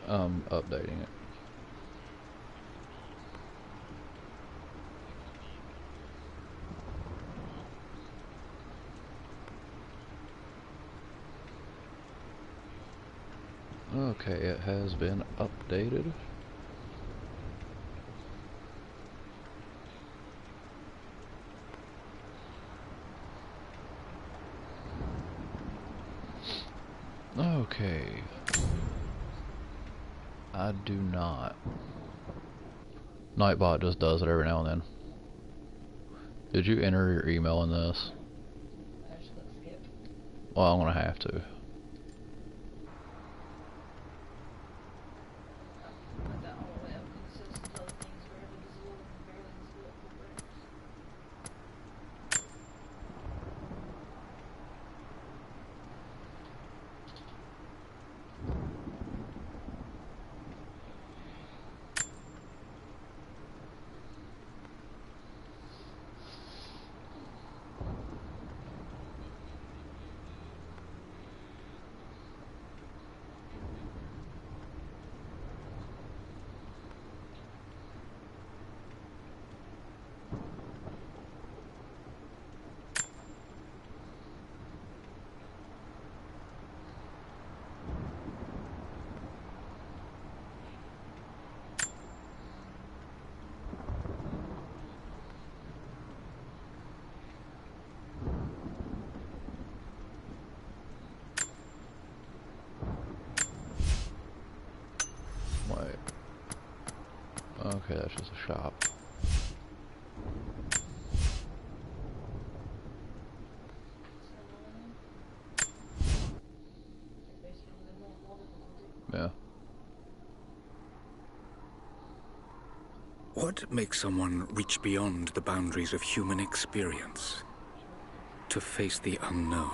Updating it. Okay, it has been updated. Okay. I do not. Nightbot just does it every now and then. Did you enter your email in this? Well, I'm gonna have to. Wait. Okay, that's just a shop. Yeah. What makes someone reach beyond the boundaries of human experience to face the unknown?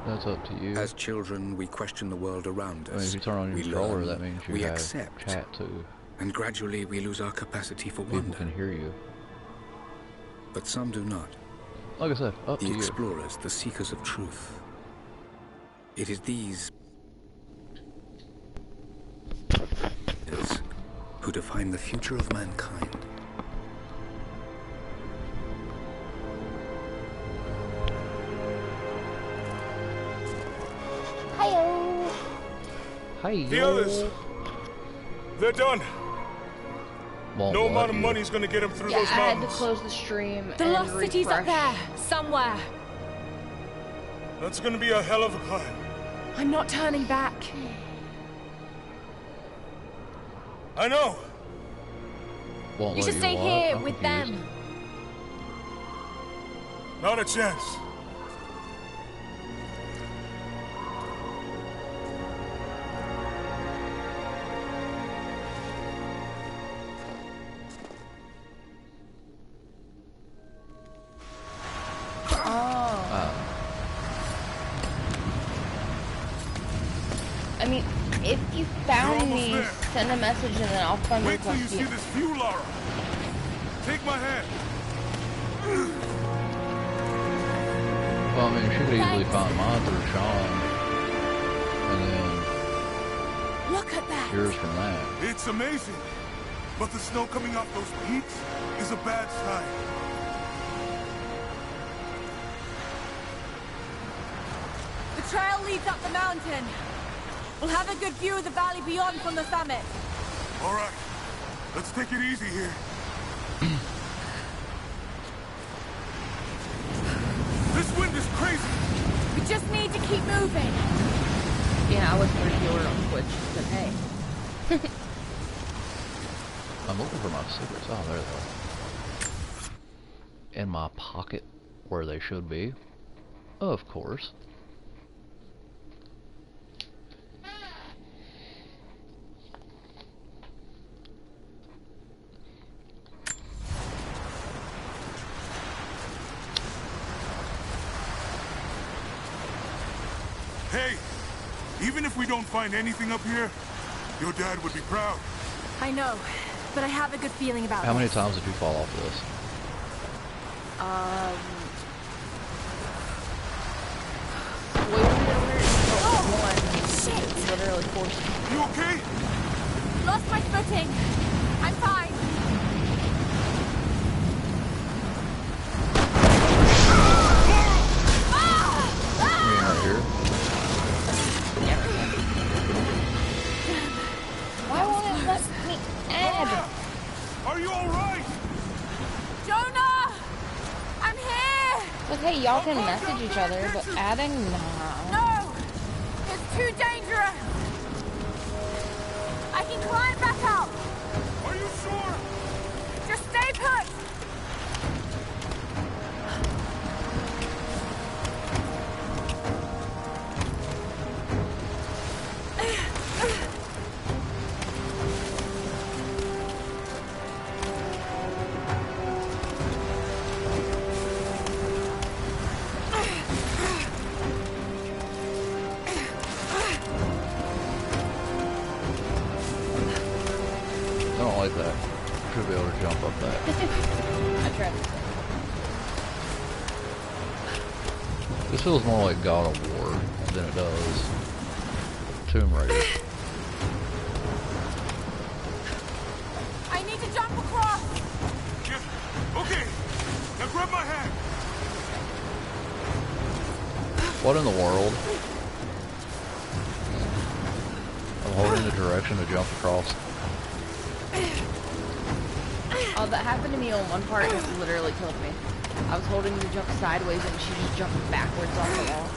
That's up to you. As children, we question the world around us. I mean, if you turn on your controller, learn, that means you we have accept, chat too. and gradually we lose our capacity for People wonder. can hear you. But some do not. Like I said, up The to you. explorers, the seekers of truth. It is these who define the future of mankind. Hi-yo. Hi. The others, they're done. Won't No let amount of you. money's gonna get them through Yeah, I those had to mountains. close the stream. The and lost city's up refresh. there, somewhere. That's gonna be a hell of a climb. I'm not turning back. I know. Won't You let should stay what? here I'm with confused. them. Not a chance. I mean, if you found You're me, almost there. send a message and then I'll friend Wait till you request see you. this view, Lara. Take my hand. Well, I mean, she could easily find mine through Sean, and then Look at that. yours from that. It's amazing. But the snow coming off those peaks is a bad sign. The trail leads up the mountain. We'll have a good view of the valley beyond from the summit. All right. Let's take it easy here. This wind is crazy. We just need to keep moving. Yeah, I was pretty sure on Twitch, but hey. I'm looking for my secrets. Oh, there they are. In my pocket, where they should be. Of course. Hey, even if we don't find anything up here, your dad would be proud. I know, but I have a good feeling about How many this. times did you fall off this? Wait a minute, Oh, one. shit. Literally force. You okay? Lost my footing. I'm fine. Right here. Why won't it let me add? Are you alright? Jonah! I'm here! Okay, y'all can message each other, but adding, nah. No! It's too dangerous! I can climb back up! Are you sure? Just stay put! I don't like that. Should be able to jump up that. I tried. This feels more like God of War than it does Tomb Raider. I need to jump across! Yeah. Okay. Now grab my hand. What in the world? I'm holding the direction to jump across. Oh, that happened to me on one part. It literally killed me. I was holding the jump sideways and she just jumped backwards off the wall.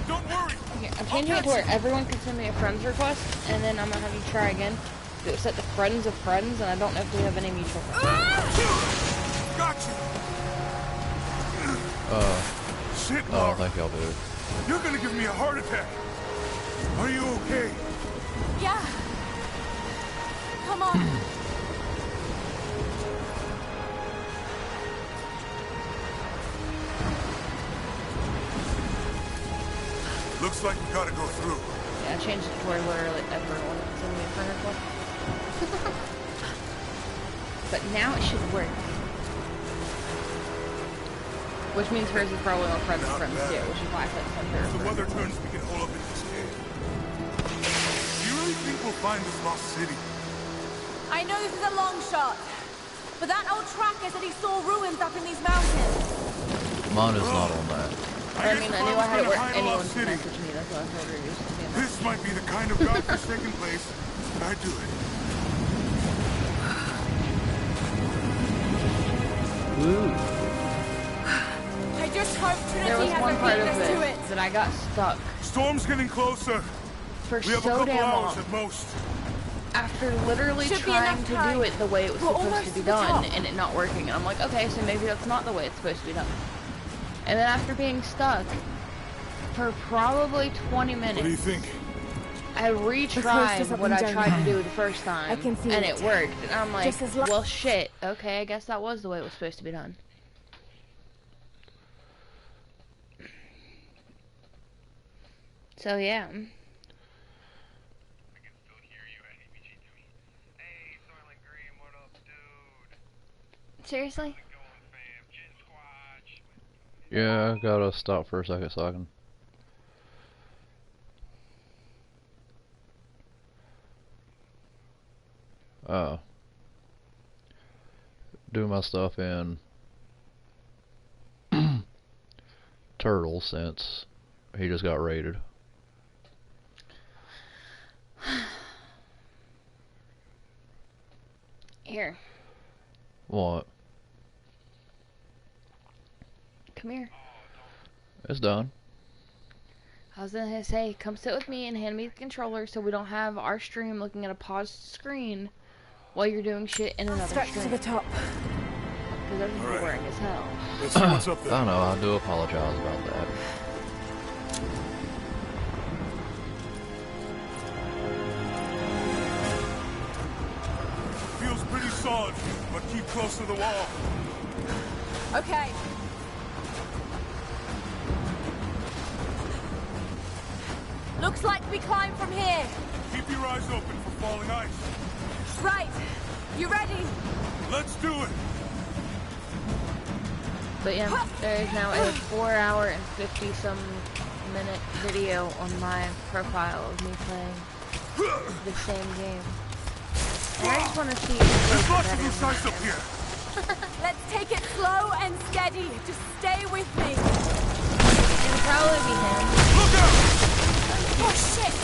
Don't worry. Okay, I'm changing it to where everyone can send me a friend's request, and then I'm gonna have you try again. Do it set to friends of friends, and I don't know if we have any mutual friends. Gotcha. Shit, I don't Mark. think I'll do it. You're gonna give me a heart attack. Are you okay? Yeah. Come on. Looks like we gotta go through. Yeah, I changed it to where literally everyone can send me a friend request. But now it should work. Which means hers is probably on friends of friends too, which is why I said send her a If the friend. weather turns, we can hole up in this cave. Do you really think we'll find this lost city? I know this is a long shot, but that old tracker said he saw ruins up in these mountains. Mine is not on that. I mean, I knew I had it was where gonna find a anyone lost can city, message me, that's why I told her to use it. this might be the kind of godforsaken place I'd do it. Woo! I just hope There Trinity was has one a part of weakness to it it. that I got stuck Storm's getting closer. for We have a so couple damn hours long. at most. After literally Should be trying enough to time. do it the way it was We're supposed almost to be to the done top. and it not working. And I'm like, okay, so maybe that's not the way it's supposed to be done. And then after being stuck for probably 20 What do you minutes, think? I retried what I tried to do the first time I can feel and it. it worked. And I'm like, Just as lo- well shit, okay, I guess that was the way it was supposed to be done. So yeah. Seriously? Yeah, I gotta stop for a second so I can. Do my stuff in Turtle since he just got raided. Here, What? come here. It's done. I was gonna say, come sit with me and hand me the controller so we don't have our stream looking at a paused screen while you're doing shit in another Stretch to stream. the top. Because that would be Alright. boring as hell. Let's see what's up I there. don't know, I do apologize about that. Feels pretty solid, but keep close to the wall. Okay. Looks like we climb from here. Keep your eyes open for falling ice. Right. You ready? Let's do it. But yeah, there is now a 4-hour and 50-some minute video on my profile of me playing the same game. And I just want to see if There's it's lots of better loose ice than up here. Let's take it slow and steady. Just stay with me. It'll probably be him. Look out! Oh shit!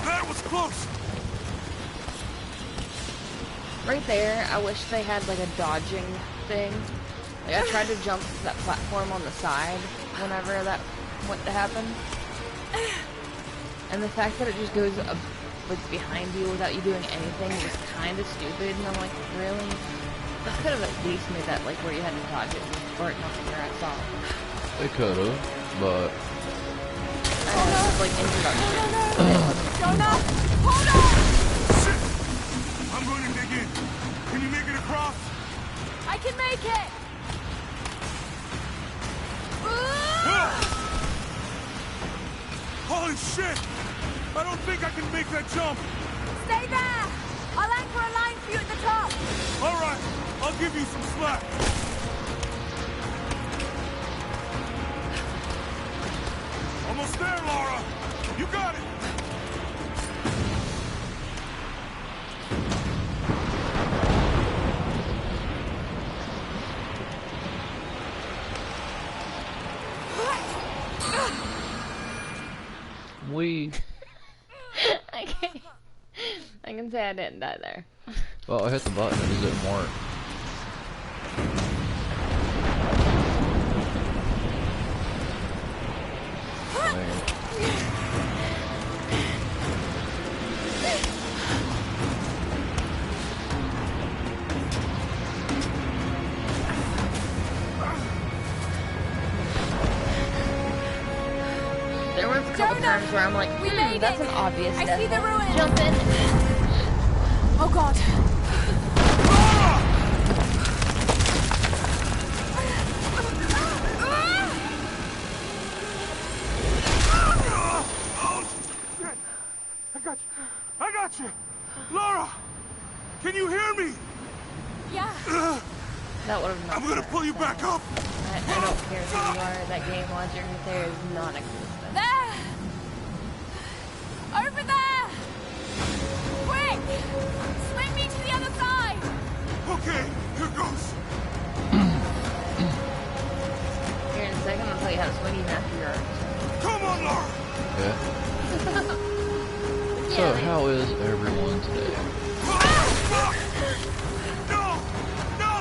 That was close. Right there, I wish they had like a dodging thing. Like I tried to jump that platform on the side whenever that went to happen. And the fact that it just goes up, like behind you without you doing anything is kind of stupid. And I'm like, really? This could have at least made that like where you had to dodge it or not where I saw it. They could have, but I know, it's like introduction. Jonah, hold on! Shit! I'm going to dig in. Can you make it across? I can make it. Holy shit! I don't think I can make that jump. Stay there. I'll anchor a line for you at the top. All right, I'll give you some slack. Almost there, Laura. You got it. I can say I didn't die there. well, I hit the button and it didn't work. There was a couple times where I'm like, we made that's it. an obvious I death. see the ruins. Jump in. Oh god. I got you. Laura, can you hear me? Yeah. That would have not I'm gonna pull you back up. I don't care who you are, that game logic right there is non-existent. There. Over there. Quick. Swing me to the other side. Okay, here goes. Here in a second, I'll tell you how to swing even after you're already. Come on, Laura. Yeah. So, Yeah, how is everyone today? Fuck! No! No!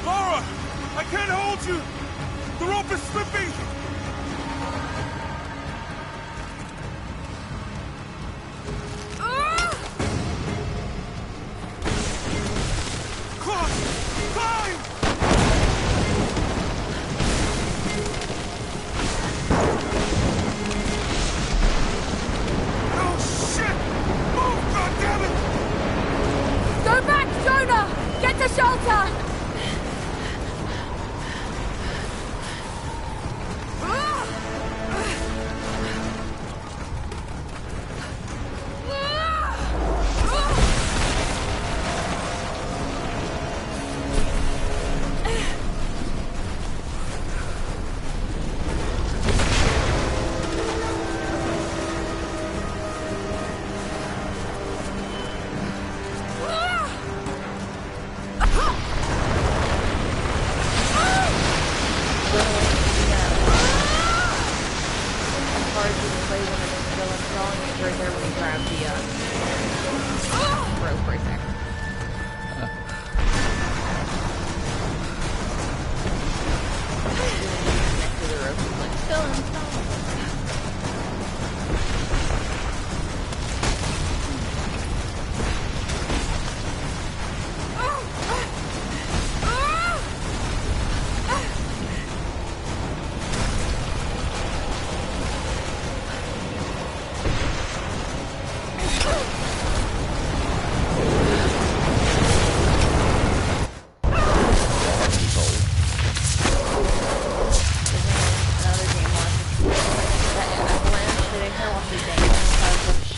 Laura! I can't hold you! The rope is slipping! Climb! Climb! Oh shit! Move, goddammit! Go back, Jonah. Get to shelter.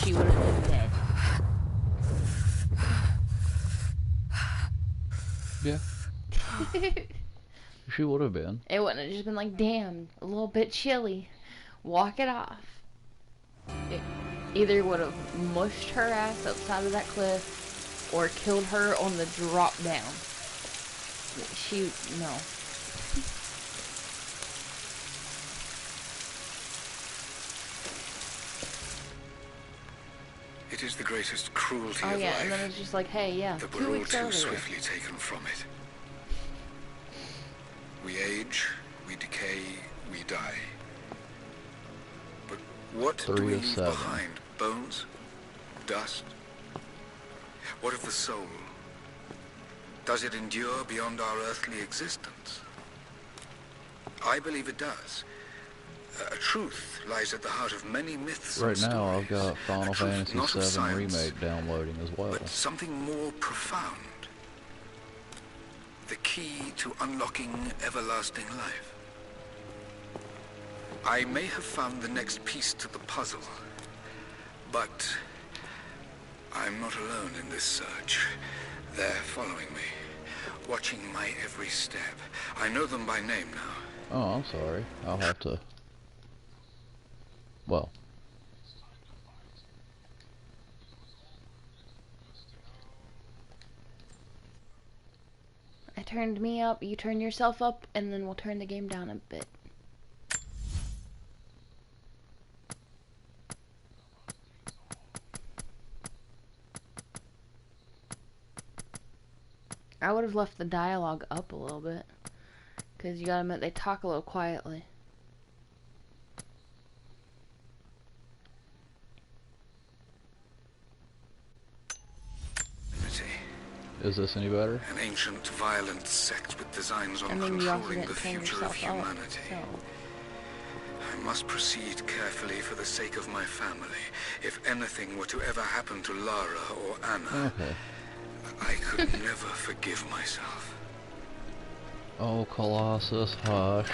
she would have been dead. Yeah. She would have been. It wouldn't have just been like, damn, a little bit chilly. Walk it off. It either would have mushed her ass upside of that cliff or killed her on the drop down. No. It is the greatest cruelty Oh of yeah, life and then it's just like, hey, yeah, that 2 we're all weeks too earlier. swiftly taken from it. We age, we decay, we die. But what do 3 we of leave 7. behind? Bones? Dust? What of the soul? Does it endure beyond our earthly existence? I believe it does. A truth lies at the heart of many myths Right and now, I've stories. got Final A truth Fantasy not of VII science, Remake downloading as well. but something more profound. The key to unlocking everlasting life. I may have found the next piece to the puzzle, but I'm not alone in this search. They're following me, watching my every step. I know them by name now. Oh, I'm sorry. I'll have to... Well... I turned me up, you turn yourself up, and then we'll turn the game down a bit. I would have left the dialogue up a little bit, because you gotta admit they talk a little quietly. Is this any better? An ancient, violent sect with designs on And then you also controlling didn't the turn future of yourself up, humanity. so... I must proceed carefully for the sake of my family. If anything were to ever happen to Lara or Anna, Okay. I could never forgive myself. Oh, Colossus, hush.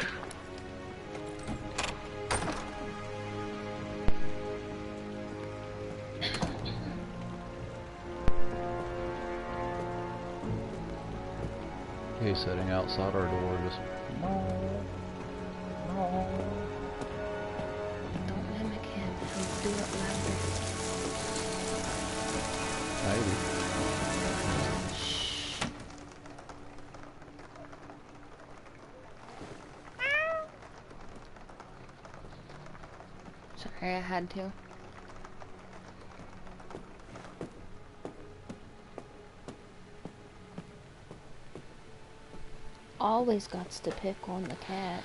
He's sitting outside our door just... Don't mimic him, he'll do it louder. Maybe. Shh. Sorry, I had to. Always gots to pick on the cat.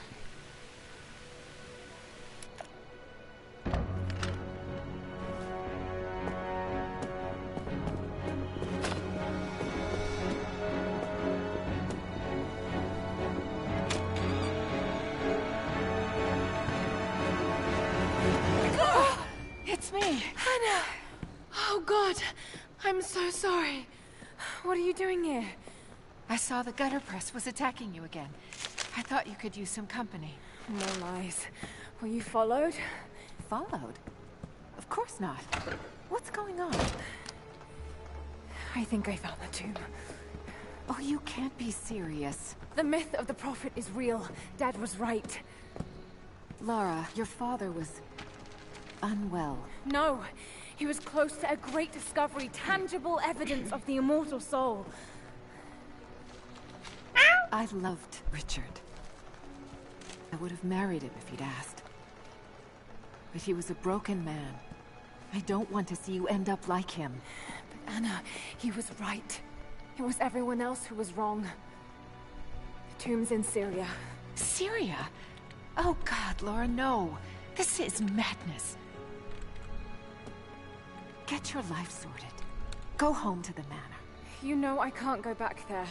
It's me. Anna! Oh, God. I'm so sorry. What are you doing here? I saw the gutter press was attacking you again. I thought you could use some company. No lies. Were you followed? Followed? Of course not. What's going on? I think I found the tomb. Oh, you can't be serious. The myth of the Prophet is real. Dad was right. Lara, your father was... unwell. No, he was close to a great discovery, tangible evidence of the immortal soul. I loved Richard. I would have married him if he'd asked. But he was a broken man. I don't want to see you end up like him. But Anna, he was right. It was everyone else who was wrong. The tomb's in Syria. Syria? Oh God, Laura, no. This is madness. Get your life sorted. Go home to the manor. You know I can't go back there.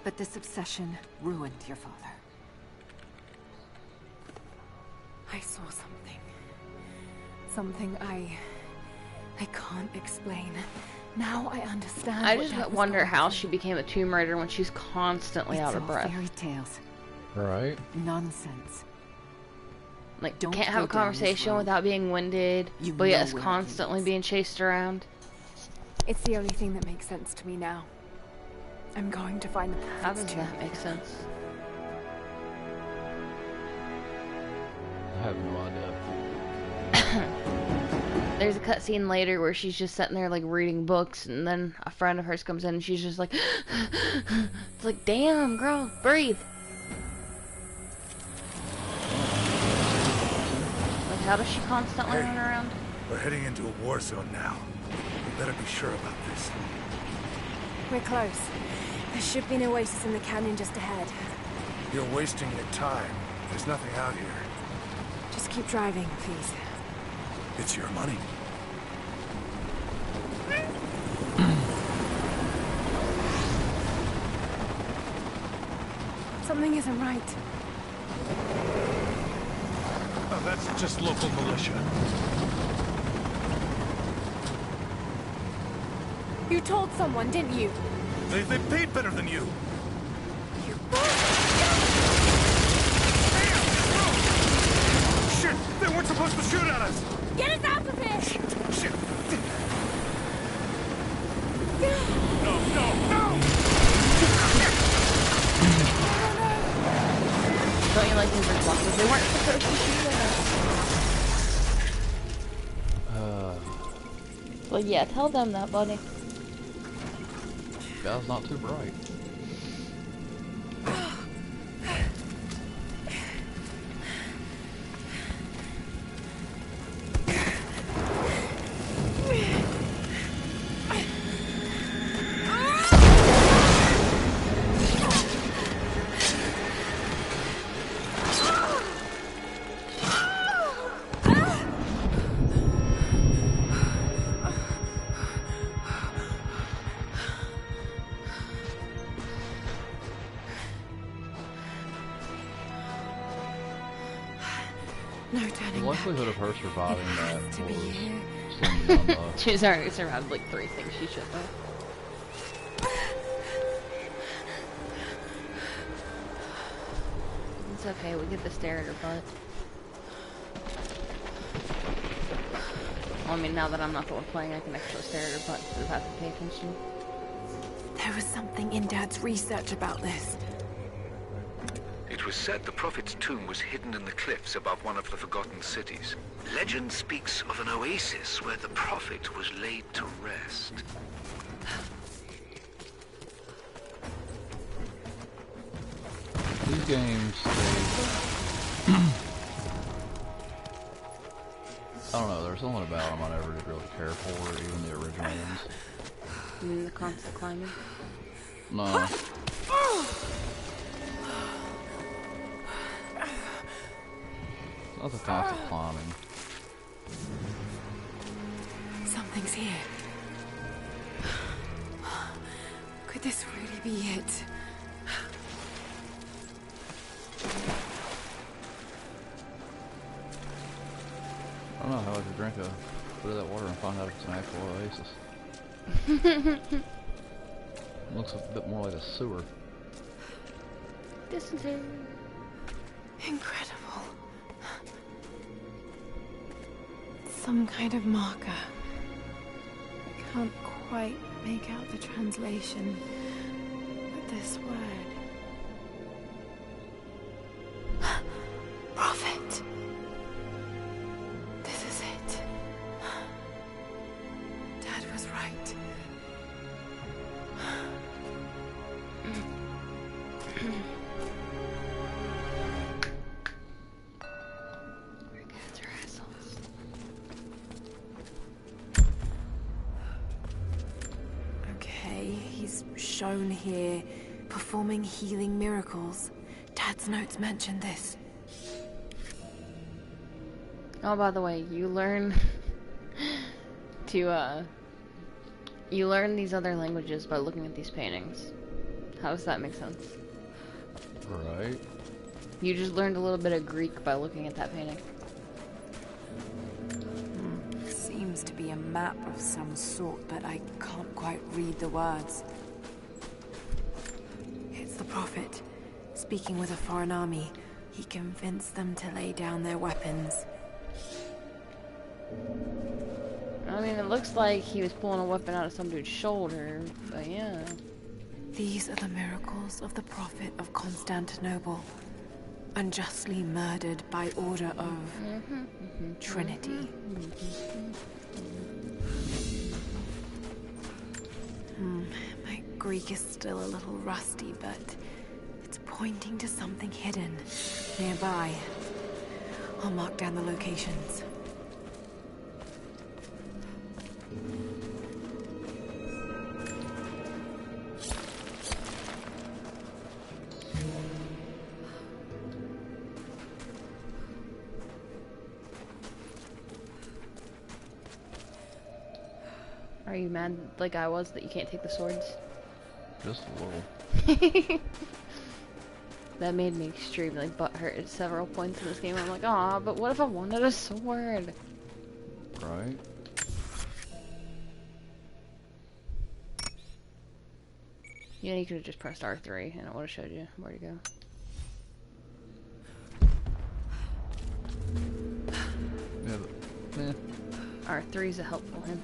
But this obsession ruined your father. I saw something. Something I can't explain. Now I understand. I what just Dad was wonder going how through. she became a tomb raider when she's constantly It's out of all breath. fairy tales. Right? Nonsense. Like, Don't can't have a go down this conversation road. without being winded, You but know yes, where it constantly leads. being chased around. It's the only thing that makes sense to me now. I'm going to find the How Prophet's does tomb. that make sense? I have no idea. There's a cutscene later where she's just sitting there like reading books, and then a friend of hers comes in and she's just like, it's like, damn, girl, breathe. Like, how does she constantly Hey. run around? We're heading into a war zone now. We better be sure about this. We're close. There should be an oasis in the canyon just ahead. You're wasting your time. There's nothing out here. Just keep driving, please. It's your money. Something isn't right. Oh, that's just local militia. You told someone, didn't you? They paid better than you. Shit! They weren't supposed to shoot at us! Get us out of here! Shit! No, no, no! Don't you like his responses? They weren't supposed to shoot at us. Well, yeah, tell them that, buddy. Guy's not too bright. No The turning back. likelihood of her surviving It that has to be here. was slim to none, though. She's already survived like 3 things she should have. It's okay, we get to stare at her butt. Well, I mean, now that I'm not the one playing, I can actually stare at her butt instead of having to pay attention. There was something in Dad's research about this. It was said the Prophet's tomb was hidden in the cliffs above one of the forgotten cities. Legend speaks of an oasis where the Prophet was laid to rest. These games, I don't know, there's something about them I never did really care for, even the original ones. You mean the constant climbing? No. Not the constant climbing. Something's here. Could this really be it? I don't know how I could drink a bit of that water and find out if it's an actual oasis. It looks a bit more like a sewer. Dysentery. Incredible. Some kind of marker. I can't quite make out the translation. But this word. Prophet. This is it. Dad was right. Cats are assholes. Okay, he's shown here performing healing miracles. Dad's notes mentioned this. Oh, by the way, you learn to, you learn these other languages by looking at these paintings. How does that make sense? Right. You just learned a little bit of Greek by looking at that painting. Seems to be a map of some sort, but I can't quite read the words. It's the Prophet, speaking with a foreign army, He convinced them to lay down their weapons. I mean, it looks like he was pulling a weapon out of some dude's shoulder, but yeah. These are the miracles of the Prophet of Constantinople, unjustly murdered by order of Trinity. My Greek is still a little rusty, but it's pointing to something hidden nearby. I'll mark down the locations. Are you mad like I was that you can't take the swords? Just a little. That made me extremely butthurt at several points in this game. I'm like, aw, but what if I wanted a sword? Right? Yeah, you could have just pressed R3 and it would have showed you where to go. Yeah, but, R3 is a helpful hint.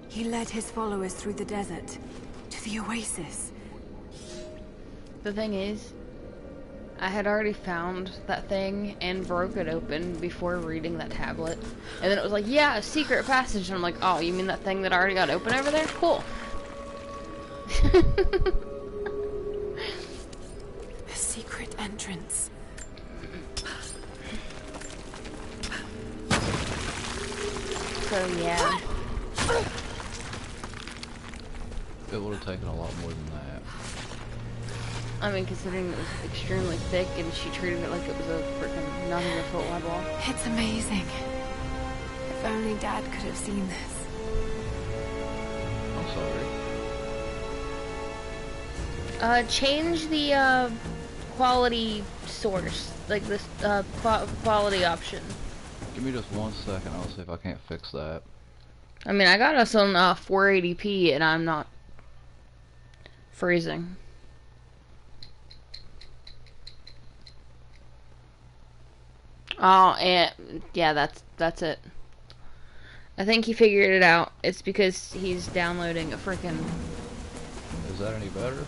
He led his followers through the desert to the oasis. The thing is, I had already found that thing and broke it open before reading that tablet. And then it was like, yeah, a secret passage. And I'm like, oh, you mean that thing that already got open over there? Cool. A secret entrance. So, yeah. it would have taken a lot more than that. I mean, considering it was extremely thick and she treated it like it was a freaking not even a foot wide wall. It's amazing. If only Dad could have seen this. I'm sorry. Change the, quality source. Like this, quality option. Give me just 1 second, I'll see if I can't fix that. I mean, I got us on 480p and I'm not freezing. Oh, and yeah, that's it. I think he figured it out. It's because he's downloading a freaking... Is that any better?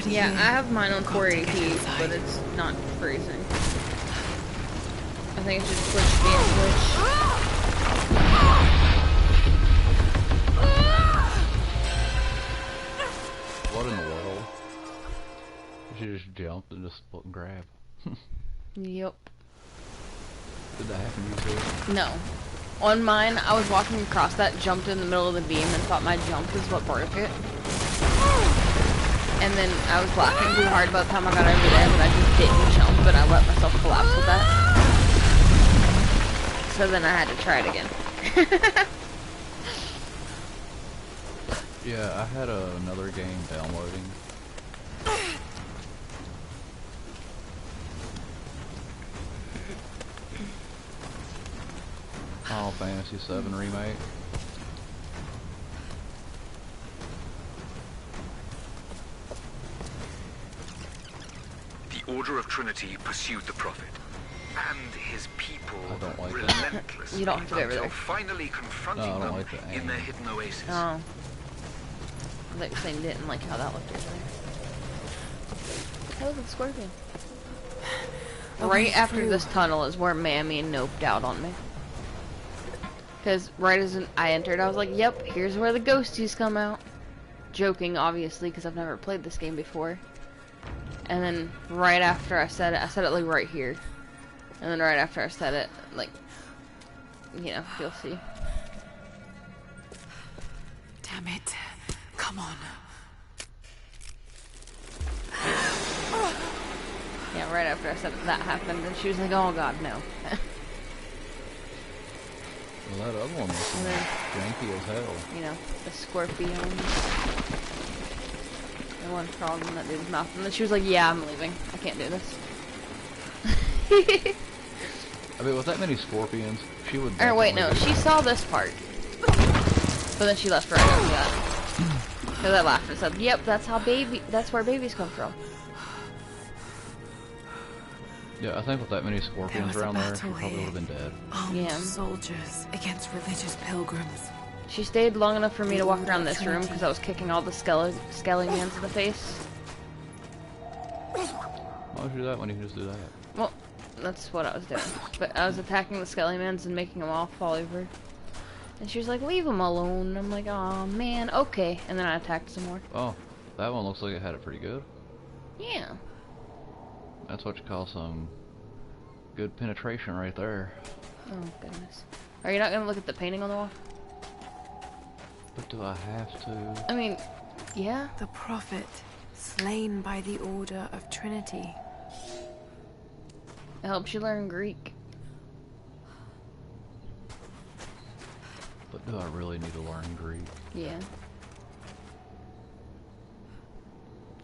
Yeah, I have mine on 480p, but it's not freezing. I think it's just Twitch being Twitch. What in the world? She just jumped and just split and grab. Yep. Did that happen to you too? No. On mine, I was walking across that, jumped in the middle of the beam, and thought my jump is what broke it. And then I was laughing too hard by the time I got over there, but I just didn't jump, and I let myself collapse with that. So then I had to try it again. Yeah, I had another game downloading. Final Fantasy VII Remake. The Order of Trinity pursued the Prophet, and his people I don't like that. relentlessly You don't have to go over until there. finally confronting No, I don't them like the in aim. their hidden oasis. Oh. I thought you were saying you didn't like how that looked over there. That was a scorpion. Right after this tunnel is where Mammy noped out on me. Because right as I entered, I was like, yep, here's where the ghosties come out. Joking, obviously, because I've never played this game before. And then right after I said it like right here. And then right after I said it, like, you know, you'll see. Damn it. Come on. Yeah, right after I said that happened, and she was like, oh god, no. Well, that other one was And then, janky as hell. you know, the scorpions. And one frog in that dude's mouth. And then she was like, yeah, I'm leaving. I can't do this. I mean, with that many scorpions, she would. Or wait, no, definitely- she saw this part. But then she left right after that. Because I laughed and said, yep, that's where babies come from. Yeah, I think with that many There scorpions was a around there, she battle probably here. would have been dead. Armed Yeah. soldiers against religious pilgrims. She stayed long enough for me to walk around this room because I was kicking all the skeletons in the face. Why would you do that when you can just do that? Well, that's what I was doing. But I was attacking the skeletons and making them all fall over. And she was like, leave them alone. And I'm like, oh man, okay. And then I attacked some more. Oh, that one looks like it had it pretty good. Yeah. That's what you call some good penetration right there. Oh goodness. Are you not gonna look at the painting on the wall? But do I have to? I mean, yeah. The prophet, slain by the order of Trinity. It helps you learn Greek. But do I really need to learn Greek? Yeah.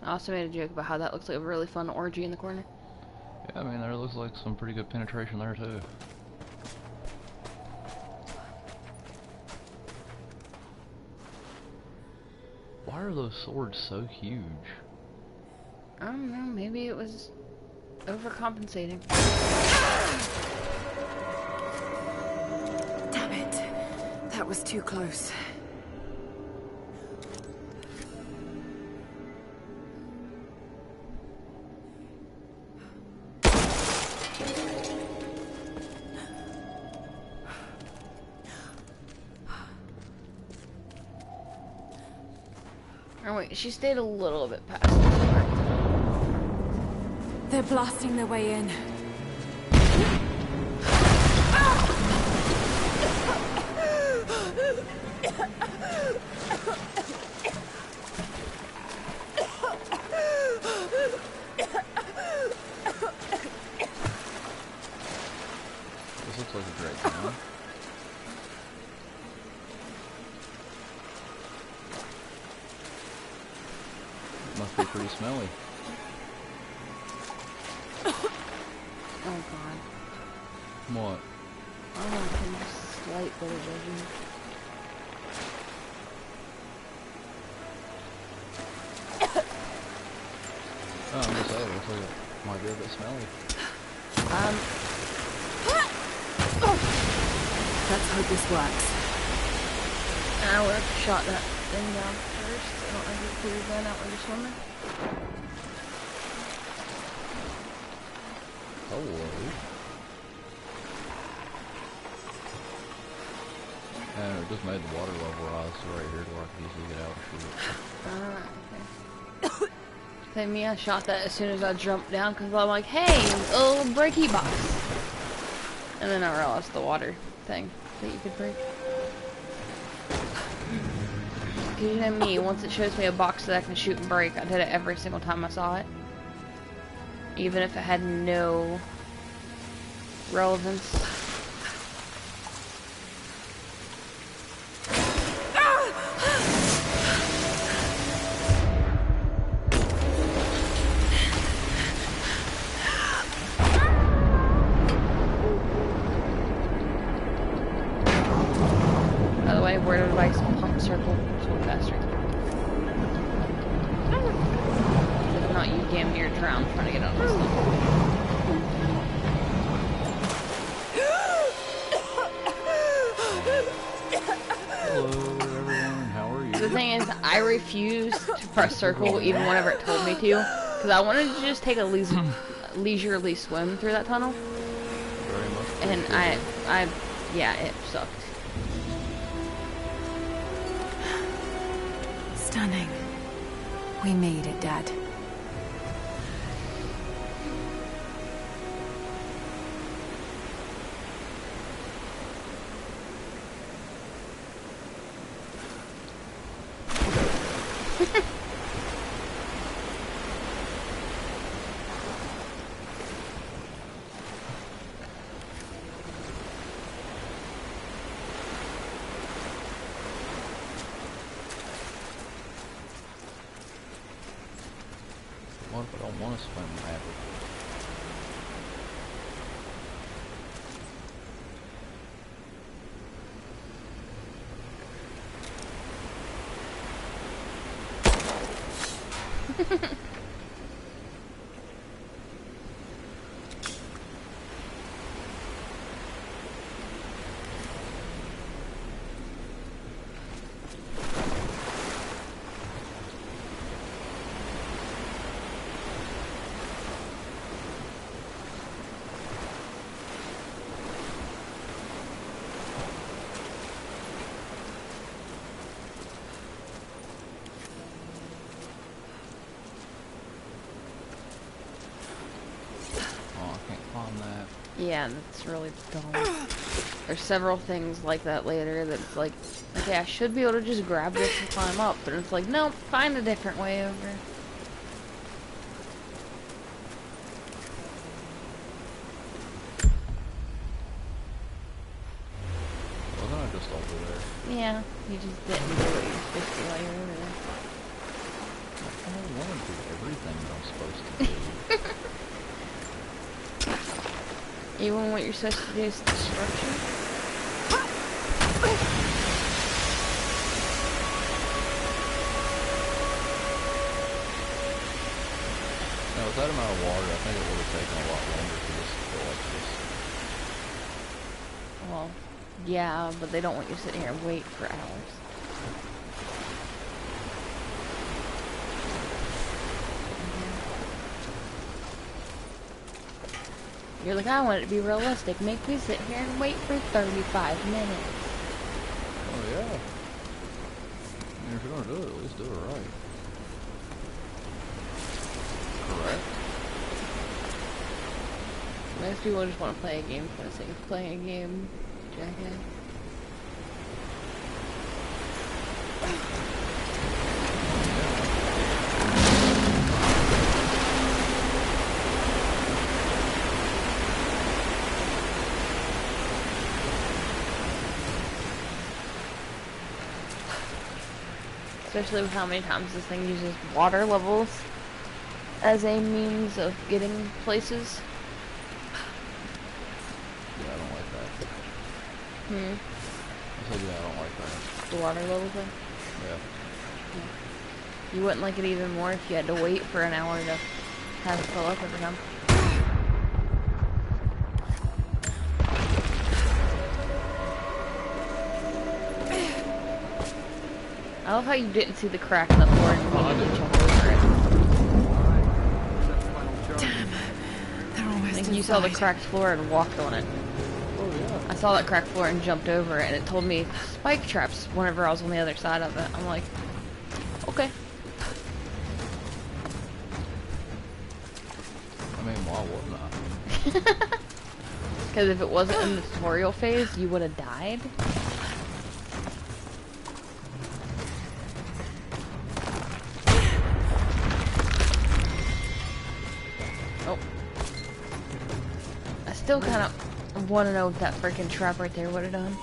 I also made a joke about how that looks like a really fun orgy in the corner. Yeah, I mean, there looks like some pretty good penetration there, too. Why are those swords so huge? I don't know, maybe it was overcompensating. Damn it. That was too close. Oh wait, she stayed a little bit past this part. They're blasting their way in. This looks like a great time. Must be pretty smelly. Oh god. What? I don't know, I'm just slight bit of judging. Oh, I'm just saying, it looks like it might be a bit smelly. Let's hope this works. I would have shot that thing down first. I don't know if you pull your gun out when you're swimming. Hello. And it just made the water level rise to right here to where I could easily get out and shoot it. Okay. Hey, me, I shot that as soon as I jumped down because I'm like, hey, a little breaky box. And then I realized the water thing that you could break. Because you know me, once it shows me a box that I can shoot and break, I did it every single time I saw it. Even if it had no relevance. By the way, word of advice, pump circle, swim faster. If not, you damn near drown trying to get out of this thing. Hello, everyone. How are you? The thing is, I refused to press circle even whenever it told me to, because I wanted to just take a leisurely swim through that tunnel, Very much and appreciated. yeah, it sucked. Stunning. We made it, Dad. What if I don't want to swim average? Yeah, that's really dumb. There's several things like that later that's like, okay, I should be able to just grab this and climb up, but it's like, nope, find a different way over. Wasn't I just over there? Yeah, you just didn't do what you're supposed to while you're over there. I don't want to do everything that I'm supposed to do. Even what you're supposed to do is destruction? Now, with that amount of water, I think it would have taken a lot longer for this to go like this. Well, yeah, but they don't want you sitting here and wait for hours. You're like, I want it to be realistic. Make me sit here and wait for 35 minutes. Oh, yeah. I mean, if you're gonna do it, at least do it right. Correct? Most people just want to play a game for the sake of playing a game, jackass. Especially with how many times this thing uses water levels as a means of getting places. Yeah, I don't like that. I said, yeah, I don't like that. The water level thing? Yeah. You wouldn't like it even more if you had to wait for an hour to have it fill up every time. I love how you didn't see the crack in the floor and immediately jumped over it. Damn, they're almost I think inside. you saw the cracked floor and walked on it. Oh, yeah. I saw that cracked floor and jumped over it, and it told me spike traps whenever I was on the other side of it. I'm like, okay. I mean, why wouldn't I? Because if it wasn't in the tutorial phase, you would have died. Oh. I still kind of want to know if that freaking trap right there would have done.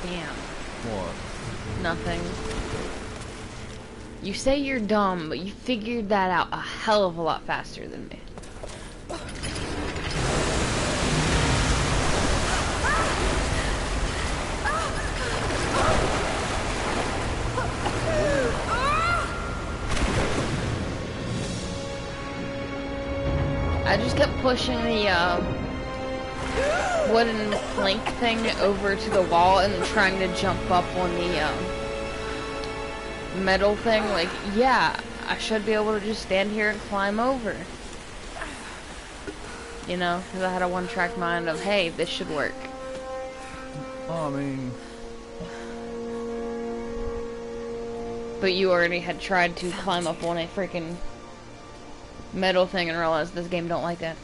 Damn. What? Nothing. You say you're dumb, but you figured that out a hell of a lot faster than me. I just kept pushing the wooden plank thing over to the wall and trying to jump up on the metal thing. Like, yeah, I should be able to just stand here and climb over. You know, because I had a one-track mind of, hey, this should work. Well, I mean... But you already had tried to climb up on a freaking metal thing and realized this game don't like that.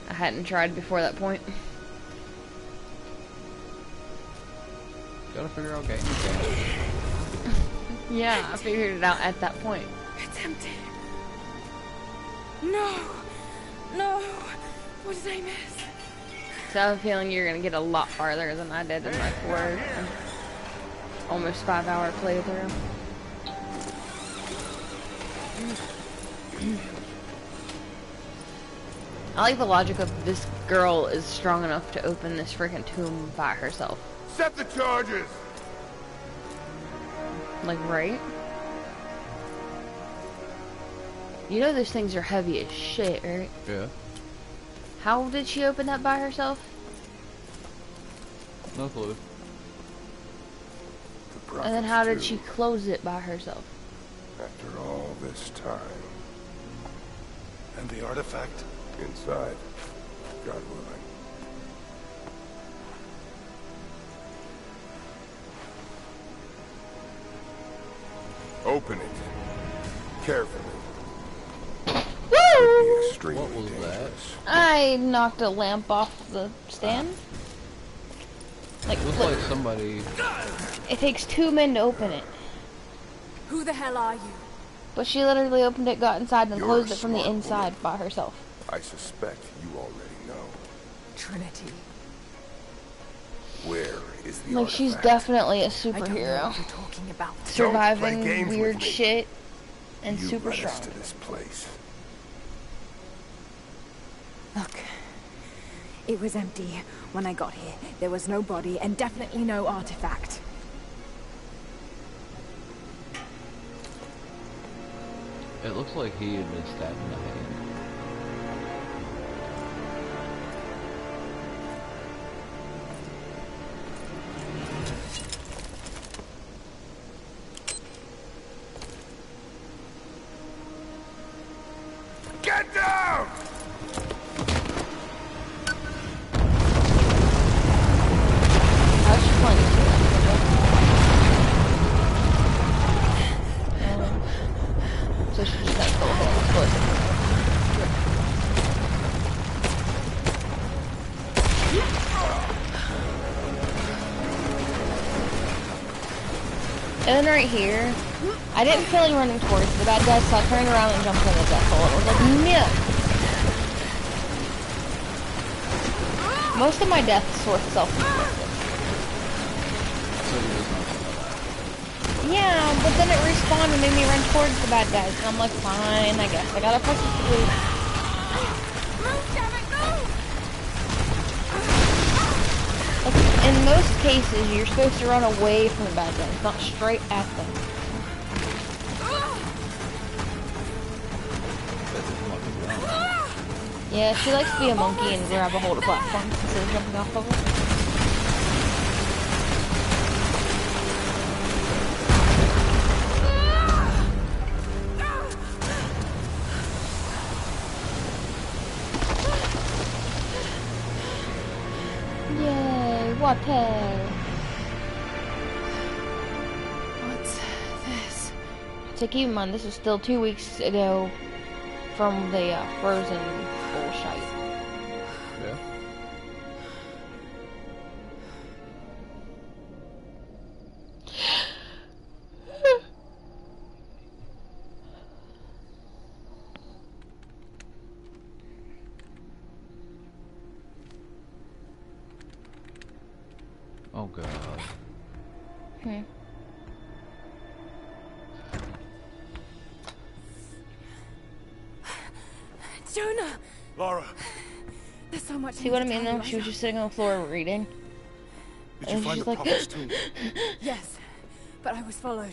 I hadn't tried before that point. Gotta figure out game mechanics. Yeah, I figured it out at that point. It's empty. No. No. What did I miss? So I have a feeling you're gonna get a lot farther than I did in my 4 almost 5-hour playthrough. I like the logic of this girl is strong enough to open this freaking tomb by herself. Set the charges! Like, right? You know those things are heavy as shit, right? Yeah. How did she open that by herself? No clue. And then how did she close it by herself? After all this time. And the artifact inside, God willing. Open it. Carefully. Woo! Extremely What was that? dangerous. I knocked a lamp off the stand. Like, Looks look, like somebody... it takes 2 men to open it. Who the hell are you? But she literally opened it, got inside, and You're closed a it from the smart inside woman. by herself. I suspect you already know. Trinity. Where is the Like, artifact? she's definitely a I don't know superhero. what you're talking about. Surviving games with weird me. shit and You super led us strong. to this place. Look. It was empty when I got here. There was no body and definitely no artifact. It looks like he had been stabbed in the hand. Get down! How's she playing this game? So she just got full of explosive. And then right here, I didn't feel like running towards the bad guys, so I turned around and jumped in the death hole. It was like, no! Most of my deaths were self-inflicted. So he was not. Yeah, but then it respawned and made me run towards the bad guys, and I'm like, fine, I guess I gotta press the blue. Like, in most cases, you're supposed to run away from the bad guys, not straight at them. Yeah, she likes to be a monkey and grab a hold of platforms instead of jumping off of them. Yay, water! What's this? So keep in mind, this is still 2 weeks ago from the frozen bullshit. Yeah. Oh god. Jonah! Lara, There's so much. See what I mean though? She was just sitting on the floor reading. did you And find she's the like, prophet's tomb? Yes, but I was followed.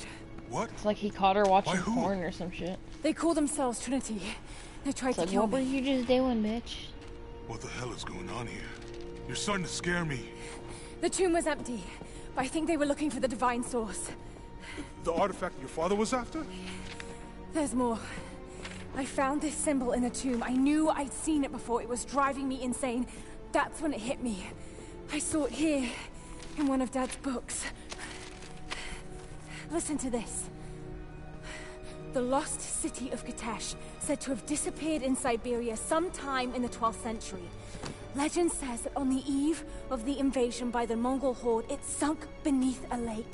What? It's like he caught her watching Why, who? porn or some shit. They call themselves Trinity. They tried It's to like, kill what were me. you just doing, bitch? What the hell is going on here? You're starting to scare me. The tomb was empty, but I think they were looking for the divine source. The artifact your father was after? There's more. I found this symbol in the tomb. I knew I'd seen it before. It was driving me insane. That's when it hit me. I saw it here, in one of Dad's books. Listen to this. The lost city of Kitesh, said to have disappeared in Siberia sometime in the 12th century. Legend says that on the eve of the invasion by the Mongol horde, it sunk beneath a lake.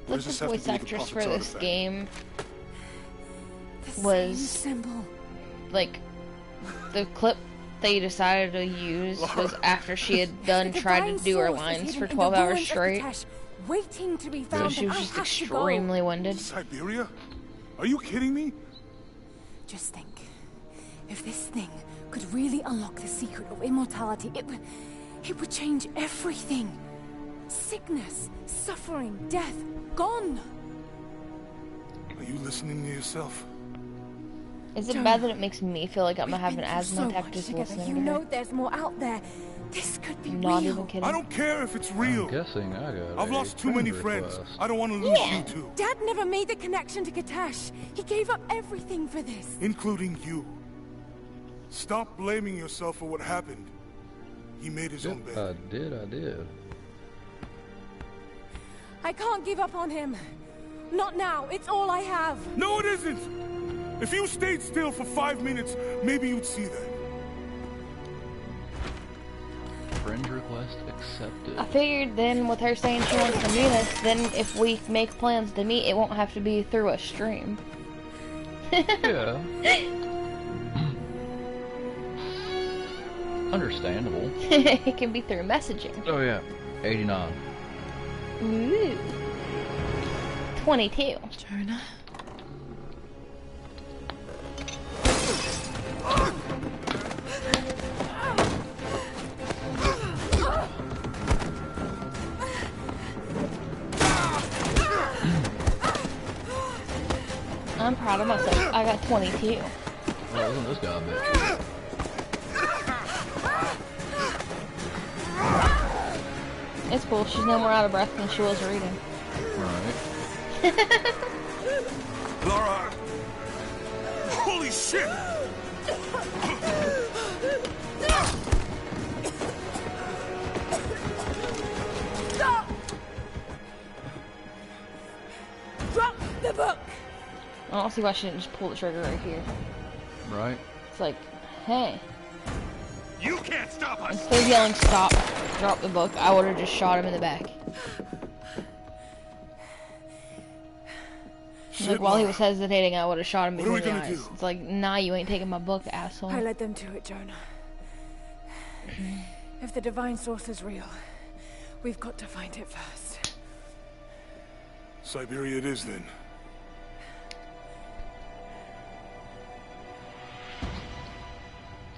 Where Like does the this have to voice do with the actress for prophet's this artifact? game The Was- same symbol. like the clip they decided to use was after she had done The tried divine to do her source is lines hidden for in the 12 hours ruins of straight. Kitesh, waiting to be So found. she and was I just have to go. extremely winded. Siberia? Are you kidding me? Just think, if this thing could really unlock the secret of immortality, it would change everything. Sickness, suffering, death, gone. Are you listening to yourself? Is it Jonah, bad that it makes me feel like I'm gonna have an We've been through asthma so attack much just together. listening You to know her? there's more out there. This could be I'm not real. even kidding. I don't care if it's real. I'm guessing I got I've a lost too many friend friends. request. I don't want to lose you too. Dad never made the connection to Kitesh. He gave up everything for this. Including you. Stop blaming yourself for what happened. He made his own Yep, bed. I did. I can't give up on him. Not now. It's all I have. No, it isn't! If you stayed still for 5 minutes, maybe you'd see that. Friend request accepted. I figured then with her saying she wants to meet us, then if we make plans to meet, it won't have to be through a stream. Yeah. Understandable. It can be through messaging. Oh yeah. 89. Ooh. 22. Jonah? I'm proud of myself. I got 22. Well, isn't this guy a bitch? It's cool. She's no more out of breath than she was reading. Right. Lara! Holy shit! Stop! Drop the book! I don't see why she didn't just pull the trigger right here. Right. It's like, hey. You can't stop us! Instead of yelling stop, drop the book, I would have just shot him in the back. Shit, Like while he Lara. was hesitating, I would have shot him What are we between the gonna eyes. do? It's like, nah, you ain't taking my book, asshole. I led them to it, Jonah. If the divine source is real, we've got to find it first. Siberia it is then.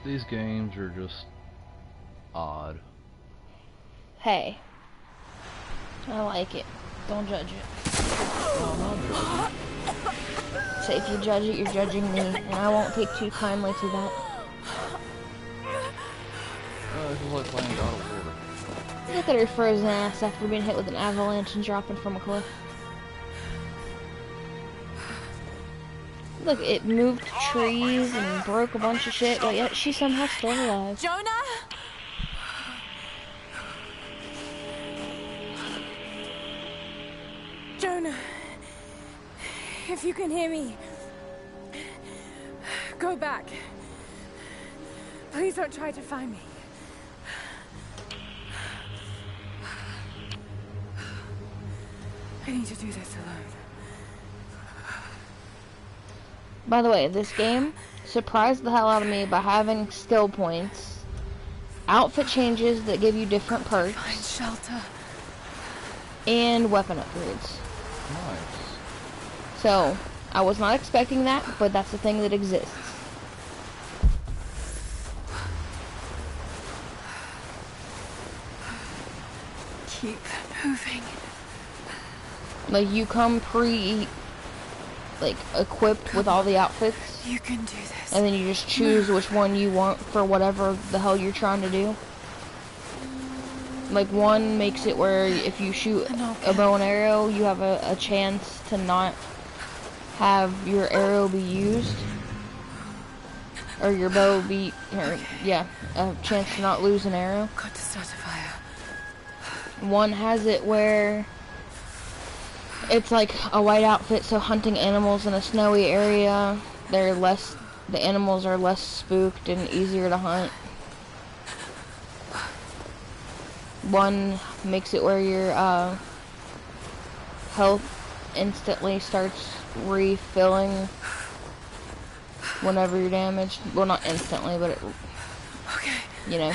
These games are just odd. Hey. I like it. Don't judge it. So if you judge it, you're judging me, and I won't take too kindly to that. This is like playing God of War. Look at her frozen ass after being hit with an avalanche and dropping from a cliff. Look, it moved trees and broke a bunch of shit, but yet she's somehow still alive. Jonah? Jonah, if you can hear me, go back. Please don't try to find me. I need to do this alone. By the way, this game surprised the hell out of me by having skill points, outfit changes that give you different perks, Find shelter. and weapon upgrades. Nice. So, I was not expecting that, but that's the thing that exists. Keep moving. Like, you come like, equipped with all the outfits. You can do this. And then you just choose which one you want for whatever the hell you're trying to do. Like, one makes it where if you shoot a bow and arrow, you have a chance to not have your arrow be used. Or your bow be, or, yeah, a chance to not lose an arrow. Got to start a fire. One has it where it's like a white outfit, so hunting animals in a snowy area, the animals are less spooked and easier to hunt. One makes it where your health instantly starts refilling whenever you're damaged. Well, not instantly, but Okay. You know,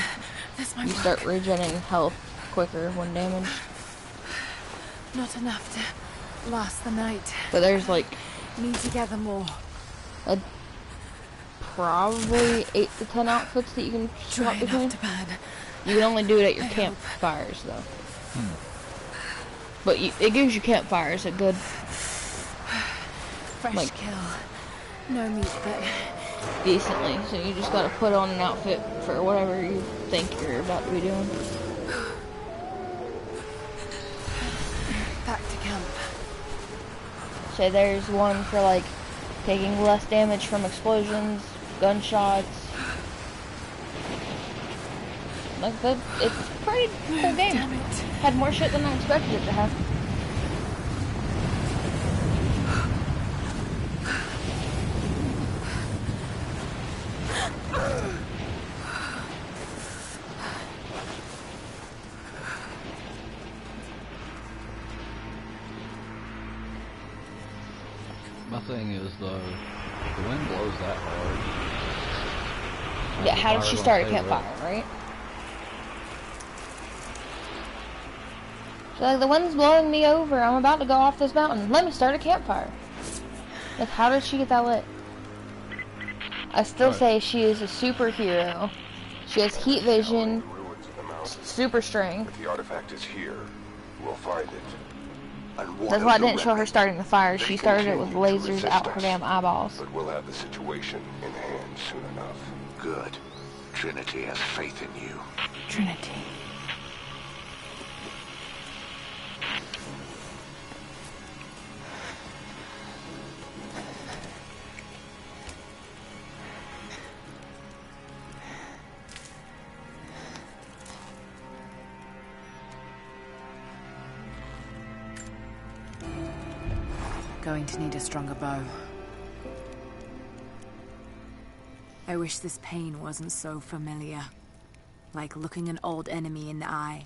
That's my you mark. start regenerating health quicker when damaged. Not enough to last the night. But there's like Need to gather more. probably 8 to 10 outfits that you can swap Dry between. enough to burn. You can only do it at your I hope. campfires, though. But it gives you campfires a good, Fresh like- kill. No meat, but decently. So you just gotta put on an outfit for whatever you think you're about to be doing. back to camp. So there's one for like taking less damage from explosions, gunshots. Like it's a pretty cool game. Damn it. Had more shit than I expected it to have. My thing is though, if the wind blows that hard. Yeah, how did she start a campfire, right? She's like, the wind's blowing me over. I'm about to go off this mountain. Let me start a campfire. Like, how did she get that lit? I still say she is a superhero. She has heat vision, super strength. If the artifact is here, we'll find it. And one That's of why I the didn't show her remnant starting the fire. She may started it with continue to lasers resist out her us, damn eyeballs. But we'll have the situation in hand soon enough. Good. Trinity has faith in you. Trinity. Going to need a stronger bow. I wish this pain wasn't so familiar. Like looking an old enemy in the eye.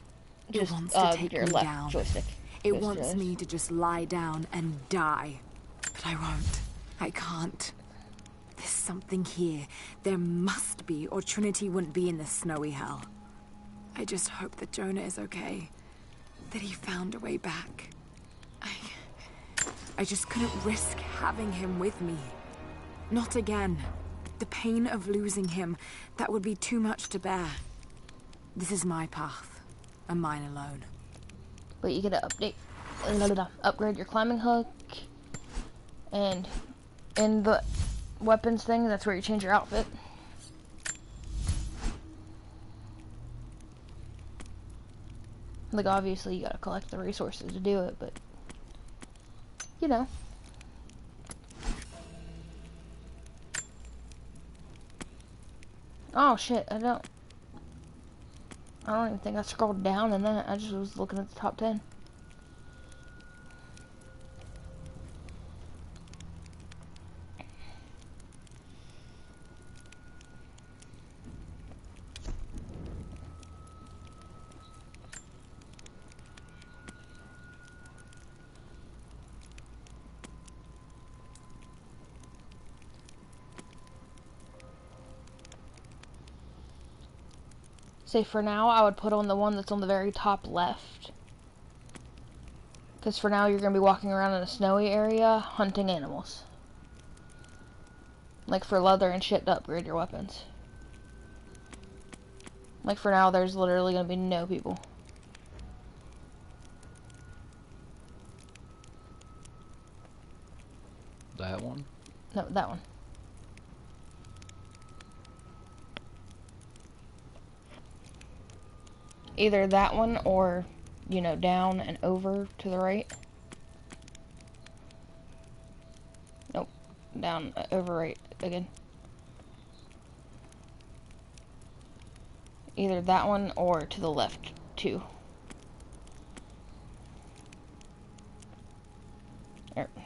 It Just wants to take your me left down. joystick. It Yes, wants yes. me to just lie down and die. But I won't. I can't. There's something here. There must be, or Trinity wouldn't be in this snowy hell. I just hope that Jonah is okay. That he found a way back. I just couldn't risk having him with me. Not again. The pain of losing him, that would be too much to bear. This is my path, and mine alone. But you gotta upgrade your climbing hook. And in the weapons thing, that's where you change your outfit. Like, obviously, you gotta collect the resources to do it, but you know. Oh shit, I don't even think I scrolled down in that. I just was looking at the top 10. Say for now, I would put on the one that's on the very top left. Because for now, you're going to be walking around in a snowy area, hunting animals. Like for leather and shit to upgrade your weapons. Like for now, there's literally going to be no people. That one? No, that one. Either that one or, you know, down and over to the right. Nope. Down, over right again. Either that one or to the left, too.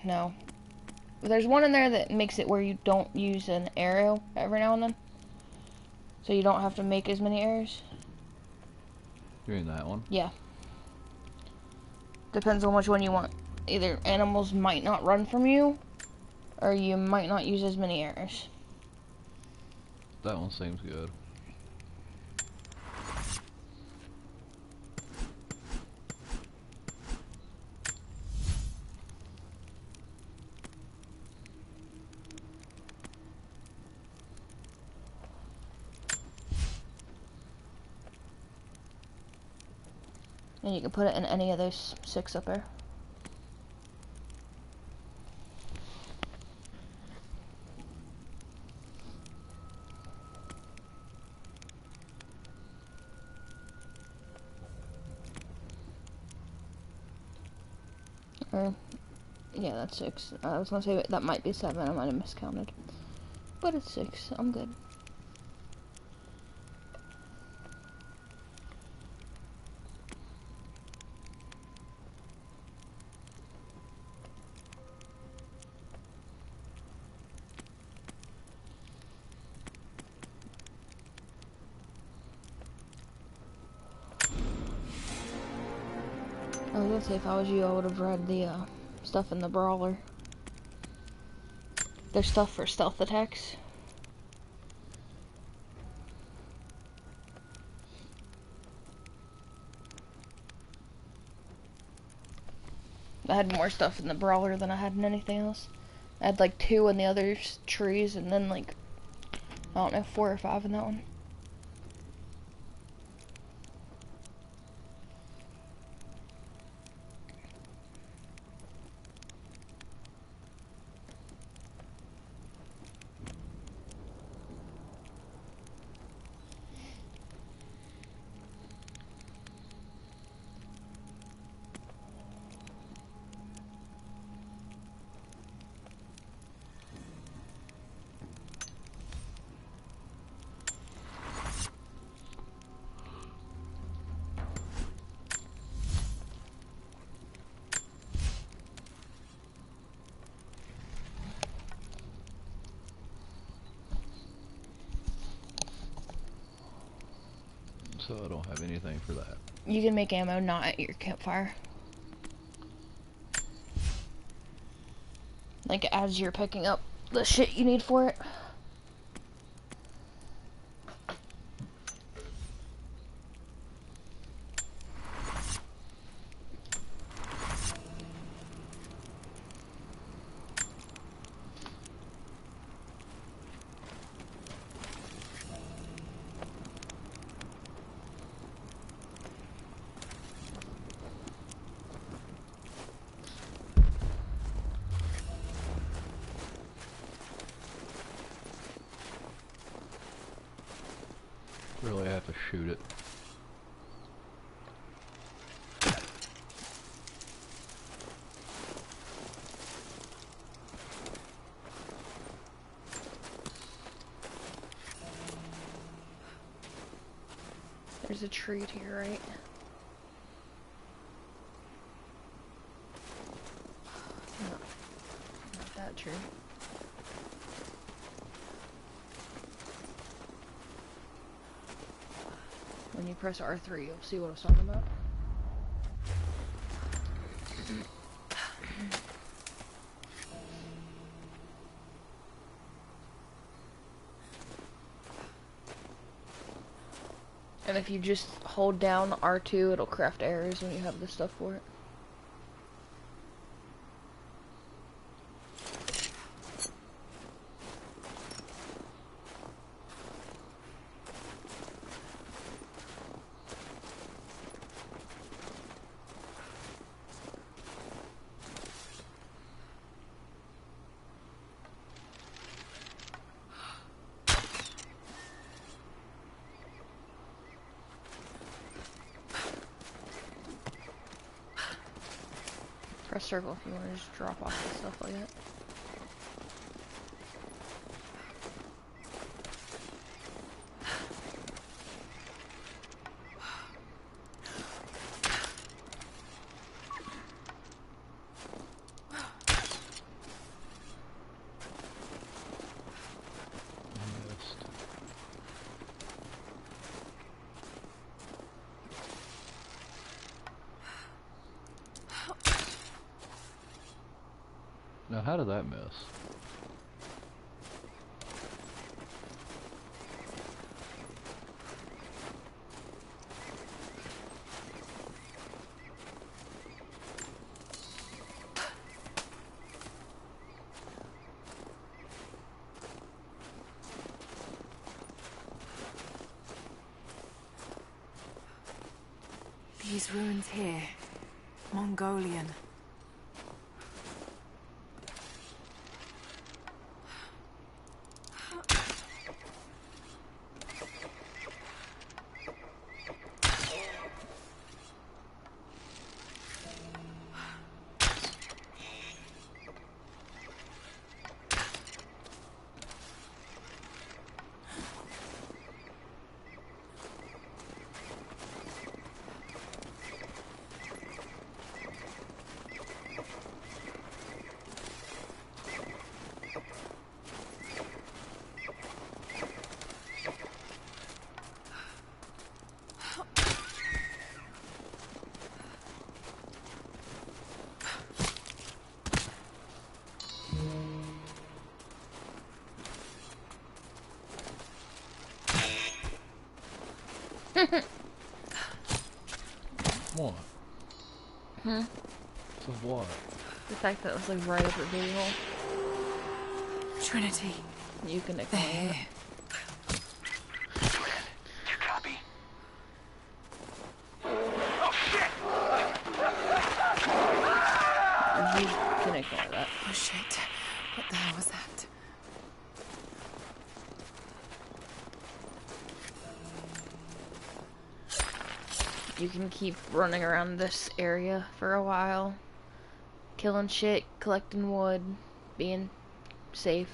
No. There's one in there that makes it where you don't use an arrow every now and then. So you don't have to make as many arrows. You mean that one? Yeah. Depends on which one you want. Either animals might not run from you, or you might not use as many arrows. That one seems good. And you can put it in any of those 6 up there. Or, yeah, that's 6. I was gonna say that might be 7. I might have miscounted. But it's 6. I'm good. I was gonna say, if I was you, I would have read the stuff in the brawler. There's stuff for stealth attacks. I had more stuff in the brawler than I had in anything else. I had like 2 in the other trees, and then like, I don't know, 4 or 5 in that one. So I don't have anything for that. You can make ammo not at your campfire. Like, as you're picking up the shit you need for it. Really have to shoot it. There's a tree to your right. No, not that tree. When you press R3, you'll see what I was talking about. And if you just hold down R2, it'll craft arrows when you have the stuff for it. circle if you want to just drop off the stuff like that. Now, how did that miss? These ruins here. Mongolian. What? Hmm? So what? The fact that it was like right up the booty hole. Trinity. You can ignore it. You copy? You can ignore that. Oh shit. What the hell was that? You can keep running around this area for a while. Killing shit, collecting wood, being safe.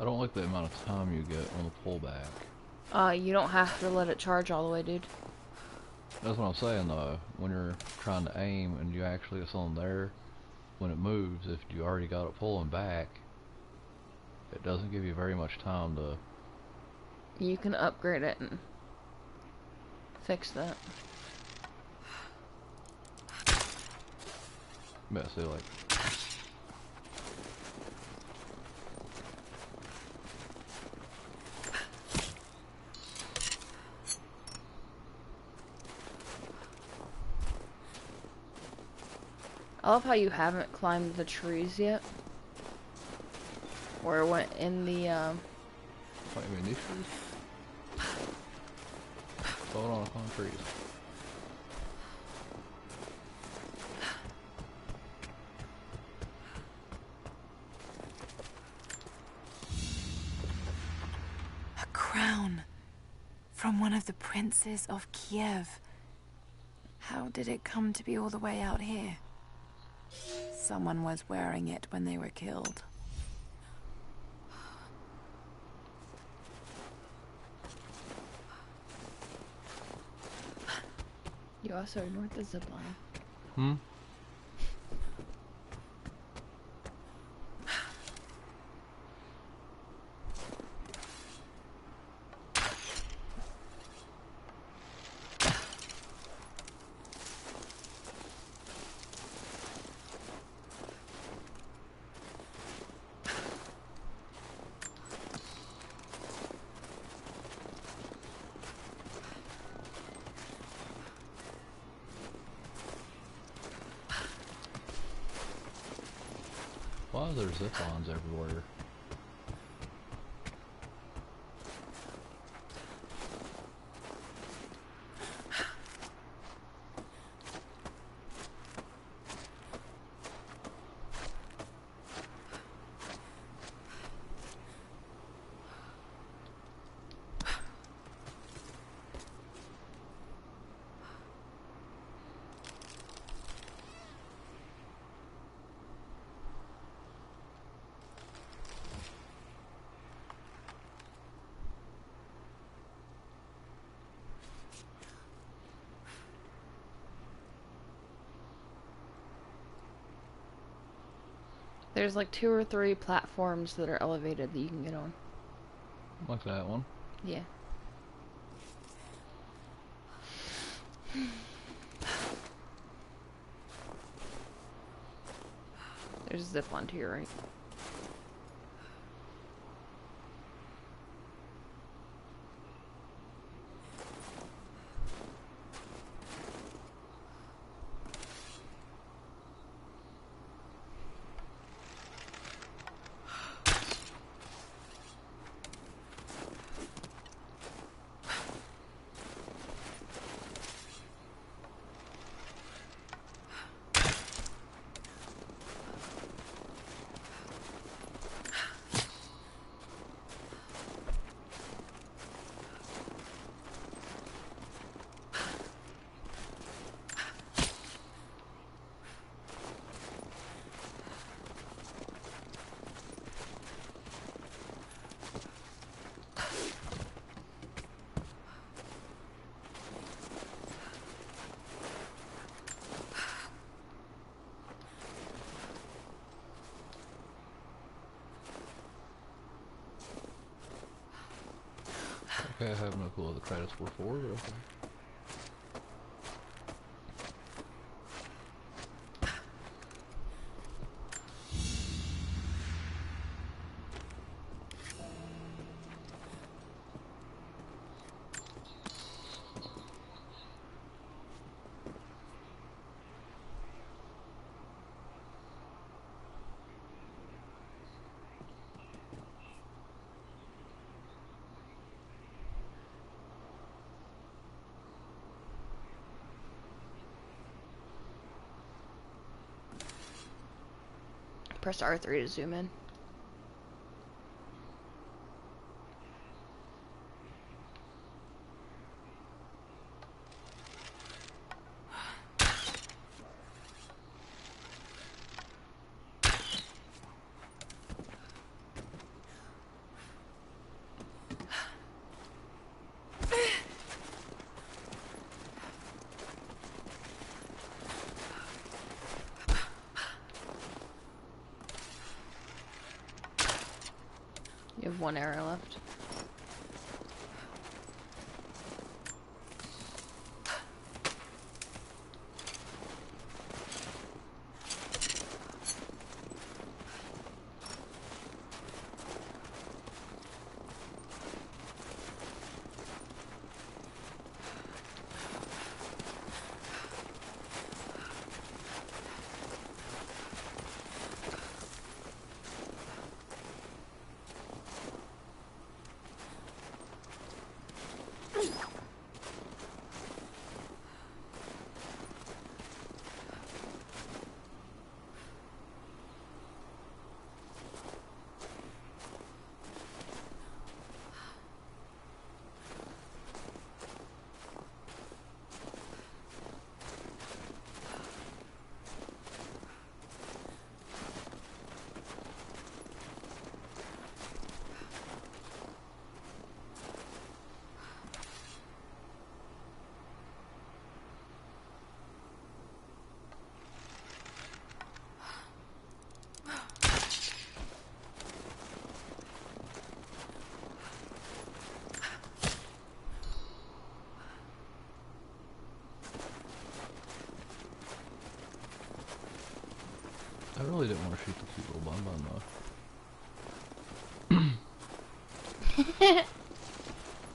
I don't like the amount of time you get on the pullback. You don't have to let it charge all the way, dude. That's what I'm saying though. When you're trying to aim and you actually get something there, when it moves, if you already got it pulling back, it doesn't give you very much time to... You can upgrade it and fix that. Yeah, see, like... I love how you haven't climbed the trees yet. Or went in the, What, you mean these trees? Hold on, climb trees. A crown from one of the princes of Kiev. How did it come to be all the way out here? Someone was wearing it when they were killed. you also ignored the zipline. Hmm? Why are there zip lines everywhere? There's like 2 or 3 platforms that are elevated that you can get on. Like that one. Yeah. There's a zip line to your right. Okay, I have no clue what the credits were for, but okay. Press R3 to zoom in. You have 1 arrow left. I really didn't want to shoot the cute little bun though.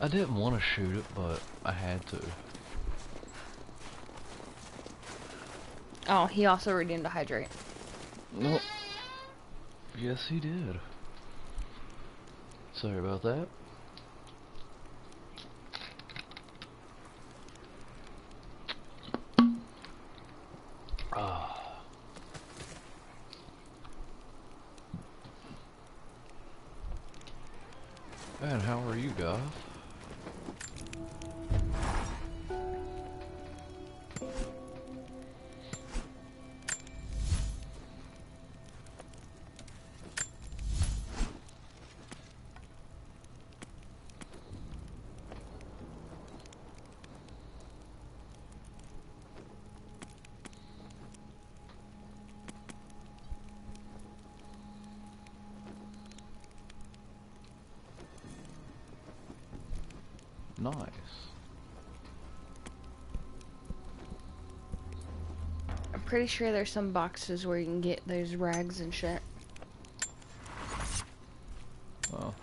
I didn't want to shoot it, but I had to. Oh, he also redeemed a hydrate. Nope. Yes, he did. Sorry about that. Ah. And how are you guys? Nice. I'm pretty sure there's some boxes where you can get those rags and shit. Well,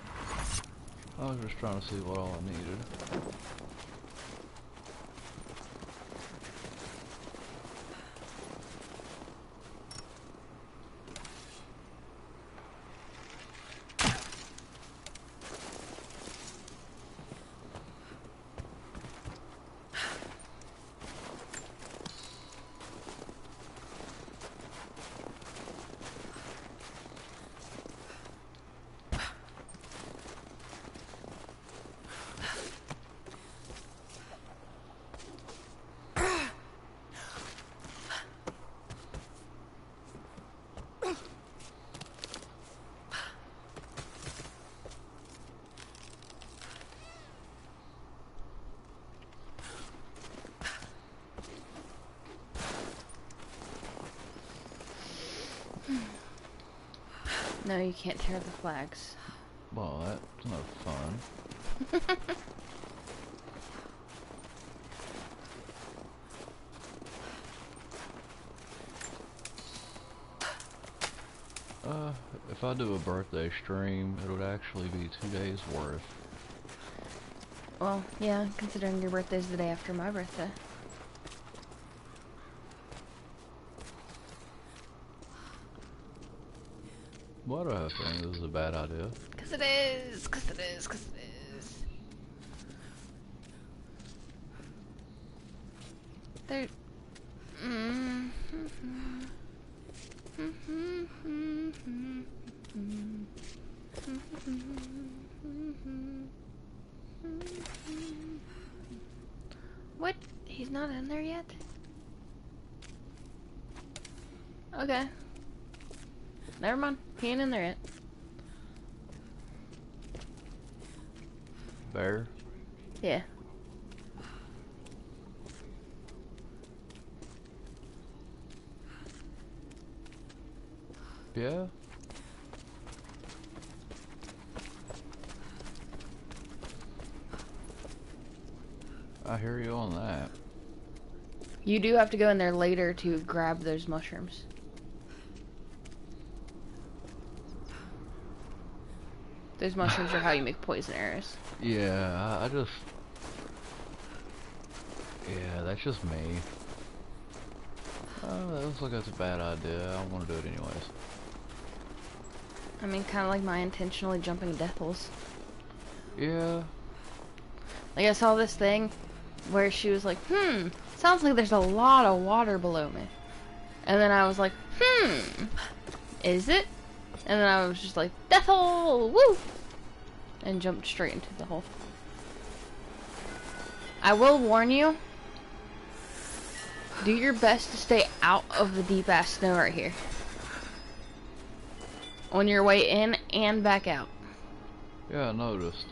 I was just trying to see what all I needed. No, you can't tear the flags. Well, that's no fun. If I do a birthday stream, it would actually be 2 days worth. Well, yeah, considering your birthday's the day after my birthday. Why do I think this is a bad idea? 'Cause it is, 'cause it is, 'cause it is. There... What? He's not in there yet? Okay. Never mind. He ain't in there yet. Bear? Yeah. Yeah? I hear you on that. You do have to go in there later to grab those mushrooms. Those mushrooms are how you make poison arrows. Yeah, I just... Yeah, that's just me. That looks like that's a bad idea. I don't want to do it anyways. I mean, kind of like my intentionally jumping death holes. Yeah. Like, I saw this thing where she was like, sounds like there's a lot of water below me. And then I was like, is it? And then I was just like, death hole, woo! And jumped straight into the hole. I will warn you, do your best to stay out of the deep ass snow right here. On your way in and back out. Yeah, I noticed.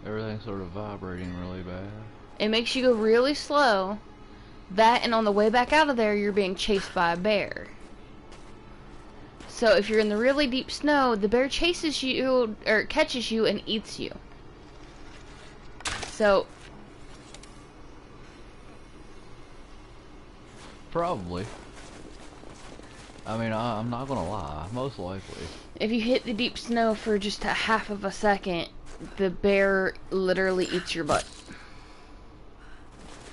Everything's sort of vibrating really bad. It makes you go really slow. That, and on the way back out of there, you're being chased by a bear. So if you're in the really deep snow, the bear chases you, or catches you and eats you. So... Probably. I mean, I'm not gonna lie, most likely. If you hit the deep snow for just a half of a second, the bear literally eats your butt.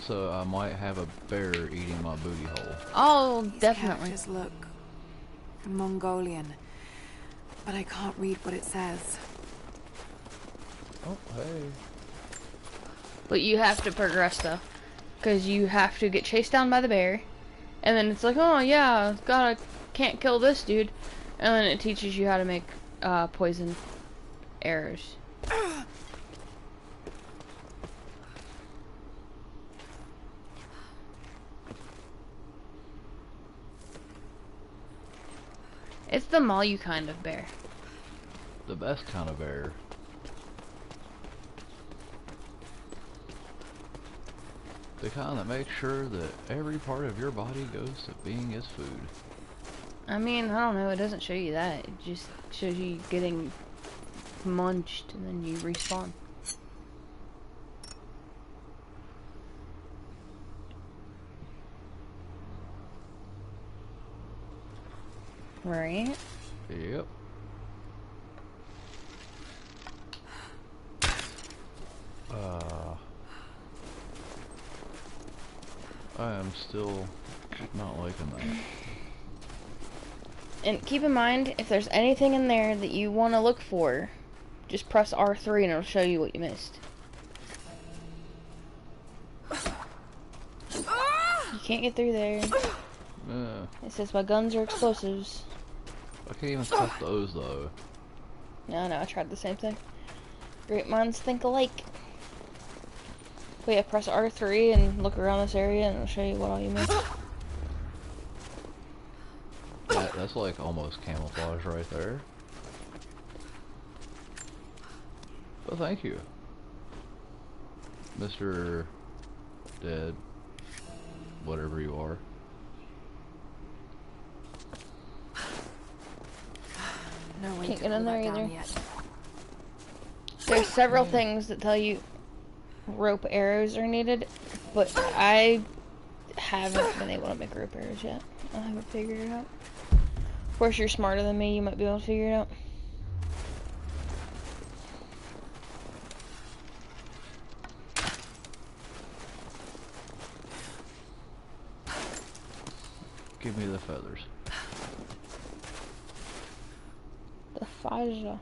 So I might have a bear eating my booty hole. Oh, These definitely. characters look Mongolian, but I can't read what it says. Oh, hey. But you have to progress though, because you have to get chased down by the bear, and then it's like, oh yeah, can't kill this dude, and then it teaches you how to make poison arrows. It's the Malu kind of bear. The best kind of bear. The kind that makes sure that every part of your body goes to being its food. I mean, I don't know, it doesn't show you that. It just shows you getting munched and then you respawn. Right? Yep. I am still not liking that. And keep in mind, if there's anything in there that you want to look for, just press R3 and it'll show you what you missed. You can't get through there. It says my guns are explosives. I can't even test those though. No, I tried the same thing. Great minds think alike. But yeah, press R3 and look around this area and it'll show you what all you missed. That's like almost camouflage right there. But thank you, Mr. Dead, whatever you are. No way Can't to get in pull there that down either. yet. There's several things that tell you rope arrows are needed, but I haven't been able to make rope arrows yet. I haven't figured it out. Of course, you're smarter than me. You might be able to figure it out. Give me the feathers. The Faja.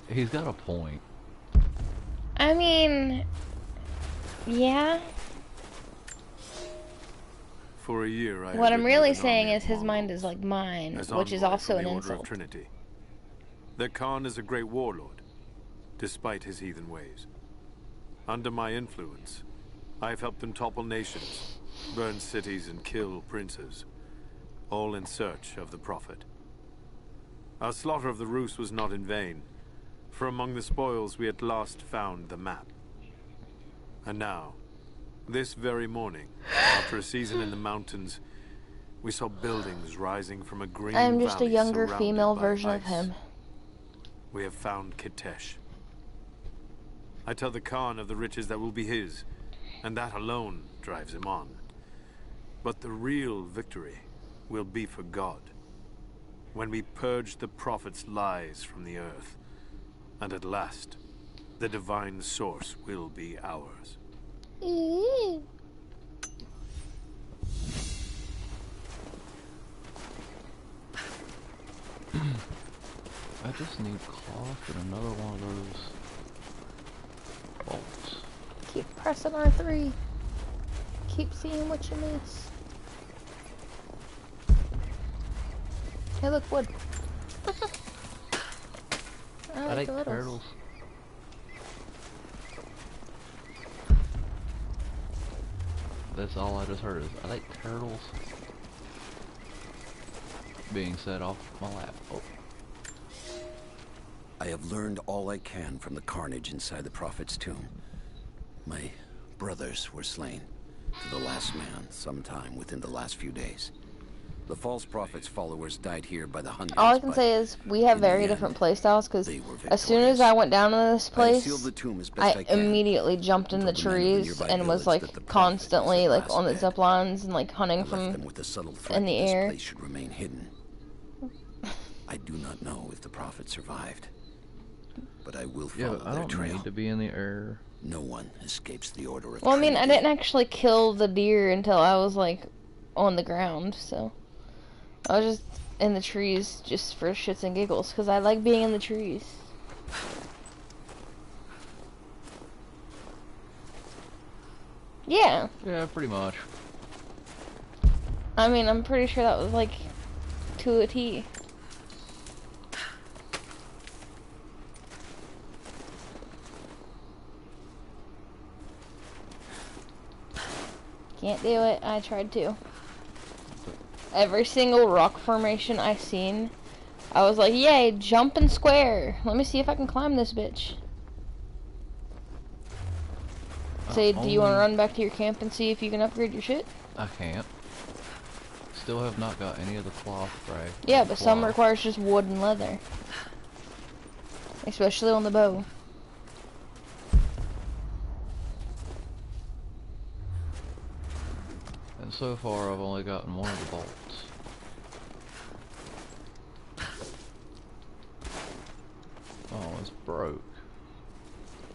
He's got a point. I mean, yeah. For a year, What I'm really saying is his mind is like mine, which is also an Order of insult. Trinity. The Khan is a great warlord, despite his heathen ways. Under my influence, I have helped them topple nations, burn cities, and kill princes, all in search of the Prophet. Our slaughter of the Rus was not in vain, for among the spoils we at last found the map. And now, this very morning, after a season in the mountains, we saw buildings rising from a green I am just a valley younger surrounded female by version of ice. him. We have found Kitesh. I tell the Khan of the riches that will be his, and that alone drives him on. But the real victory will be for God, when we purge the Prophet's lies from the earth, and at last, the divine source will be ours. I just need cloth and another one of those bolts. Keep pressing R3. Keep seeing what you miss. Hey, look, wood. I like the littles. turtles. That's all I just heard is, I like turtles. Being set off my lap. Oh. I have learned all I can from the carnage inside the Prophet's tomb. My brothers were slain, to the last man, sometime within the last few days. The false prophet's followers died here by the hundreds. All I can but say is we have in the very end, different playstyles, because they were as soon as victorious. I went down to this I place, sealed the tomb as best I can, immediately jumped in the and told the men of the trees nearby and was village like that the prophet constantly was at like last on the dead. zip lines and like I hunting left from them with the subtle threat in the that air. this place should remain hidden. I do not know if the prophet survived, but I will Yeah, follow but I their don't trail. need to be in the air. No one escapes the order of Well, I mean, I Trinity. didn't actually kill the deer until I was like on the ground, so I was just in the trees just for shits and giggles because I like being in the trees. Yeah, Yeah, pretty much. I mean, I'm pretty sure that was like to a T. Can't do it. I tried to. Every single rock formation I seen, I was like, yay, jump and square. Let me see if I can climb this bitch. Say, do you want to run back to your camp and see if you can upgrade your shit? I can't. Still have not got any of the cloth right. Yeah, but some requires just wood and leather. Especially on the bow. And so far I've only gotten one of the bolts. Oh, it's broke.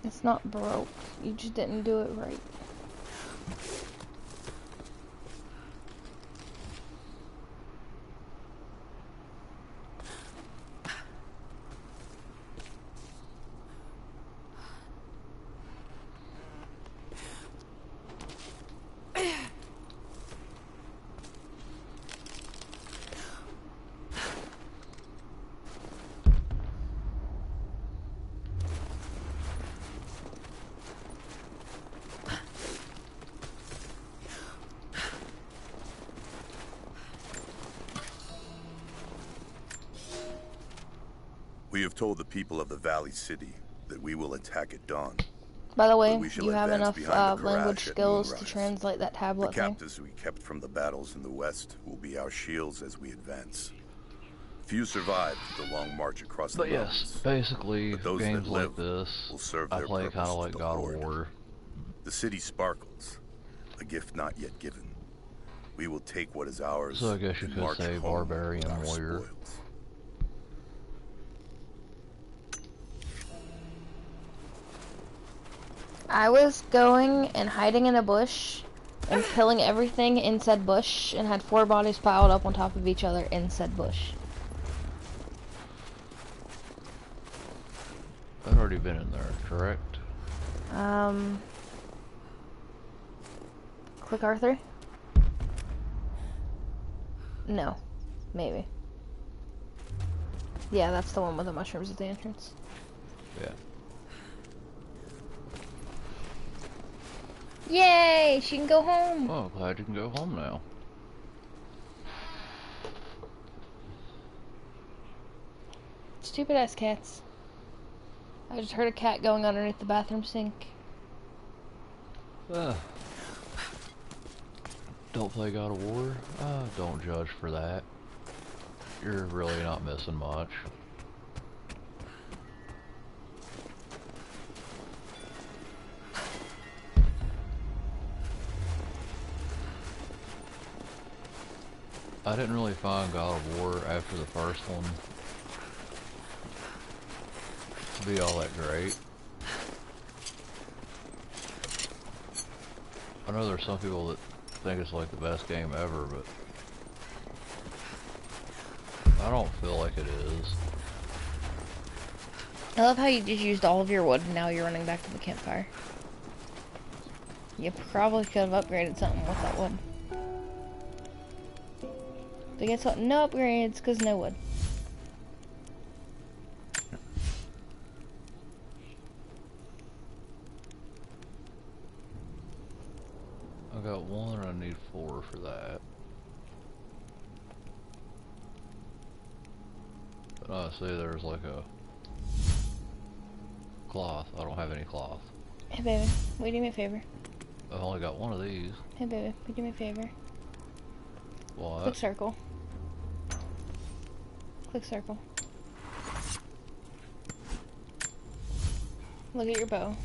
It's not broke. You just didn't do it right. We have told the people of the Valley City that we will attack at dawn. By the way, But we shall you have advance enough behind the language Karash at skills to moonrise. translate that The tablet thing. captives we kept from the battles in the west will be our shields as we advance. Few survived the long march across the But yes, mountains. basically, But those games that like live this, will serve I their play purpose kind of to like the God of Lord. War. The city sparkles, a gift not yet given. We will take what is ours So I guess you and could march say home Barbarian with our Warrior. spoils. I was going and hiding in a bush and killing everything in said bush and had 4 bodies piled up on top of each other in said bush. I've already been in there, correct? Click R3? No. Maybe. Yeah, that's the one with the mushrooms at the entrance. Yeah. Yay! She can go home! Well, glad you can go home now. Stupid ass cats. I just heard a cat going underneath the bathroom sink. Don't play God of War? Don't judge for that. You're really not missing much. I didn't really find God of War after the first one to be all that great. I know there's some people that think it's like the best game ever, but I don't feel like it is. I love how you just used all of your wood and now you're running back to the campfire. You probably could have upgraded something with that wood. But guess what? No upgrades, because no wood. I got one, I need 4 for that. But I see there's like a cloth. I don't have any cloth. Hey baby, will you do me a favor? I've only got one of these. Hey baby, will you do me a favor? What? Click circle. Click circle. Look at your bow.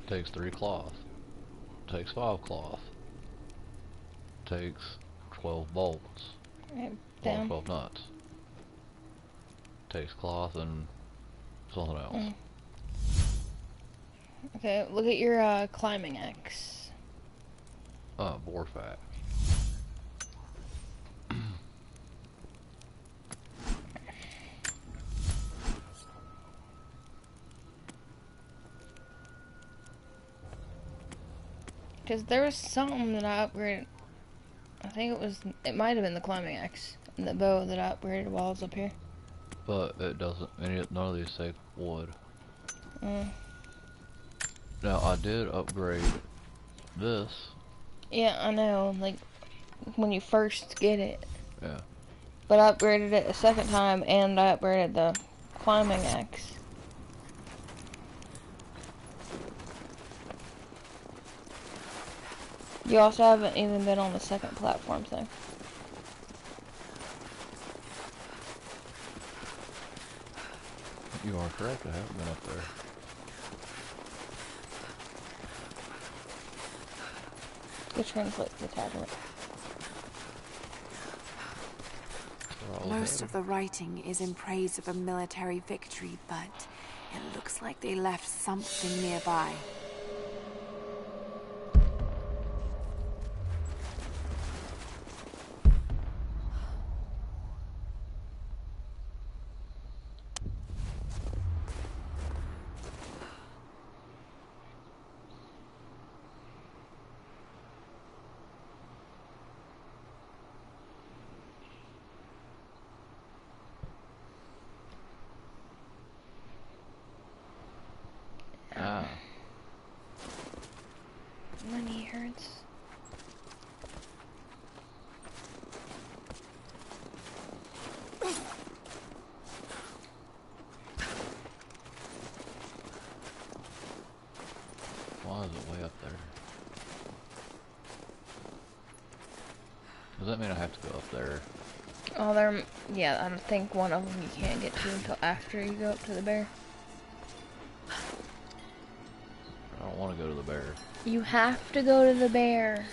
Takes 3 cloth. Takes 5 cloth. Takes 12 bolts. Right, Or down. 12 nuts. Takes cloth and something else. Okay, look at your climbing axe. Boar fat. Because there was something that I upgraded. I think it might have been the climbing axe and the bow that I upgraded while I was up here. But it doesn't, none of these take wood. Mm. Now, I did upgrade this. Yeah, I know, like, when you first get it. Yeah. But I upgraded it a second time, and I upgraded the climbing axe. You also haven't even been on the second platform thing. You are correct, I haven't been up there. Go translate the tablet. Most of the writing is in praise of a military victory, but it looks like they left something nearby. My knee hurts. Why is it way up there? Does that mean I have to go up there? Oh, yeah, I think one of them you can't get to until after you go up to the bear. I don't want to go to the bear. You have to go to the bear.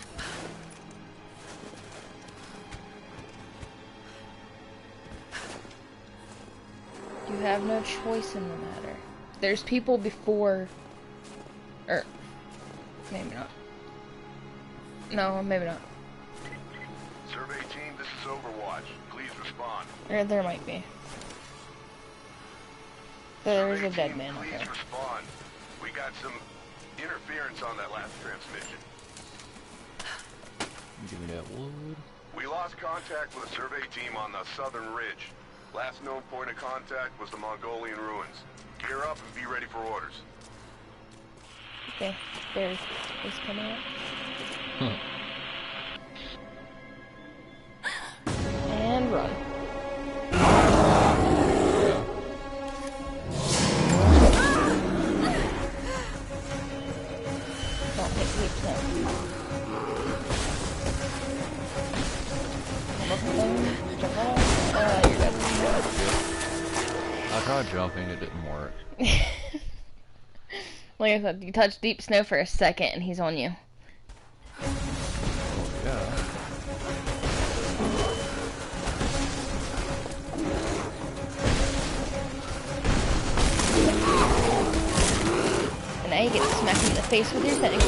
You have no choice in the matter. There's people before... Or... Maybe not. No, maybe not. Survey team, this is Overwatch. Please respond. There might be. There is a Survey dead team, man up please there. respond. We got some interference on that last transmission. Give me that wood. We lost contact with a survey team on the southern ridge. Last known point of contact was the Mongolian ruins. Gear up and be ready for orders. Okay, bear is coming up. And run. Don't hit leaps now. Jump off. You're good. I tried jumping, it didn't work. Like I said, you touch deep snow for a second and he's on you. Yeah. And now you get to smack him in the face with your thing.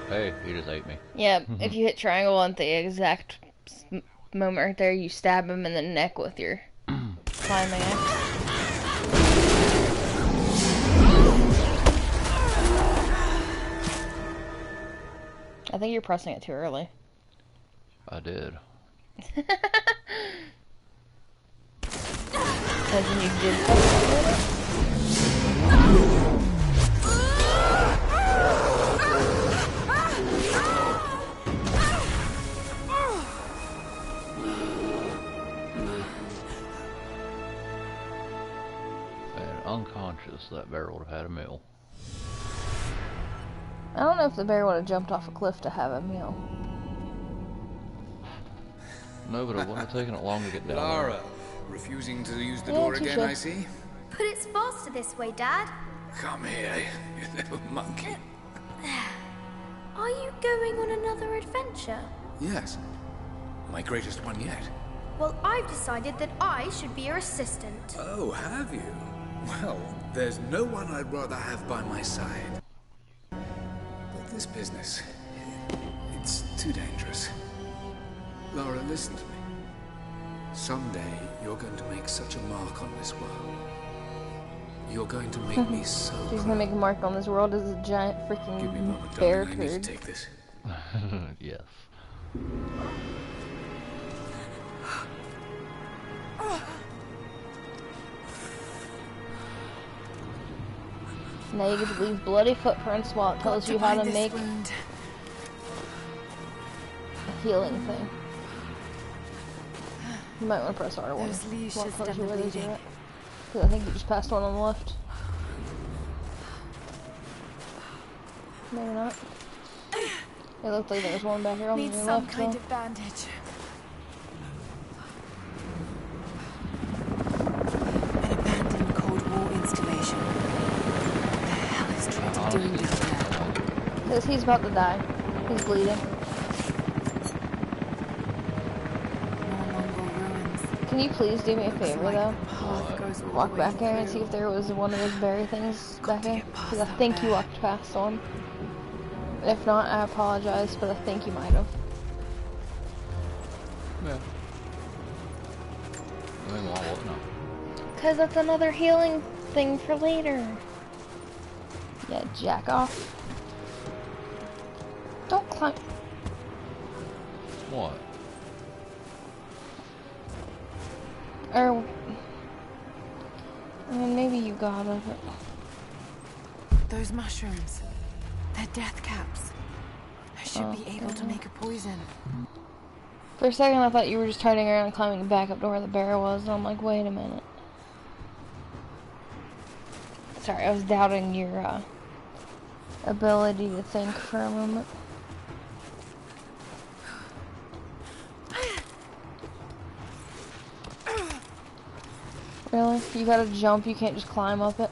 Hey, he just ate me. Yeah, if you hit triangle at the exact moment right there, you stab him in the neck with your climbing axe. I think you're pressing it too early. I did. As in you did. unconscious, that bear would have had a meal. I don't know if the bear would have jumped off a cliff to have a meal. No, but it wouldn't have taken it long to get down Lara, there. refusing to use the Yeah, door again, touche. I see. But it's faster this way, Dad. Come here, you little monkey. Are you going on another adventure? Yes, my greatest one yet. Well, I've decided that I should be your assistant. Oh, have you? Well, there's no one I'd rather have by my side. But this business, it's too dangerous. Lara, listen to me. Someday, you're going to make such a mark on this world. You're going to make me so He's proud. gonna make a mark on this world as a giant Give me a freaking moment, bear darling. I need to turd. take this. Yes. Now you get to leave bloody footprints while it tells you how to make wound. a healing thing. You might want to press R1. Those leaves What should tells stem you the where those are bleeding. at. 'Cause I think you just passed one on the left. Maybe not. It looked like there was one back here on Need your some left. kind so. of bandage. An abandoned Cold War installation. What the hell is Trinity doing down there? Because he's about to die. He's bleeding. More Mongol ruins. Can you please do me a Looks favor like though? the path goes all the Walk way back there and see through. if there was one of those berry things back to here. get past Because I that think you bear. walked past one. If not, I apologize, but I think you might have. Yeah. I mean, well, no. Because that's another healing thing for later. Yeah, jack off. Don't climb. What? Or, I mean, maybe you got it. Those mushrooms. They're death caps. I should be able to make a poison. For a second, I thought you were just turning around and climbing back up to where the bear was. And I'm like, wait a minute. Sorry, I was doubting your ability to think for a moment. Really? You gotta jump, you can't just climb up it?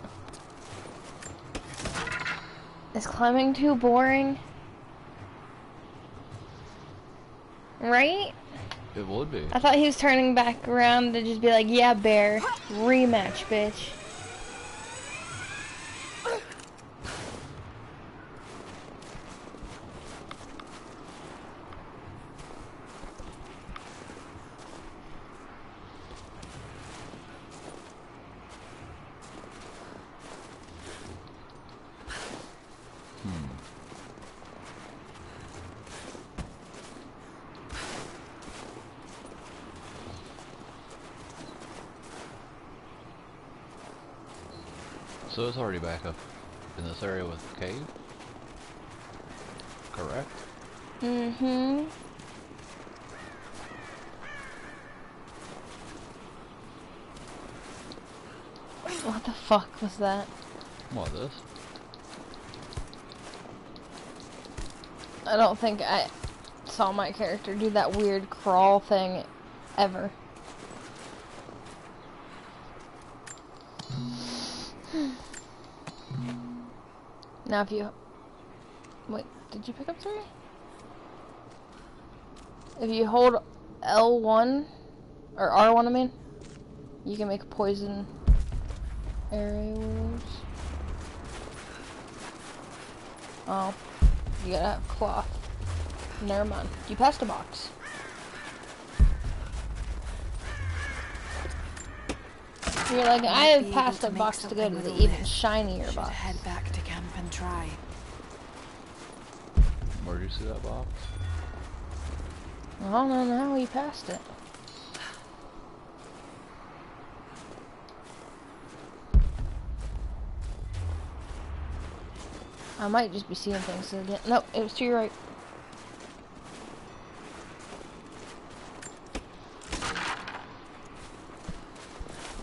Is climbing too boring? Right? It would be. I thought he was turning back around to just be like, yeah, bear. Rematch, bitch. So it's already back up in this area with the cave? Correct? Mm-hmm. What the fuck was that? What, this? I don't think I saw my character do that weird crawl thing ever. Now if you... Wait, did you pick up 3? If you hold L1, or R1 I mean, you can make poison arrows. Oh, you gotta have cloth. Never mind. You passed a box. You're like, I have passed a box to go to the even shinier Should box. head back to camp and try. Where'd you see that box? I don't know how he passed it. I might just be seeing things again. Nope, it was to your right.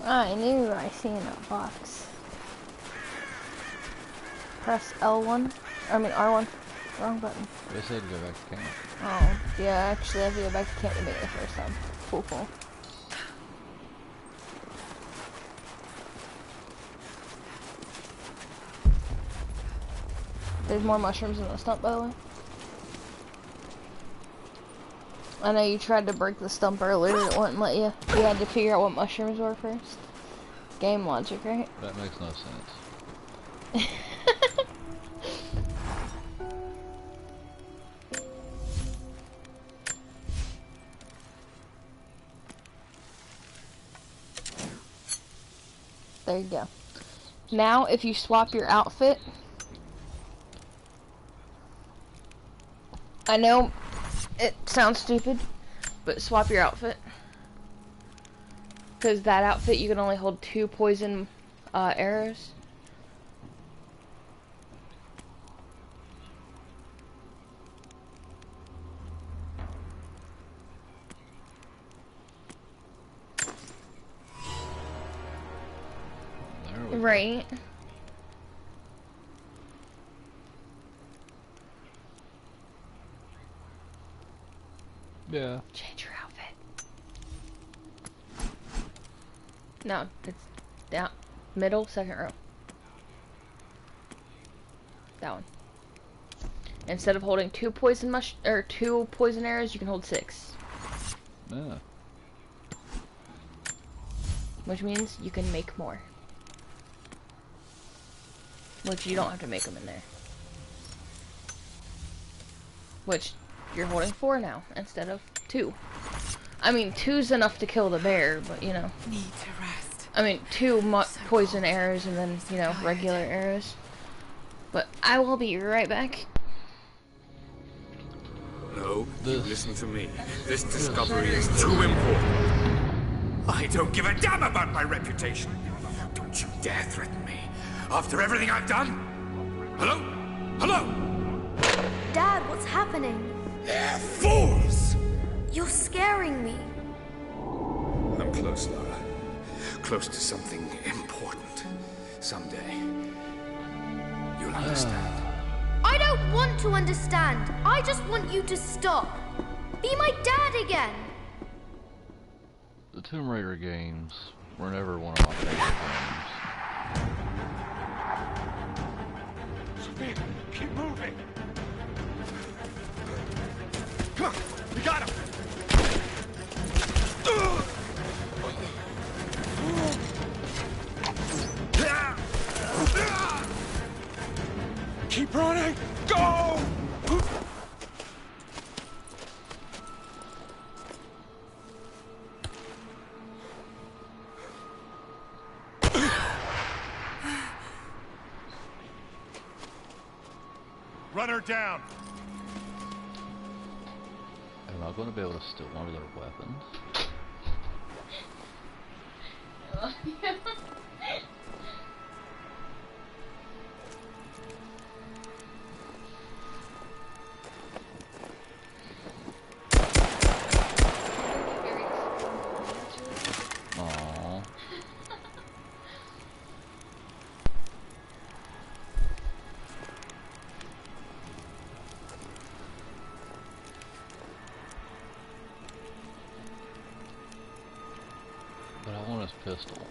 I knew I seen a box. press L1. I mean R1. Wrong button. They said to go back to camp. Oh, yeah, actually I have to go back to camp to make it the first time. Cool. There's more mushrooms in the stump, by the way. I know you tried to break the stump earlier, it wouldn't let you. You had to figure out what mushrooms were first. Game logic, right? That makes no sense. There you go. Now, if you swap your outfit, I know it sounds stupid, but swap your outfit. Because that outfit, you can only hold 2 poison arrows. Right. Yeah. Change your outfit. No, it's down. Middle, second row. That one. Instead of holding 2 poison arrows, you can hold 6. Yeah. Which means you can make more. Which you don't have to make them in there. Which you're holding 4 now instead of 2. I mean, 2's enough to kill the bear, but you know. Need to rest. I mean, 2 poison arrows and then, you know, regular arrows. But I will be right back. No, you listen to me. This discovery is too important. I don't give a damn about my reputation. Don't you dare threaten me. After everything I've done? Hello? Hello? Dad, what's happening? They're fools! You're scaring me. I'm close, Lara. Close to something important. Someday, you'll understand. I don't want to understand. I just want you to stop. Be my dad again. The Tomb Raider games were never one of my favorite games. Keep moving! Come on! We got him! Keep running! Go! Run her down! Am I going to be able to steal one of their weapons? Aww. But I want his pistol.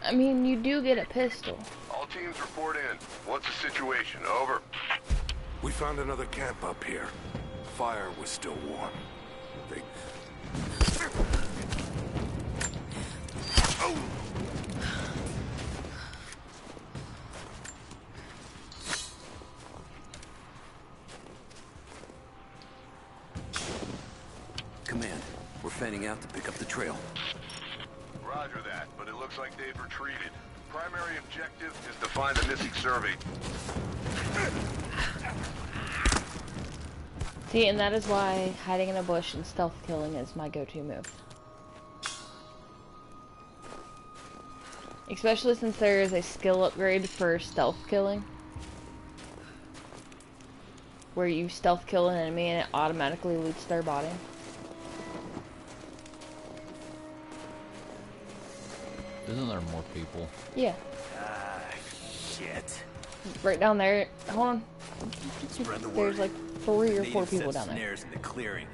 I mean, you do get a pistol. All teams report in. What's the situation? Over. We found another camp up here. Fire was still warm. They... Oh! Command, we're fanning out to pick up the trail. Roger that, but it looks like they've retreated. Primary objective is to find the missing survey. See, and that is why hiding in a bush and stealth killing is my go-to move. Especially since there is a skill upgrade for stealth killing. Where you stealth kill an enemy and it automatically loots their body. Isn't there more people? Yeah. Ah, shit. Shit. Right down there. Hold on. Spread the word. There's like 3 or 4 people down there. Snares in the clearing.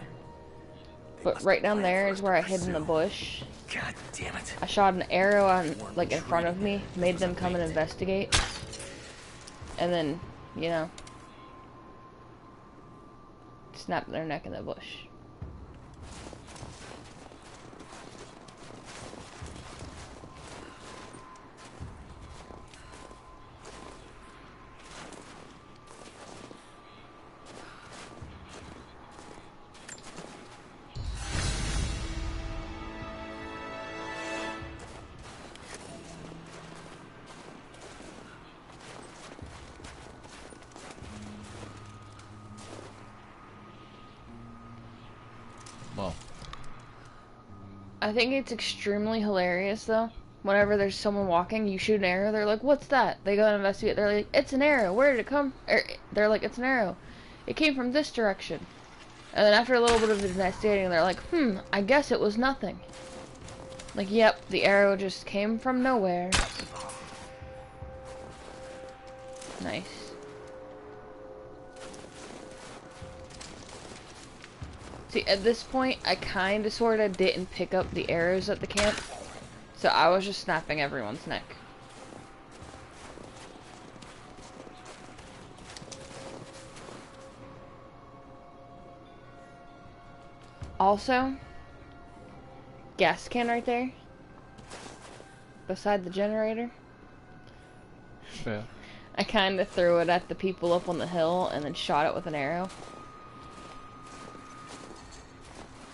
But right down there is where I hid in the bush. God damn it. I shot an arrow on, like, in front of me, made them come and investigate. And then, you know, snapped their neck in the bush. Well, I think it's extremely hilarious, though. Whenever there's someone walking, you shoot an arrow, they're like, what's that? They go and investigate, they're like, it's an arrow, where did it come? They're like, it's an arrow. It came from this direction. And then after a little bit of investigating, they're like, I guess it was nothing. Like, yep, the arrow just came from nowhere. Nice. See, at this point, I kinda sorta didn't pick up the arrows at the camp, so I was just snapping everyone's neck. Also, gas can right there, beside the generator. yeah. I kinda threw it at the people up on the hill and then shot it with an arrow.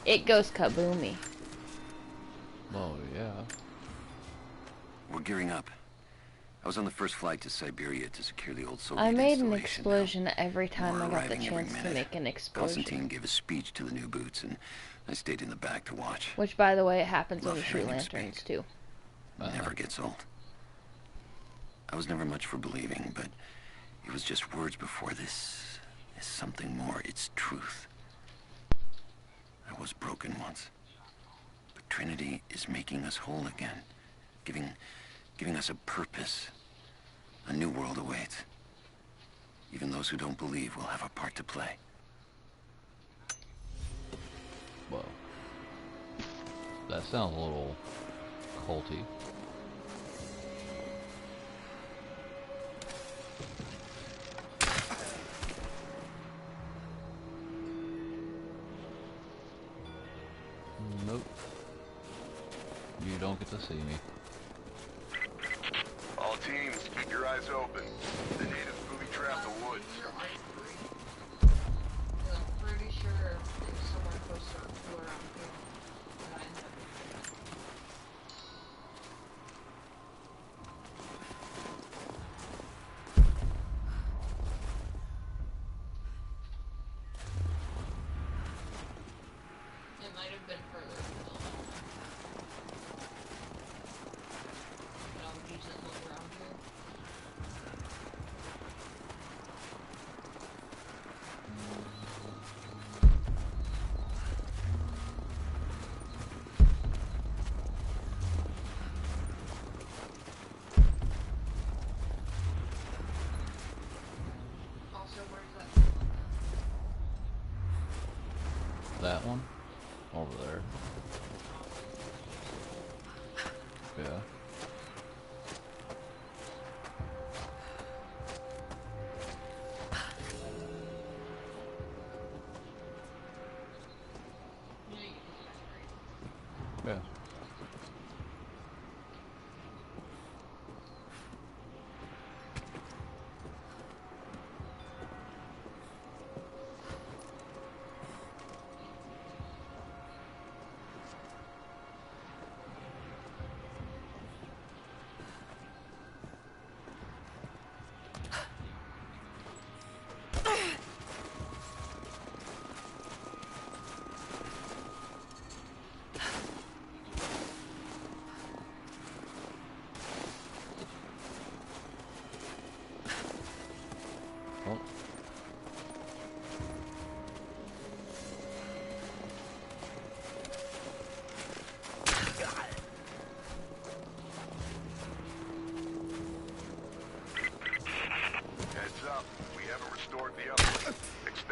It goes kaboomy. Oh, yeah. We're gearing up. I was on the first flight to Siberia to secure the old Soviet I made an installation. explosion every time We're I got the arriving every chance to minute. make an explosion. Constantine gave a speech to the new boots, and I stayed in the back to watch. Which, by the way, it happens Love when you shoot hearing him lanterns, speak. too. Never gets old. I was never much for believing, but it was just words before this is something more. It's truth. I was broken once. But Trinity is making us whole again. Giving us a purpose. A new world awaits. Even those who don't believe will have a part to play. Well, that sounds a little culty. Nope. You don't get to see me. All teams, keep your eyes open. The natives booby-trapped the woods. I'm pretty sure there's somewhere closer to around here. It might have been further. But I'll use it look around here. Also, where's that? That one? Over there. Yeah. Yeah.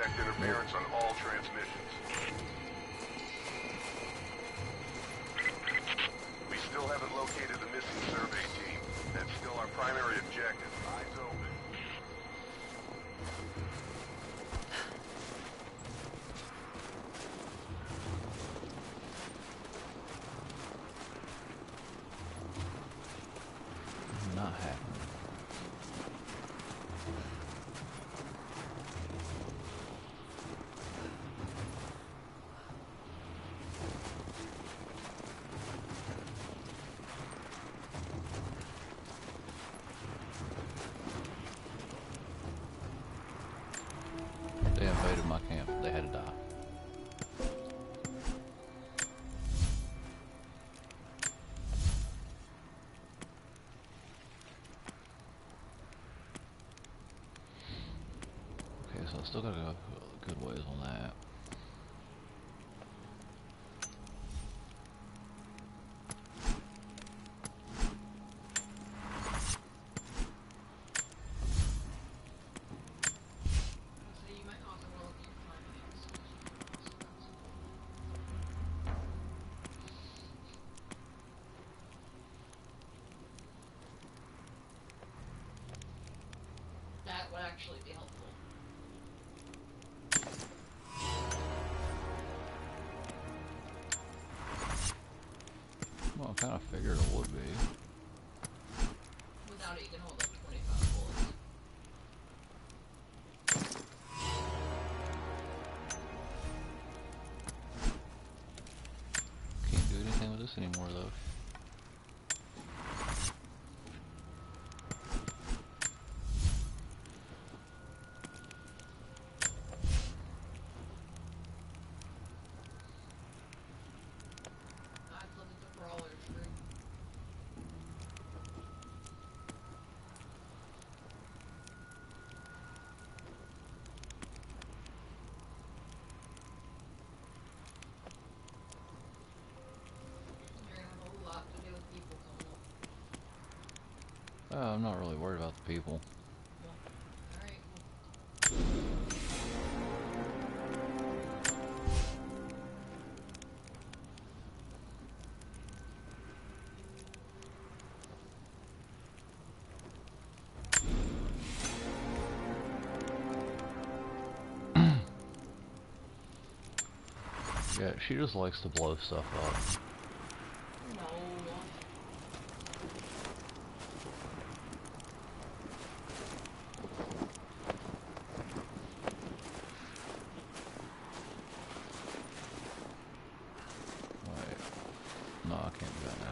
Detect interference on all transmissions. We still haven't located the missing survey team. That's still our primary objective. Eyes open. Not happening. They invaded my camp. They had to die. Okay, so I still gotta go a good ways on that. That would actually be helpful. Well, I kind of figured it would be. Without it, you can hold up 25 bullets. Can't do anything with this anymore, though. I'm not really worried about the people. Yeah, she just likes to blow stuff up. No, I can't do that now.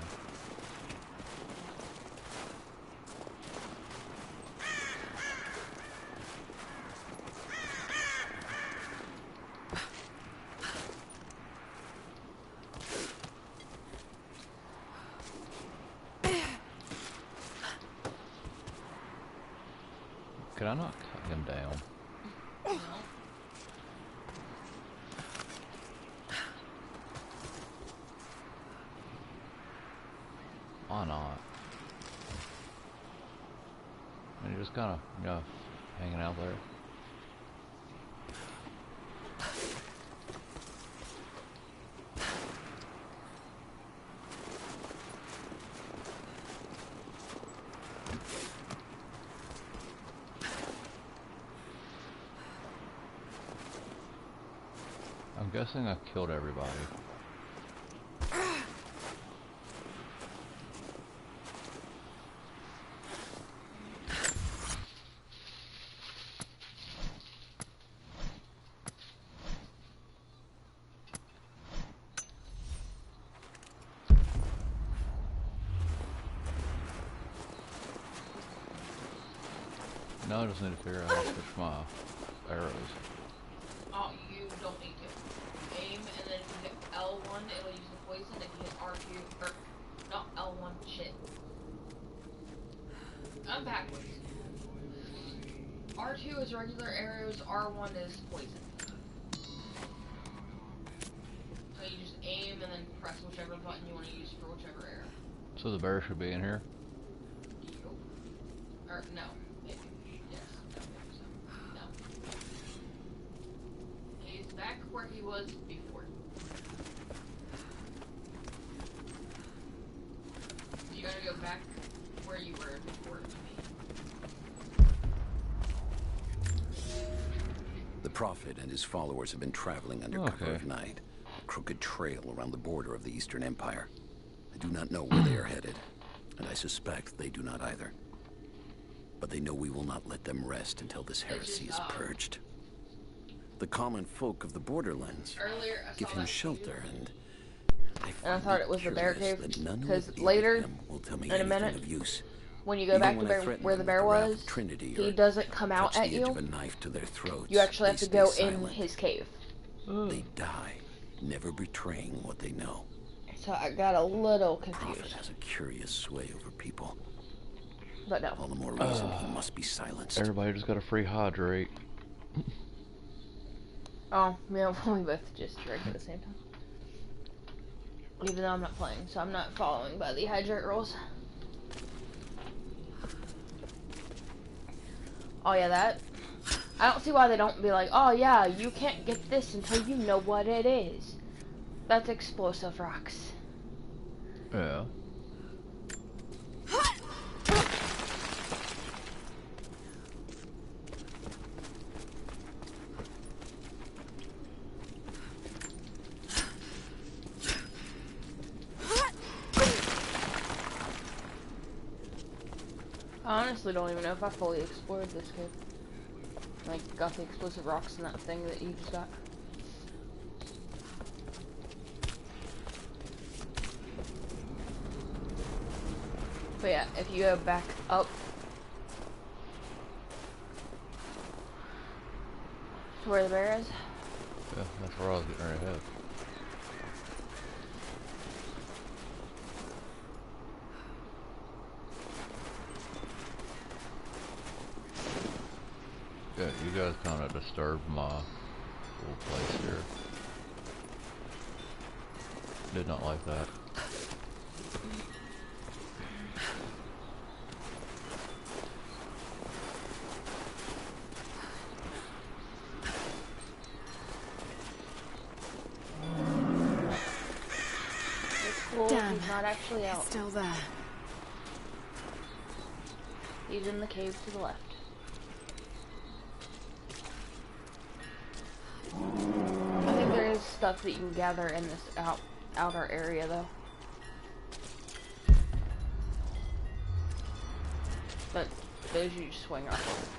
Could I not cut him down? Why not? And you're just kind of, you know, hanging out there. I'm guessing I killed everybody. Now I just need to figure out how to switch my arrows. Oh, you don't need to. Aim, and then if you hit L1, it'll use the poison. If you hit R2, or not L1, shit. I'm backwards. R2 is regular arrows, R1 is poison. So you just aim and then press whichever button you want to use for whichever arrow. So the bear should be in here? Or, no. Maybe. Yes. No, maybe so. No. where you were before to me. The Prophet and his followers have been traveling under cover of night, a crooked trail around the border of the Eastern Empire. I do not know where they are headed, and I suspect they do not either. But they know we will not let them rest until this heresy is purged. The common folk of the Borderlands give him shelter, and I thought it was the bear cave, because later, in a minute, when you go back to where the bear was, he doesn't come out at you. You actually have to go in his cave. They die, never betraying what they know. So I got a little The confused. Prophet has a curious sway over people. But no. All the more reason he must be silenced. Everybody just got a free hydrate. Oh, yeah, we both just drank at the same time. Even though I'm not playing, so I'm not following by the hydrate rules. Oh yeah, that. I don't see why they don't be like, oh yeah, you can't get this until you know what it is. That's explosive rocks. Yeah. I honestly don't even know if I fully explored this cave. Like, got the explosive rocks and that thing that you just got. But yeah, if you go back up to where the bear is. Yeah, that's where I was getting ready to head. Yeah, you guys kind of disturbed my little place here. Did not like that. Damn, he's not actually out. It's still there. He's in the cave to the left. I think there is stuff that you can gather in this outer area though. But those you just swing off.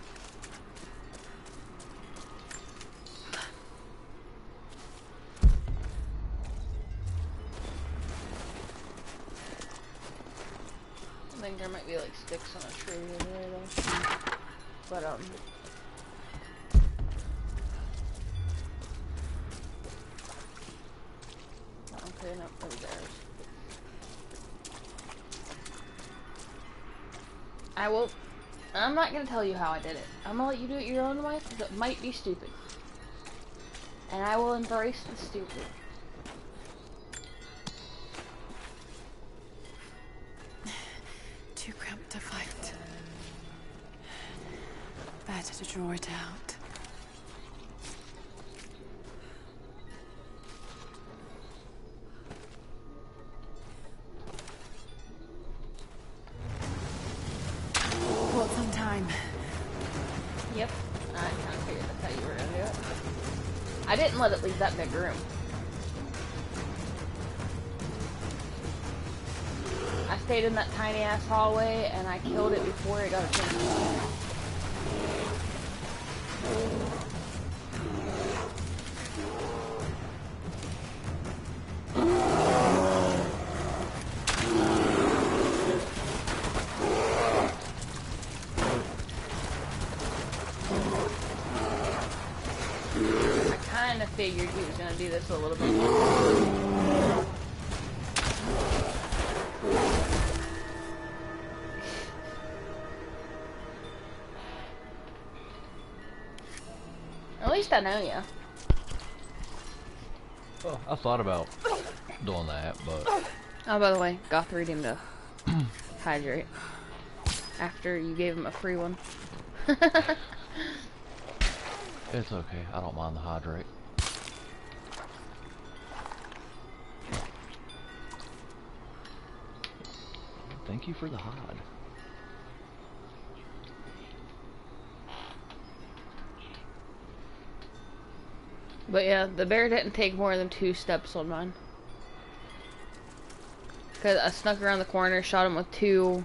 I think there might be like sticks on a tree over there though. But okay, no, over there. I'm not gonna tell you how I did it. I'm gonna let you do it your own way, because it might be stupid. And I will embrace the stupid. Too cramped to fight. Better to draw it out. Bought some time. Yep. I kind of figured that's how you were gonna do it. I didn't let it leave that big room. I stayed in that tiny ass hallway and I killed it before it got a chance. I kind of figured he was gonna do this a little bit more. At least I know you. Well, I thought about doing that, but... Oh, by the way, Goth redeemed a hydrate. After you gave him a free one. It's okay, I don't mind the hydrate. Thank you for the hod. But yeah, the bear didn't take more than 2 steps on mine. Cause I snuck around the corner, shot him with 2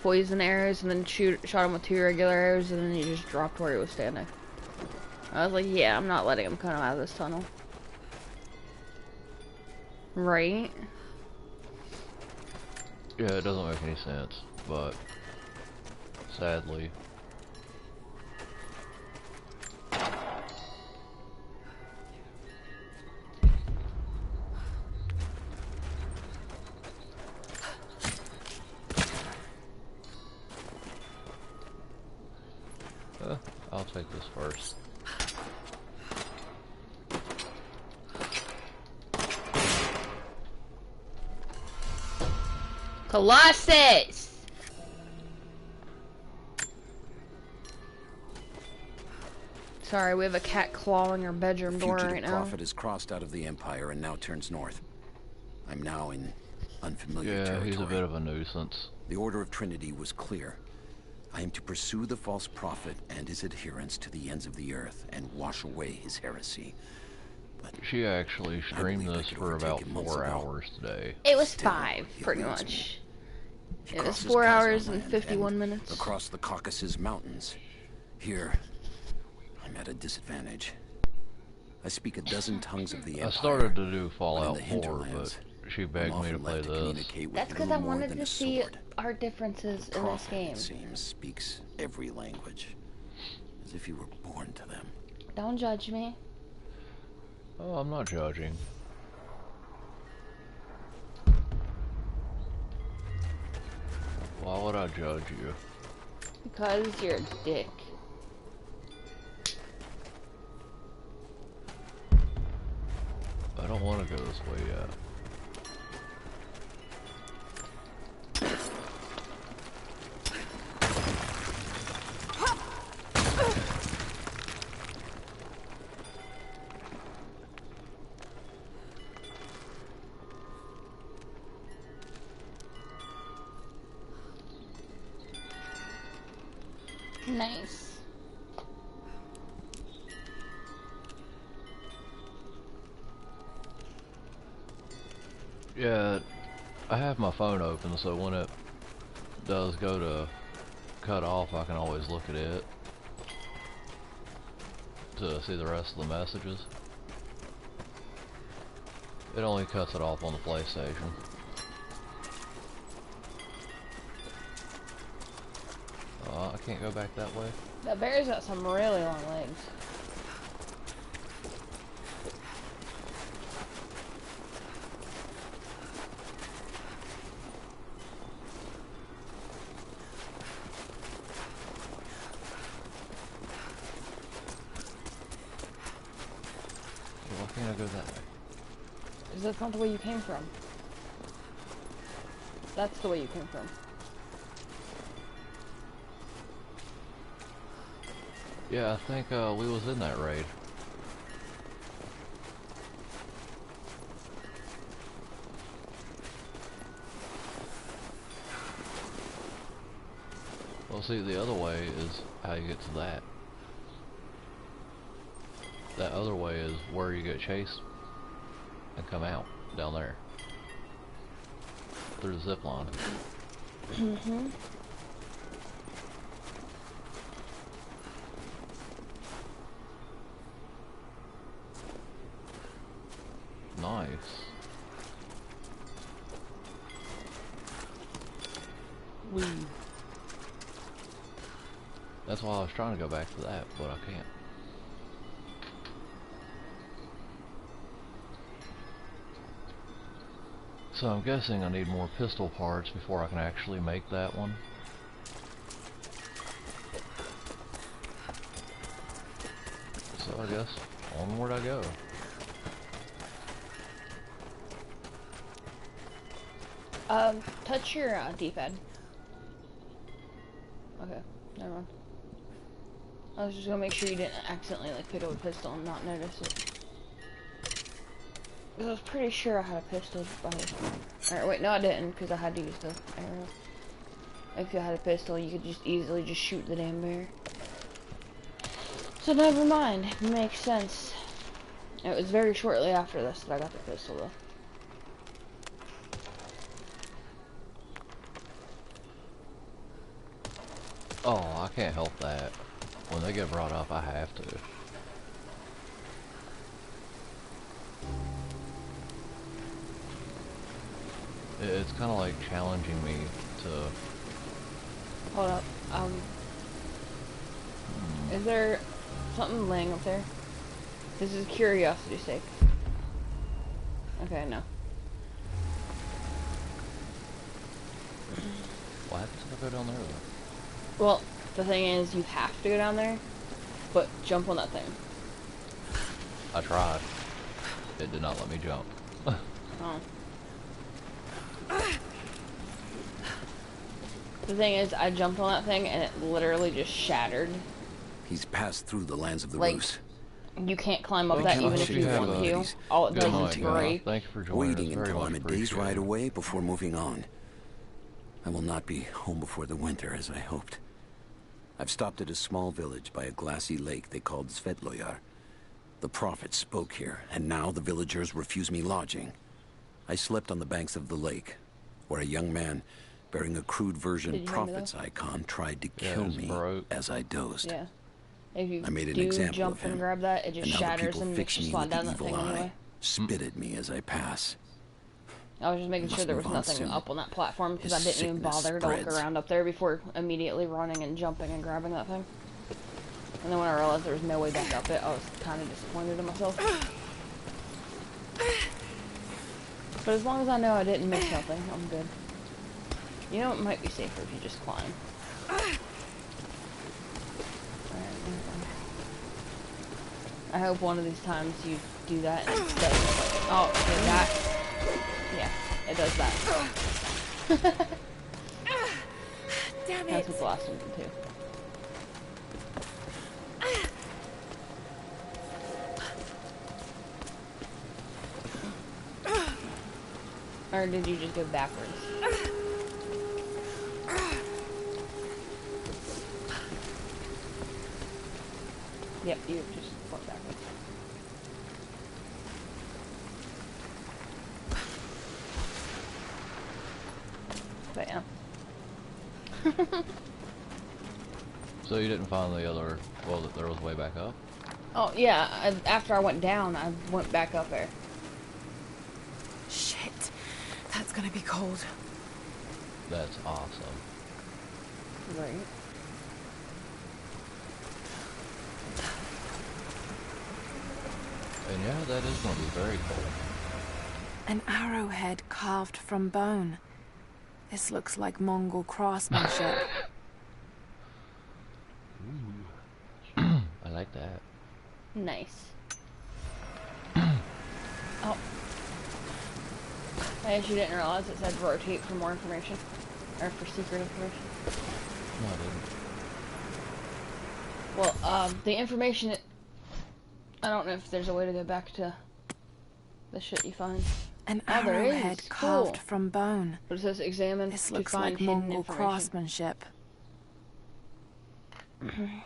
poison arrows, and then shot him with 2 regular arrows, and then he just dropped where he was standing. I was like, yeah, I'm not letting him come out of this tunnel. Right? Yeah, it doesn't make any sense, but sadly. I'll take this first. Colossus! Sorry, we have a cat clawing our bedroom door Fugitive right now. prophet has crossed out of the Empire and now turns north. I'm now in unfamiliar territory. Yeah, he's a bit of a nuisance. The Order of Trinity was clear. I am to pursue the false prophet and his adherents to the ends of the earth and wash away his heresy. But she actually streamed this for about 4 hours today. It was 5, pretty much. It was 4 hours and 51 minutes. Across the Caucasus Mountains. Here, I'm at a disadvantage. I speak a dozen tongues of the Empire. I started to do Fallout 4, hinterlands, but she begged me to play this. That's because I wanted to see our differences in this game. It seems speaks every language, as if you were born to them. Don't judge me. Oh, I'm not judging. Why would I judge you? Because you're a dick. I don't want to go this way yet. Nice. Yeah, I have my phone open, so when it does go to cut off, I can always look at it to see the rest of the messages. It only cuts it off on the PlayStation. I can't go back that way. The bear's got some really long legs. Why can't I go that way? Because that's not the way you came from. That's the way you came from. Yeah, I think we was in that raid. Well, see, the other way is how you get to that. That other way is where you get chased and come out down there through the zip line. Mm-hmm. Nice. Wee. That's why I was trying to go back to that, but I can't. So I'm guessing I need more pistol parts before I can actually make that one. So I guess onward I go. Touch your D-pad. Okay, never mind. I was just gonna make sure you didn't accidentally like pick up a pistol and not notice it. Because I was pretty sure I had a pistol by this point. Alright, wait, no I didn't, because I had to use the arrow. If you had a pistol, you could just easily just shoot the damn bear. So never mind, it makes sense. It was very shortly after this that I got the pistol, though. Oh, I can't help that. When they get brought up, I have to. It's kind of like challenging me to... Hold up. Is there something laying up there? This is curiosity's sake. Okay, no. What happens if I go down there, though? Well, the thing is, you have to go down there, but jump on that thing. I tried. It did not let me jump. Oh. The thing is, I jumped on that thing and it literally just shattered. He's passed through the lands of the Like, Rus. you can't climb up Well, that can even I if show you you want how to. it All it Good does is hunting, break. Thank you for joining us. Waiting Very until much I'm a day's appreciated. ride away before moving on. I will not be home before the winter as I hoped. I've stopped at a small village by a glassy lake they called Svetloyar. The prophet spoke here, and now the villagers refuse me lodging. I slept on the banks of the lake, where a young man bearing a crude version Did you hear me, prophet's though? icon tried to Yeah, kill it's me broke. as I dozed. Yeah. If you I made an do example jump of him, and grab that, it just and now the shatters people and fix makes you me slide with the down that evil thing eye, anyway. spit at me as I pass. I was just making Must sure there was move on nothing soon. up on that platform because I His didn't even sickness bother to look spreads. around up there before immediately running and jumping and grabbing that thing. And then when I realized there was no way back up it, I was kind of disappointed in myself. But as long as I know I didn't miss nothing, I'm good. You know, it might be safer if you just climb. I hope one of these times you do that and it does. Oh, okay, that. Yeah, it does that. Damn That's it! what the last one did too. Or did you just go backwards? Yep, you just went backwards. But yeah. So you didn't find the other... Well, there was way back up? Oh, yeah, after I went down, I went back up there. Shit. That's gonna be cold. That's awesome. Right. And yeah, that is going to be very cold. An arrowhead carved from bone. This looks like Mongol craftsmanship. I like that. Nice. Oh. I guess you didn't realize it said rotate for more information. Or for secret information. No, I didn't. Well, the information... I don't know if there's a way to go back to the shit you find. An Oh, there arrowhead is. carved Cool. from bone. But it says examine This to looks find like hidden Mongol information. craftsmanship.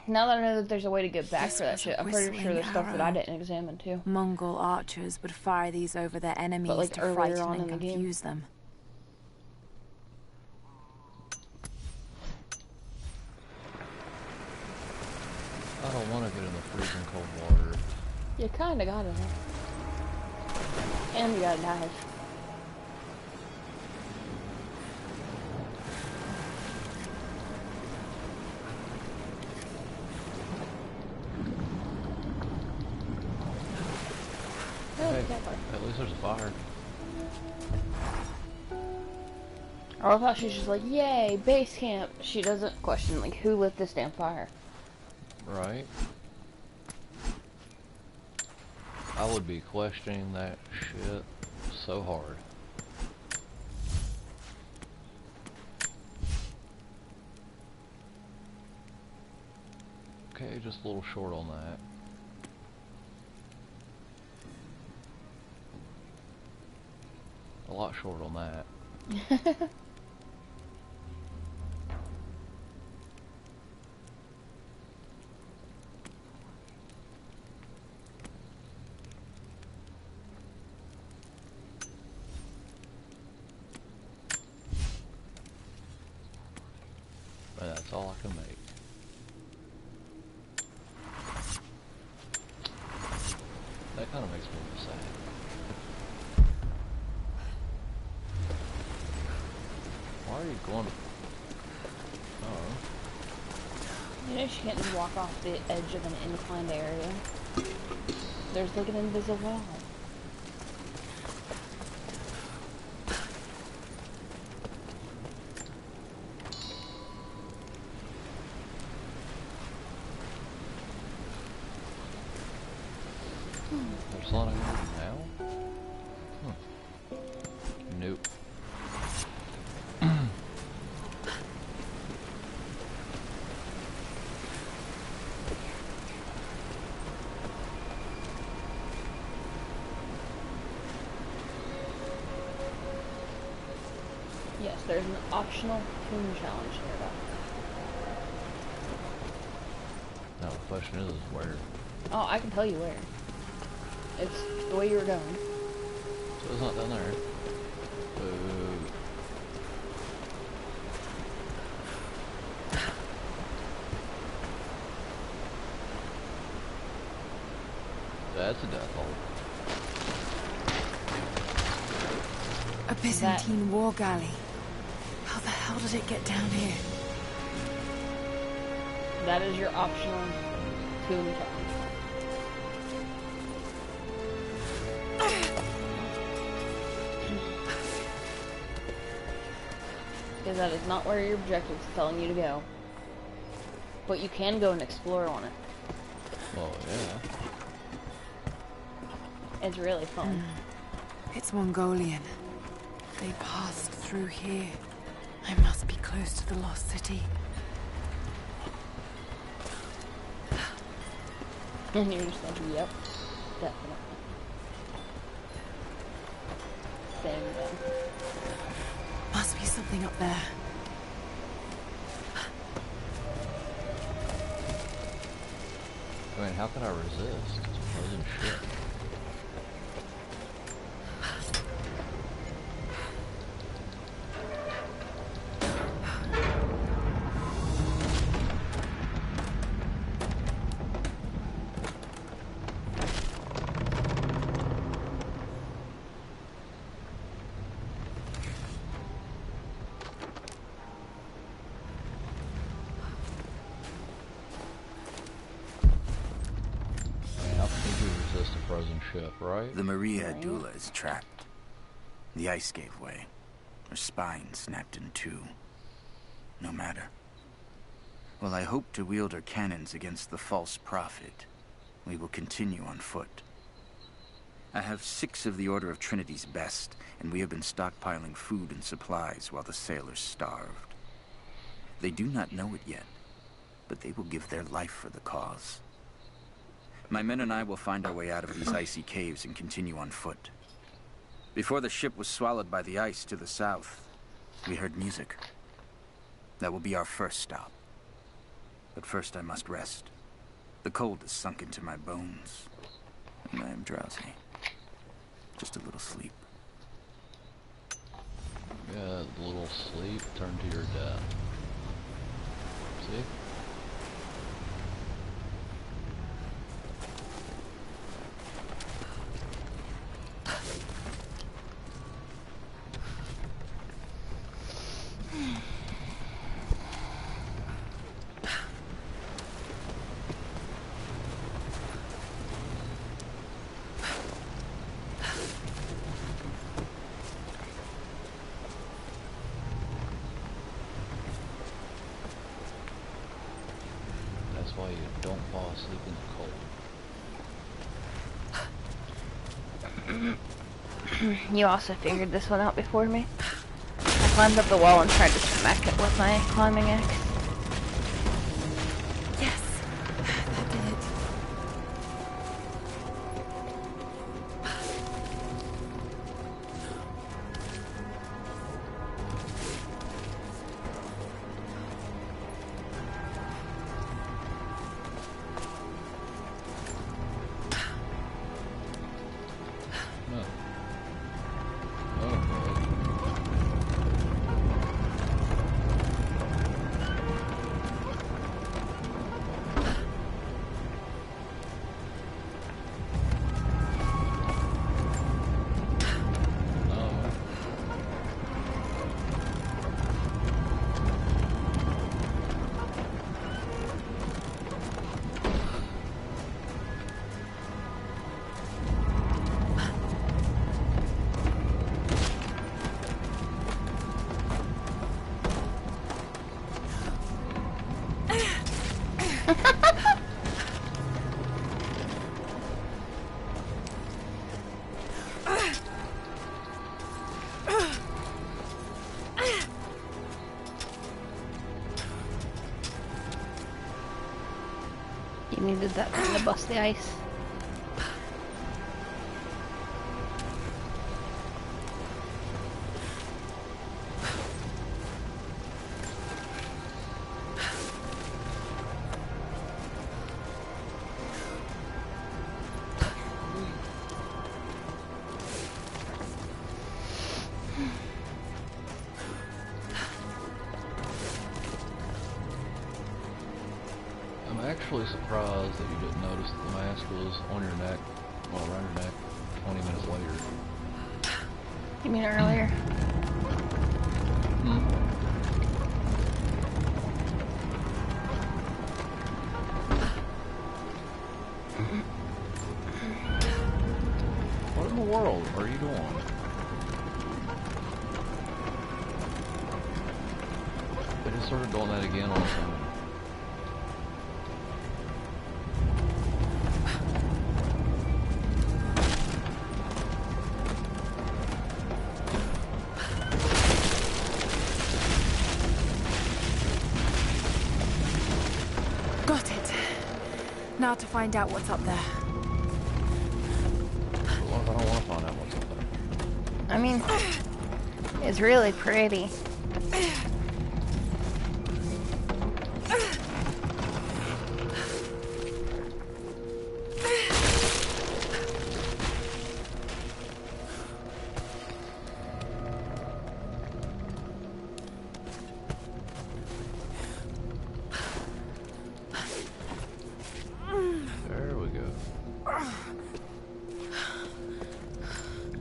Now that I know that there's a way to get back This for that was a shit, I'm pretty sure whistling there's stuff that I arrow. didn't examine too. Mongol archers would fire these over their enemies like, to earlier frighten on and in the game. confuse them. I don't want to get in the freezing cold water. You kinda got it. And you got a knife. Hey, at least there's a fire. Or I thought she was just like, yay, base camp. She doesn't question, like, who lit this damn fire? Right? I would be questioning that shit so hard. Okay, just a little short on that. A lot short on that. That's all I can make. That kind of makes me a little sad. Why are you going? Oh. You know she can't just walk off the edge of an inclined area. There's like an invisible wall. There's a lot of energy now? Nope. Yes, there's an optional coon challenge nearby. Now the question is where? Oh, I can tell you where. It's the way you were going. So it's not down there. That's a death hole. A Byzantine war galley. How the hell did it get down here? That is your optional coon challenge. Because that is not where your objective is telling you to go. But you can go and explore on it. Well, yeah. It's really fun. It's Mongolian. They passed through here. I must be close to the lost city. And you're just like, yep, definitely. Same thing. Must be something up there. I mean, how can I resist? It's frozen shit. Ship, right? The Maria Adula is trapped. The ice gave way. Her spine snapped in two. No matter. While I hope to wield her cannons against the false prophet, we will continue on foot. I have 6 of the Order of Trinity's best, and we have been stockpiling food and supplies while the sailors starved. They do not know it yet, but they will give their life for the cause. My men and I will find our way out of these icy caves and continue on foot. Before the ship was swallowed by the ice to the south, we heard music. That will be our first stop. But first I must rest. The cold has sunk into my bones, and I am drowsy. Just a little sleep. Yeah, a little sleep, turn to your death. See? Why you don't fall asleep in the cold. You also figured this one out before me. I climbed up the wall and tried to smack it with my climbing axe. Yes, that did it. You needed that thing to bust the ice. I'm actually surprised that you didn't notice that the mask was on your neck, well, around your neck, 20 minutes later. You mean earlier? What in the world are you doing? They just started doing that again on its own. Got it. Now to find out what's up there. What if I don't want to find out what's up there? I mean, it's really pretty. There we go.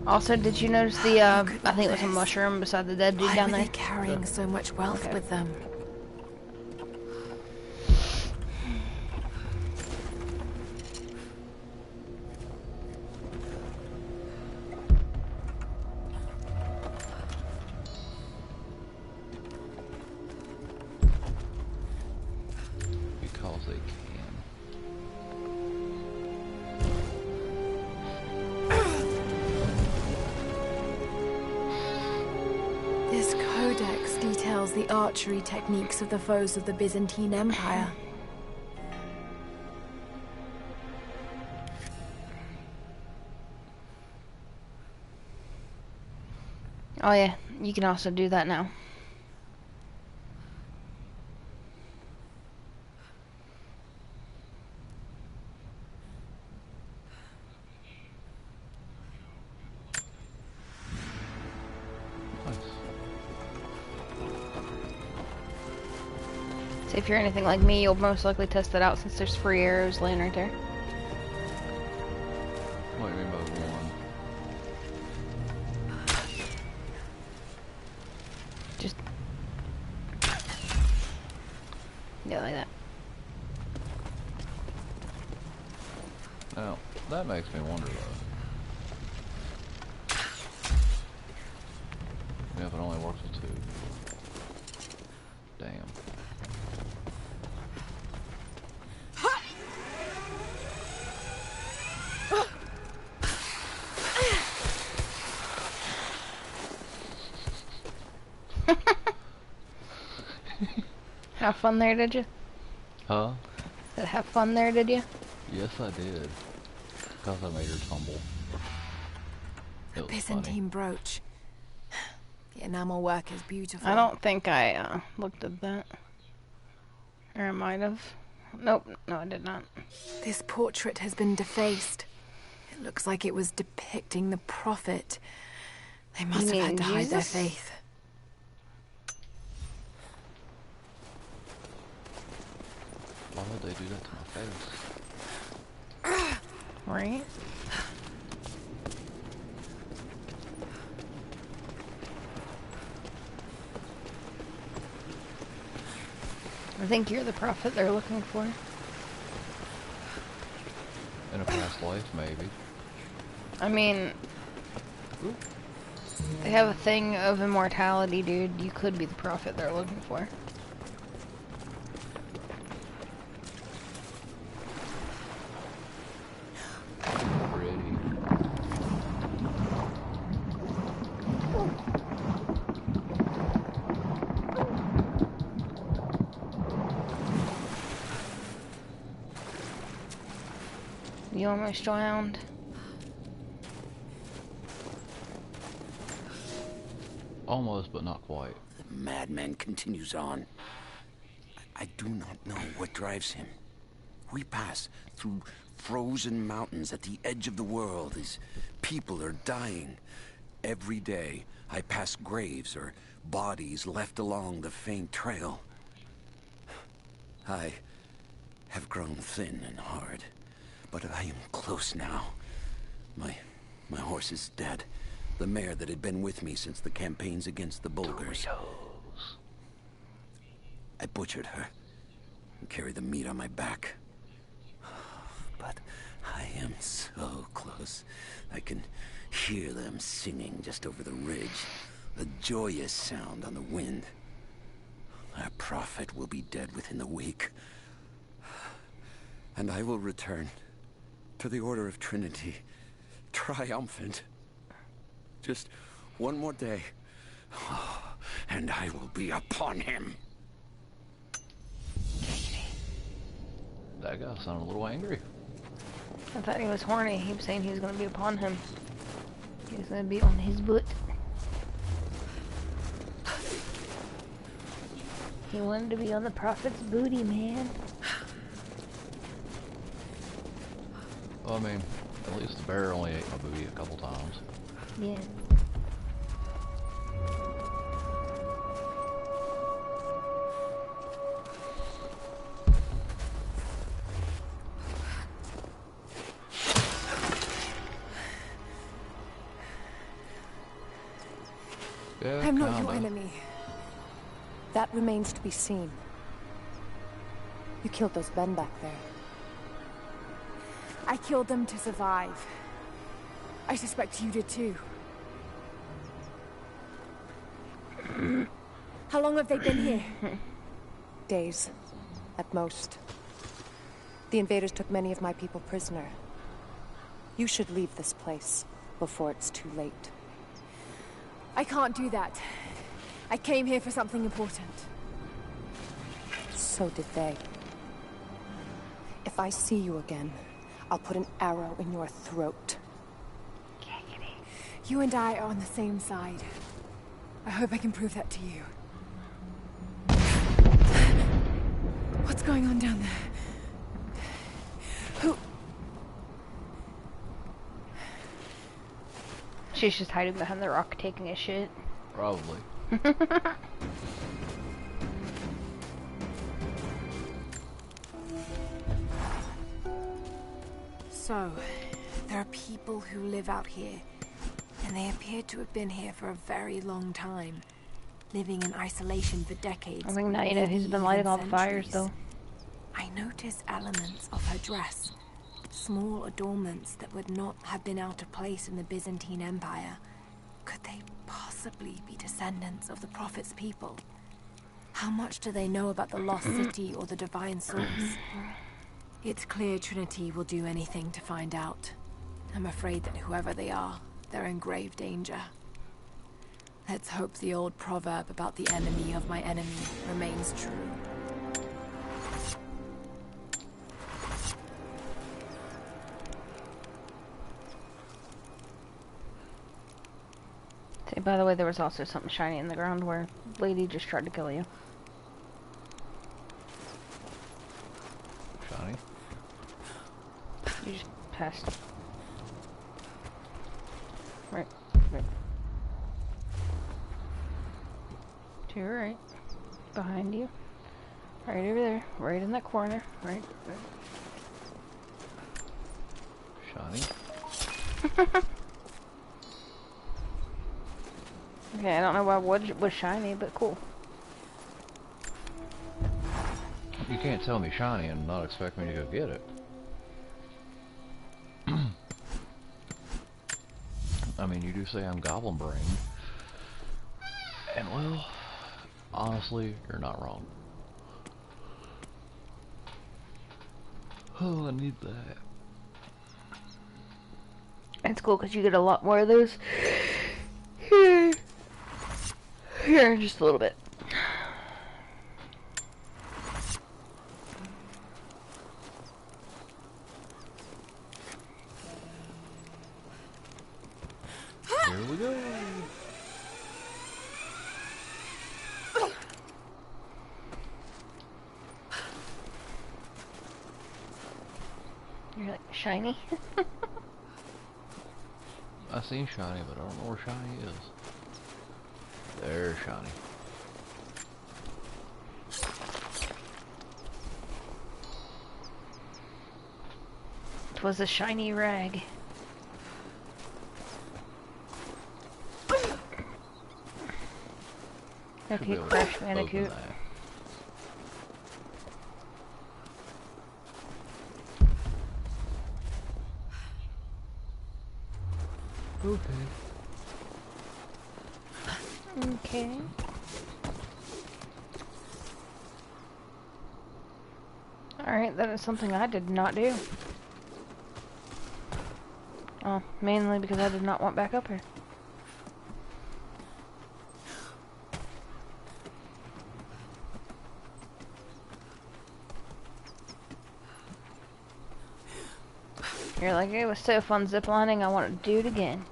Also, did you notice the, I think it was a mushroom beside the dead dude Why down were there? they carrying so much wealth with them? Because they can. This codex details the archery techniques of the foes of the Byzantine Empire. Oh yeah, you can also do that now. So if you're anything like me, you'll most likely test it out since there's free arrows laying right there. What do you mean by one? Just... yeah, like that. Now, that makes me wonder though. Yeah, if it only works with two. Damn. Have fun there, did you? Huh? Did have fun there, did you? Yes, I did. Because I made her tumble. The Byzantine brooch. The enamel work is beautiful. I don't think I looked at that. Or I might have. Nope, no I did not. This portrait has been defaced. It looks like it was depicting the prophet. They must have had to hide their faith. Why would they do that to my face? Right? I think you're the prophet they're looking for. In a past life, maybe. I mean, they have a thing of immortality, dude. You could be the prophet they're looking for. You almost drowned. Almost, but not quite. The madman continues on. I do not know what drives him. We pass through frozen mountains at the edge of the world as people are dying. Every day, I pass graves or bodies left along the faint trail. I have grown thin and hard, but I am close now. My horse is dead. The mare that had been with me since the campaigns against the Bulgars. I butchered her and carried the meat on my back. But I am so close. I can hear them singing just over the ridge. A joyous sound on the wind. Our prophet will be dead within the week. And I will return to the Order of Trinity, triumphant. Just one more day, and I will be upon him. That guy sounded a little angry. I thought he was horny. He was saying he was going to be upon him. He was going to be on his butt. He wanted to be on the prophet's booty, man. Well, I mean, at least the bear only ate my booty a couple times. Yeah. I'm not your enemy. That remains to be seen. You killed those men back there. I killed them to survive. I suspect you did too. How long have they been here? Days, at most. The invaders took many of my people prisoner. You should leave this place before it's too late. I can't do that. I came here for something important. So did they. If I see you again, I'll put an arrow in your throat. You and I are on the same side. I hope I can prove that to you. What's going on down there? Who? She's just hiding behind the rock taking a shit. Probably. So, there are people who live out here, and they appear to have been here for a very long time, living in isolation for decades. I think now you know who's been lighting all the fires, though. I notice elements of her dress, small adornments that would not have been out of place in the Byzantine Empire. Could they possibly be descendants of the Prophet's people? How much do they know about the lost city or the divine source? It's clear Trinity will do anything to find out. I'm afraid that whoever they are, they're in grave danger. Let's hope the old proverb about the enemy of my enemy remains true. Hey, by the way, there was also something shiny in the ground where lady just tried to kill you. Shiny? You just passed. Right. To your right. Behind you. Right over there. Right in that corner. Right. Shiny? Okay, I don't know why wood was shiny, but cool. You can't tell me shiny and not expect me to go get it. I mean, you do say I'm goblin brained. And well, honestly, you're not wrong. Oh, I need that. It's cool because you get a lot more of those here in just a little bit. You're like, shiny? I seen shiny, but I don't know where shiny is. There's shiny. It was a shiny rag. Okay, Crash Bandicoot. Okay. Alright, that is something I did not do. Oh, mainly because I did not want back up here. You're like, it was so fun ziplining, I want to do it again.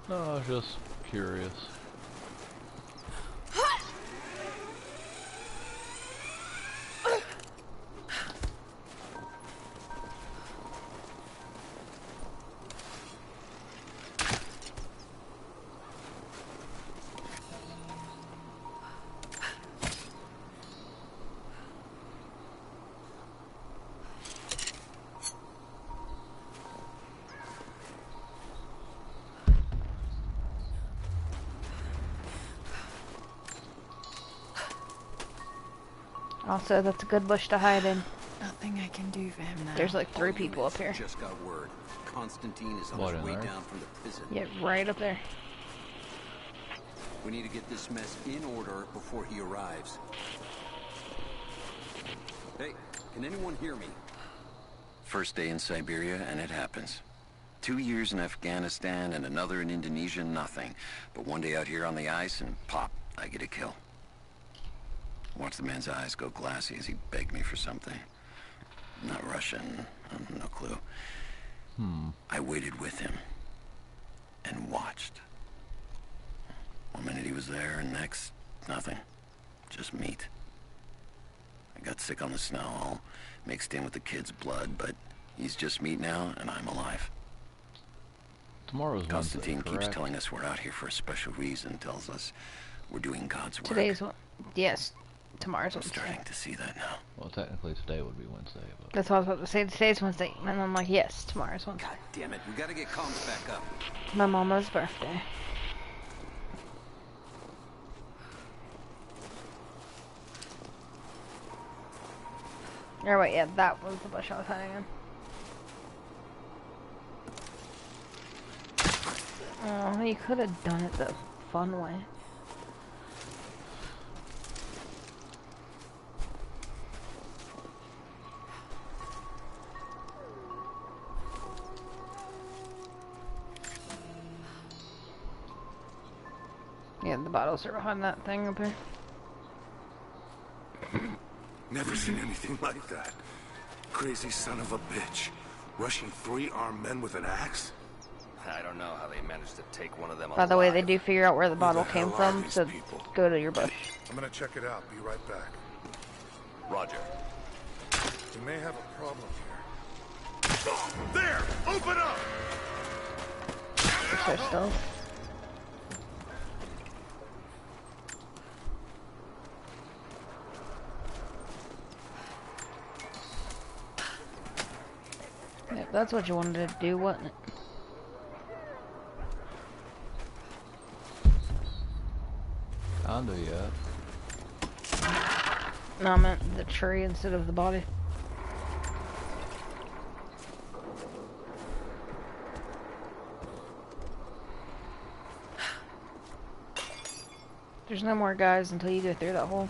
No, I was just curious. Also, that's a good bush to hide in. Nothing I can do for him now. There's like 3 people up here. Just got word. Constantine is on What, his in way there? down from the prison. Yeah, right up there. We need to get this mess in order before he arrives. Hey, can anyone hear me? First day in Siberia, and it happens. 2 years in Afghanistan and another in Indonesia, nothing. But one day out here on the ice, and pop, I get a kill. Watch the man's eyes go glassy as he begged me for something. Not Russian, no clue. I waited with him and watched. One minute he was there, and next, nothing. Just meat. I got sick on the snow, all mixed in with the kid's blood, but he's just meat now, and I'm alive. Tomorrow's Constantine Wednesday, keeps correct? telling us we're out here for a special reason, tells us we're doing God's work. Today's one. Yes. Tomorrow's I'm Wednesday. starting to see that now. Well, technically today would be Wednesday, but That's what I was about to say. Today's Wednesday. And I'm like, yes, tomorrow's Wednesday. God damn it, we gotta get comms back up. My mama's birthday. Or wait, yeah, that was the bush I was hiding in. Oh, you could have done it the fun way. Yeah, the bottles are behind that thing up here. Never seen anything like that. Crazy son of a bitch. Rushing 3 armed men with an axe? I don't know how they managed to take one of them By the way, they alive. do figure out where the bottle came hell are from, these so people? go to your bush. I'm gonna check it out. Be right back. Roger. We may have a problem here. There! Open up! Is there still? Yep, that's what you wanted to do, wasn't it? kinda, yeah. No, I meant the tree instead of the body. There's no more guys until you go through that hole.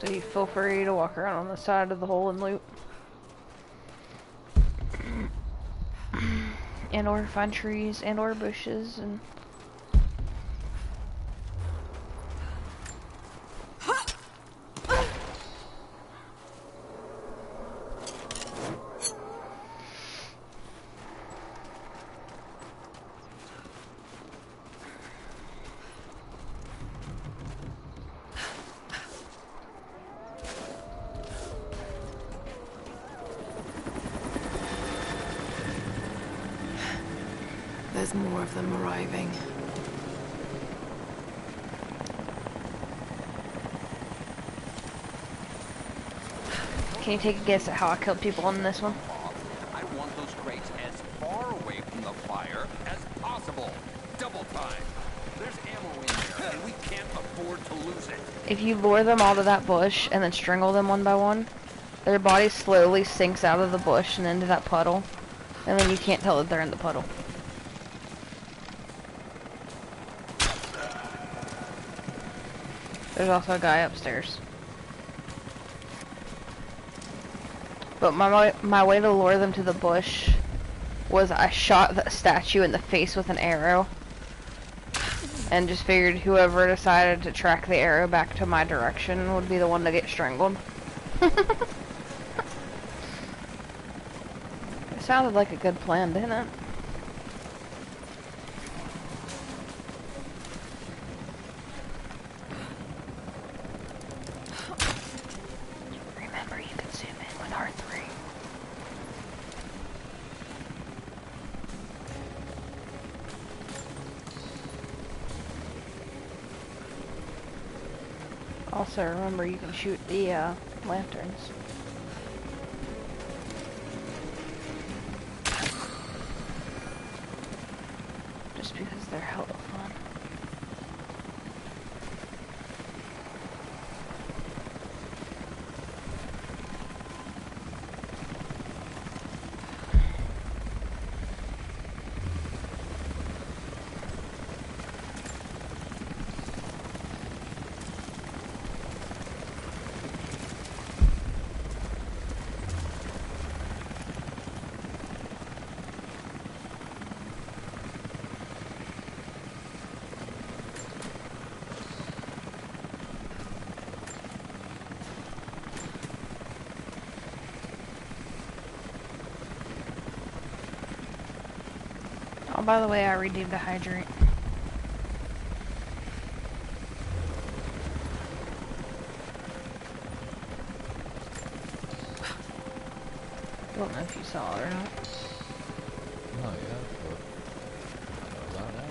So you feel free to walk around on the side of the hole and loot. And or find trees and or bushes and... there's more of them arriving. Can you take a guess at how I killed people in this one? I want those crates as far away from the fire as possible. Double time. There's ammo in there, and we can't afford to lose it. If you lure them all to that bush and then strangle them one by one, their body slowly sinks out of the bush and into that puddle, and then you can't tell that they're in the puddle. There's also a guy upstairs. But my way to lure them to the bush was I shot the statue in the face with an arrow. And just figured whoever decided to track the arrow back to my direction would be the one to get strangled. It sounded like a good plan, didn't it? Remember, you can zoom in with R3. Also, remember you can shoot the lanterns. Just because they're hella fun. Oh, by the way, I redeemed a hydrant. I don't know if you saw it or not. Not yet, but I know about now.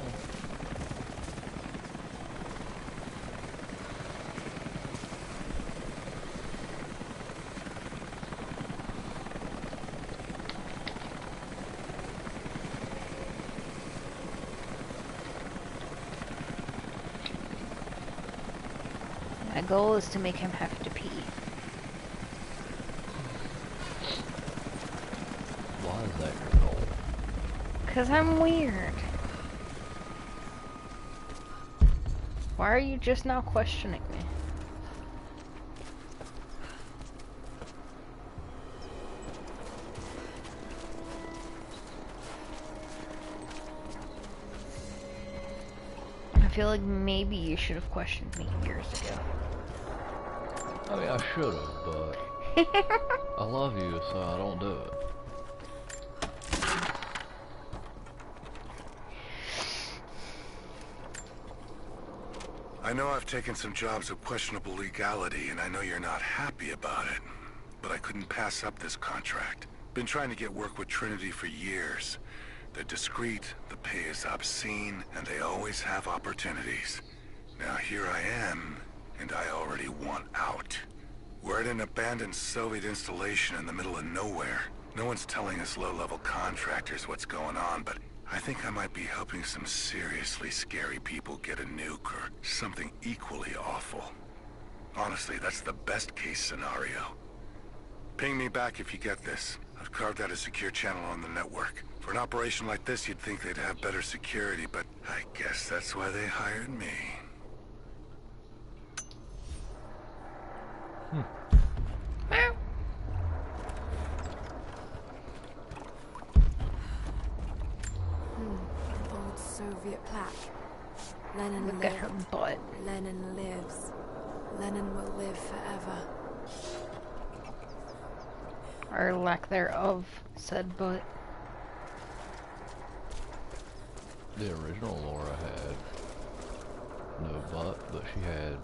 My goal is to make him have to pee. Why is that your goal? 'Cause I'm weird. Why are you just now questioning me? I feel like maybe you should have questioned me years ago. I mean, I should have, but I love you, so I don't do it. I know I've taken some jobs of questionable legality, and I know you're not happy about it. But I couldn't pass up this contract. Been trying to get work with Trinity for years. They're discreet, the pay is obscene, and they always have opportunities. Now here I am, and I already want out. We're at an abandoned Soviet installation in the middle of nowhere. No one's telling us low-level contractors what's going on, but I think I might be helping some seriously scary people get a nuke or something equally awful. Honestly, that's the best-case scenario. Ping me back if you get this. I've carved out a secure channel on the network. For an operation like this, you'd think they'd have better security, but I guess that's why they hired me. Old Soviet plaque. Lenin Look lived. at her butt. Lenin lives. Lenin will live forever. Or lack thereof, said butt. The original Laura had no butt, but she had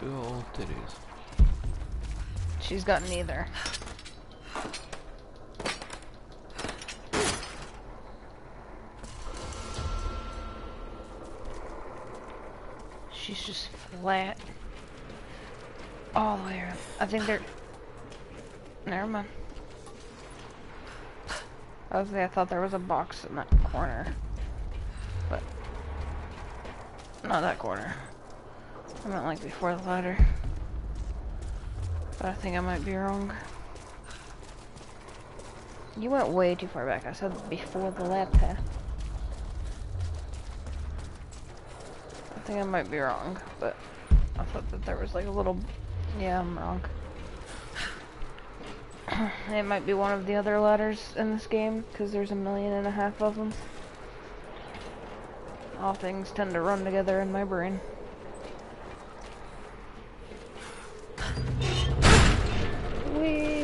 big old titties. She's got neither. she's just flat. All the way around. I think they're... Never mind. I thought there was a box in that corner. But... not that corner. I meant like before the ladder. But I think I might be wrong. You went way too far back. I said before the ladder. I think I might be wrong, but I thought that there was like a little... Yeah, I'm wrong. It might be one of the other ladders in this game, because there's 1.5 million of them. All things tend to run together in my brain. Whee!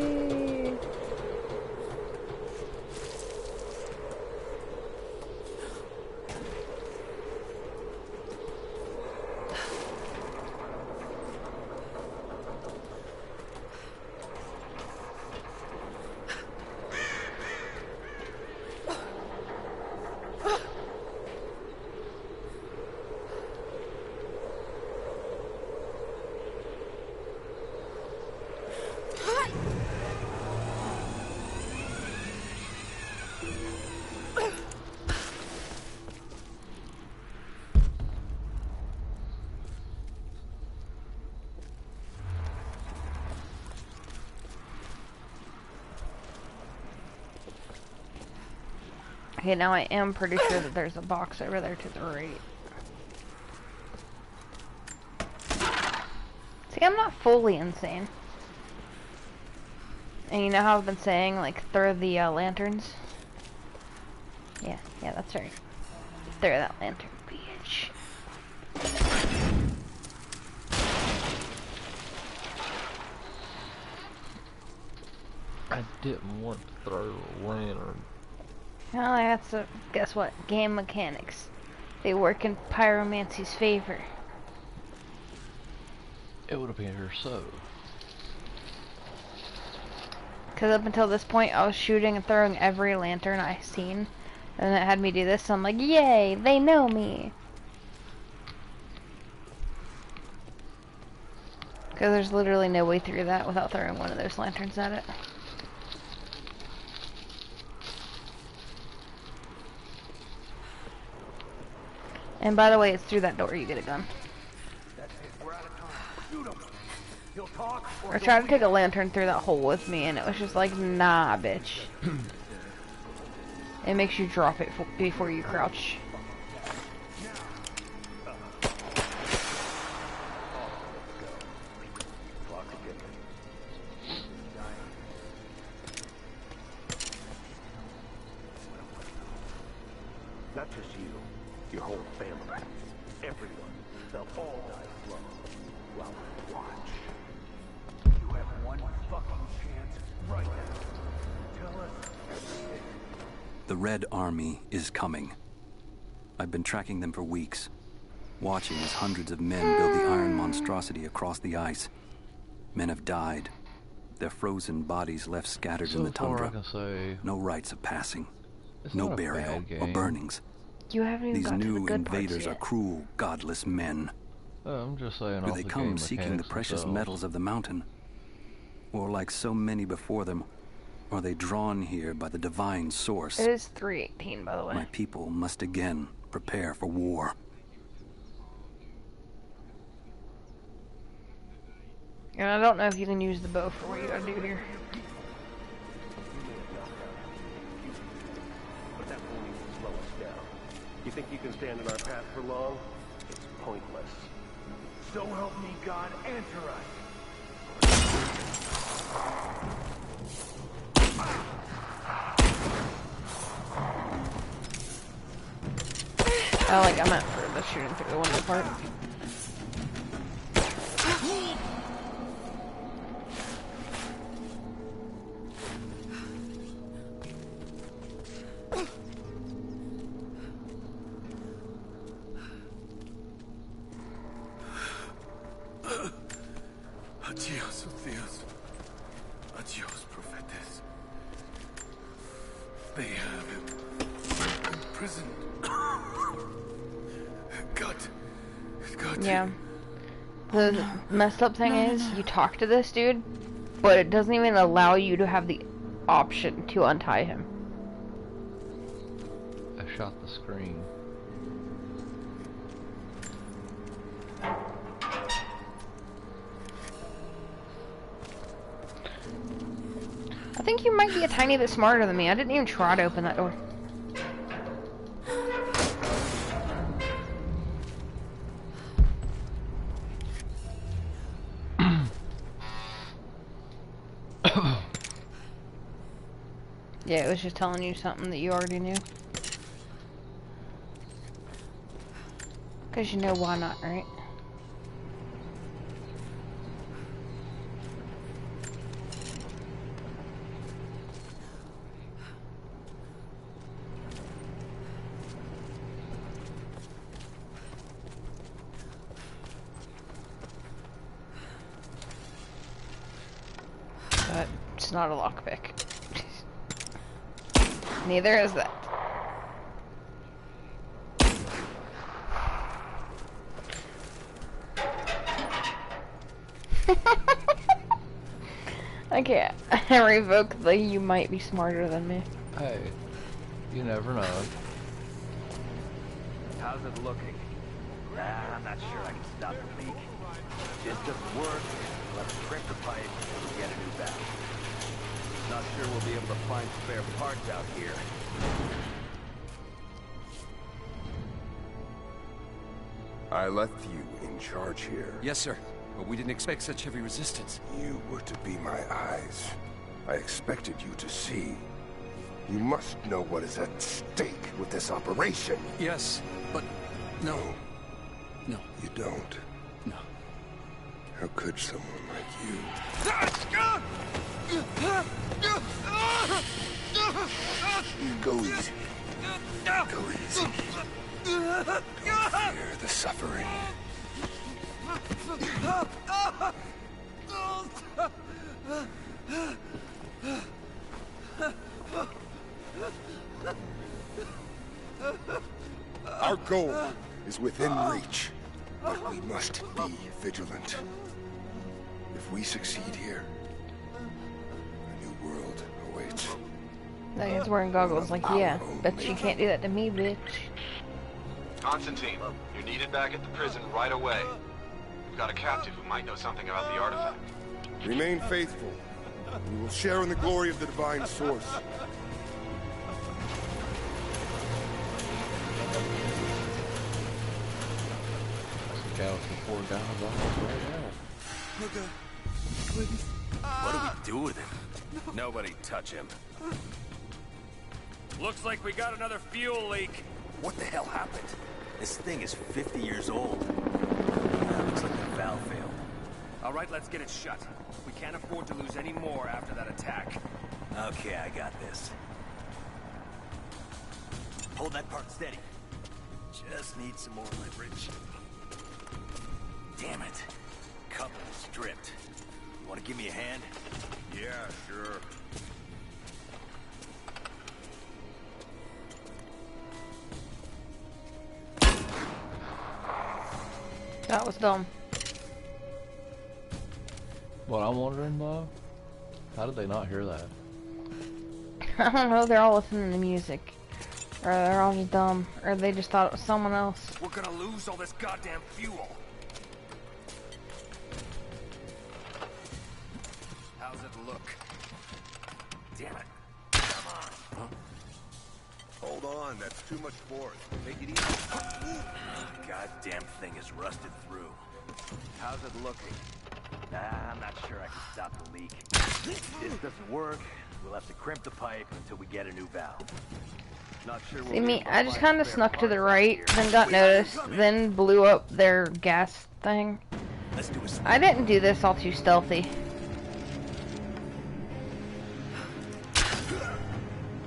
Okay, now I am pretty sure that there's a box over there to the right. See, I'm not fully insane. And you know how I've been saying, like, throw the lanterns? Yeah, that's right. Throw that lantern, bitch. I didn't want to throw a lantern. Well, that's a, guess what? Game mechanics. They work in pyromancy's favor. It would appear so. Because up until this point, I was shooting and throwing every lantern I seen. And it had me do this, so I'm like, yay, they know me. Because there's literally no way through that without throwing one of those lanterns at it. And by the way, it's through that door you get a gun. I tried to take a lantern through that hole with me, and it was just like, nah, bitch. It makes you drop it before you crouch. Not just you, your whole family, everyone, they'll all die slow. Well, watch. You have one fucking chance right now. Tell us everything. The Red Army is coming. I've been tracking them for weeks, watching as hundreds of men build the iron monstrosity across the ice. Men have died, their frozen bodies left scattered in the tundra. I can say no rites of passing, no burial or burnings. You haven't even These got to new the good invaders are cruel, godless men. I'm just saying. Do they come seeking the precious metals of the mountain? Or like so many before them, are they drawn here by the divine source? It is 3:18, by the way. My people must again prepare for war. And I don't know if you can use the bow for what you gotta do here. But that won't even slow us down. You think you can stand in our path for long? It's pointless. So help me God, answer us. I meant for the shooting through the window part. Adios, Dios. Adios, Prophetes. They have him imprisoned. God Yeah. The messed up thing is, you talk to this dude, but it doesn't even allow you to have the option to untie him. I shot the screen. I think you might be a tiny bit smarter than me. I didn't even try to open that door. Yeah, it was just telling you something that you already knew. Because you know why not, right? But it's not a lockpick. Neither is that. I can't. I revoke the you might be smarter than me. Hey, you never know. How's it looking? I'm not sure I can stop the leak. This doesn't work. We'll have to crimp the pipe and get a new valve. Not sure we'll be able to find spare parts out here. I left you in charge here. Yes, sir. But we didn't expect such heavy resistance. You were to be my eyes. I expected you to see. You must know what is at stake with this operation. Yes, but no. No. You don't? No. How could someone like you? Go easy. Go easy. Don't fear the suffering. Our goal is within reach, but we must be vigilant. If we succeed here, a new world awaits. That guy's wearing goggles, like, yeah, bet you can't do that to me, bitch. Constantine, you're needed back at the prison right away. We've got a captive who might know something about the artifact. Remain faithful. We will share in the glory of the divine source. Got some 4 guys almost right now. Okay. Please. What do we do with him? Nobody touch him. Looks like we got another fuel leak. What the hell happened? This thing is 50 years old. Looks like the valve failed. All right, let's get it shut. We can't afford to lose any more after that attack. Okay, I got this. Hold that part steady. Just need some more leverage. Damn it. Couple stripped. You want to give me a hand? Yeah, sure. That was dumb. What I'm wondering though, how did they not hear that? I don't know, they're all listening to music. Or they're all just dumb. Or they just thought it was someone else. We're gonna lose all this goddamn fuel. How's it look? Damn it. Come on. Huh? Hold on, that's too much force. Take it easy. Goddamn thing is rusted through. How's it looking? I'm not sure I can stop the leak. If this doesn't work, we'll have to crimp the pipe until we get a new valve. Not sure. See me, I just kind of snuck to the right, then got noticed, then blew up their gas thing. Let's do a I didn't do this all too stealthy.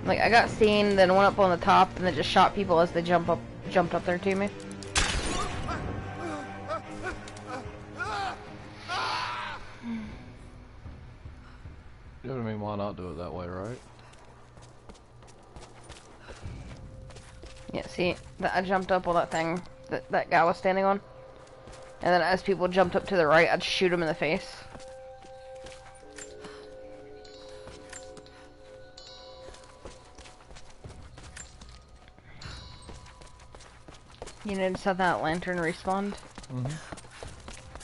Like, I got seen, then went up on the top, and then just shot people as they jumped up there to me. You know what I mean? Why not do it that way, right? Yeah, see, I jumped up on that thing that guy was standing on. And then as people jumped up to the right, I'd shoot them in the face. You notice how that lantern respawned? Mm-hmm.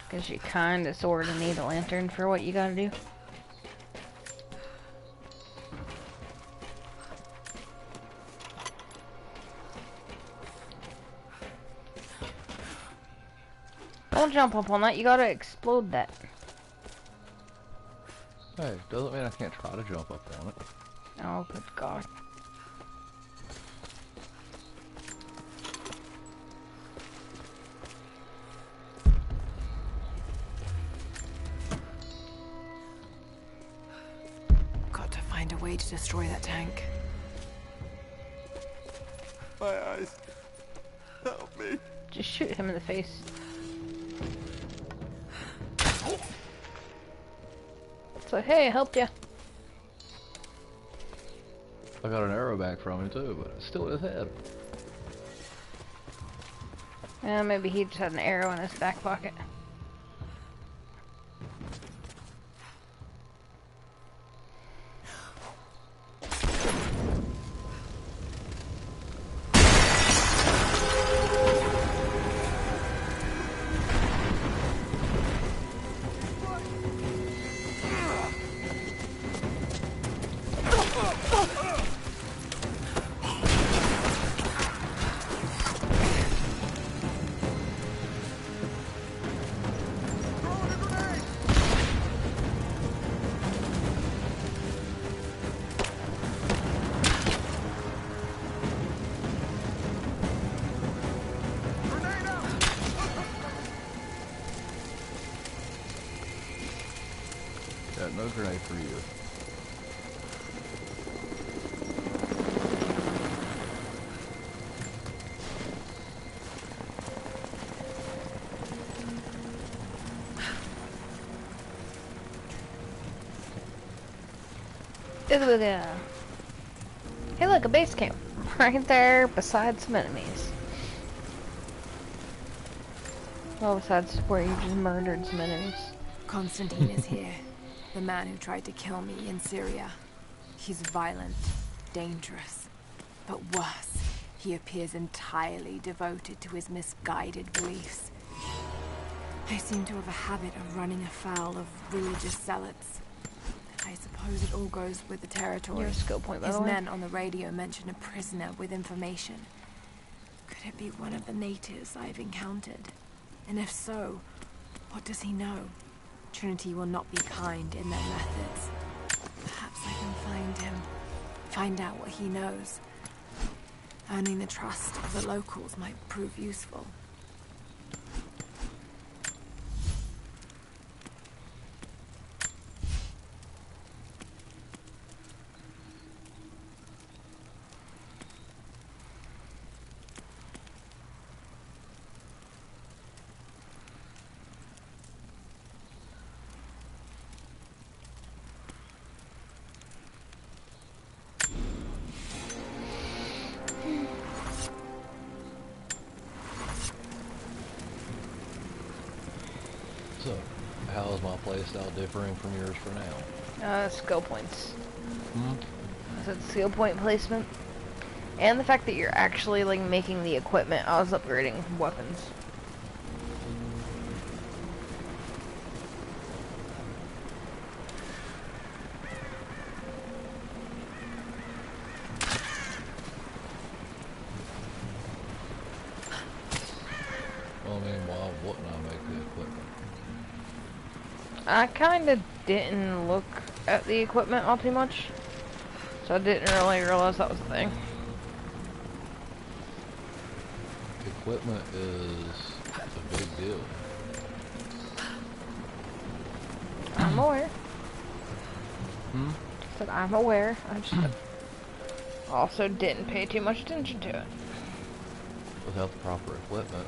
Because you kinda sorta need a lantern for what you gotta do. Don't jump up on that, you gotta explode that. Hey, doesn't mean I can't try to jump up on it. Oh, good God. Got to find a way to destroy that tank. My eyes. Help me. Just shoot him in the face. So, hey, I helped ya. I got an arrow back from him too, but it's still in his head. Yeah, maybe he just had an arrow in his back pocket. Got no grenade for you. Hey, look, a base camp. Right there beside some enemies. Well, besides where you just murdered some enemies. Constantine is here. The man who tried to kill me in Syria. He's violent, dangerous, but worse, he appears entirely devoted to his misguided beliefs. I seem to have a habit of running afoul of religious zealots. I suppose it all goes with the territory. Your skill point, by His the way. men on the radio mention a prisoner with information. Could it be one of the natives I've encountered? And if so, what does he know? Trinity will not be kind in their methods. Perhaps I can find him. Find out what he knows. Earning the trust of the locals might prove useful. So, how is my playstyle differing from yours for now? Skill points. Hmm? I said skill point placement. And the fact that you're actually, like, making the equipment. I was upgrading weapons. Well, I mean, why wouldn't I make the equipment? I kinda didn't look at the equipment all too much. So I didn't really realize that was a thing. Equipment is a big deal. I'm aware. Hmm? Said I'm aware. I just also didn't pay too much attention to it. Without the proper equipment,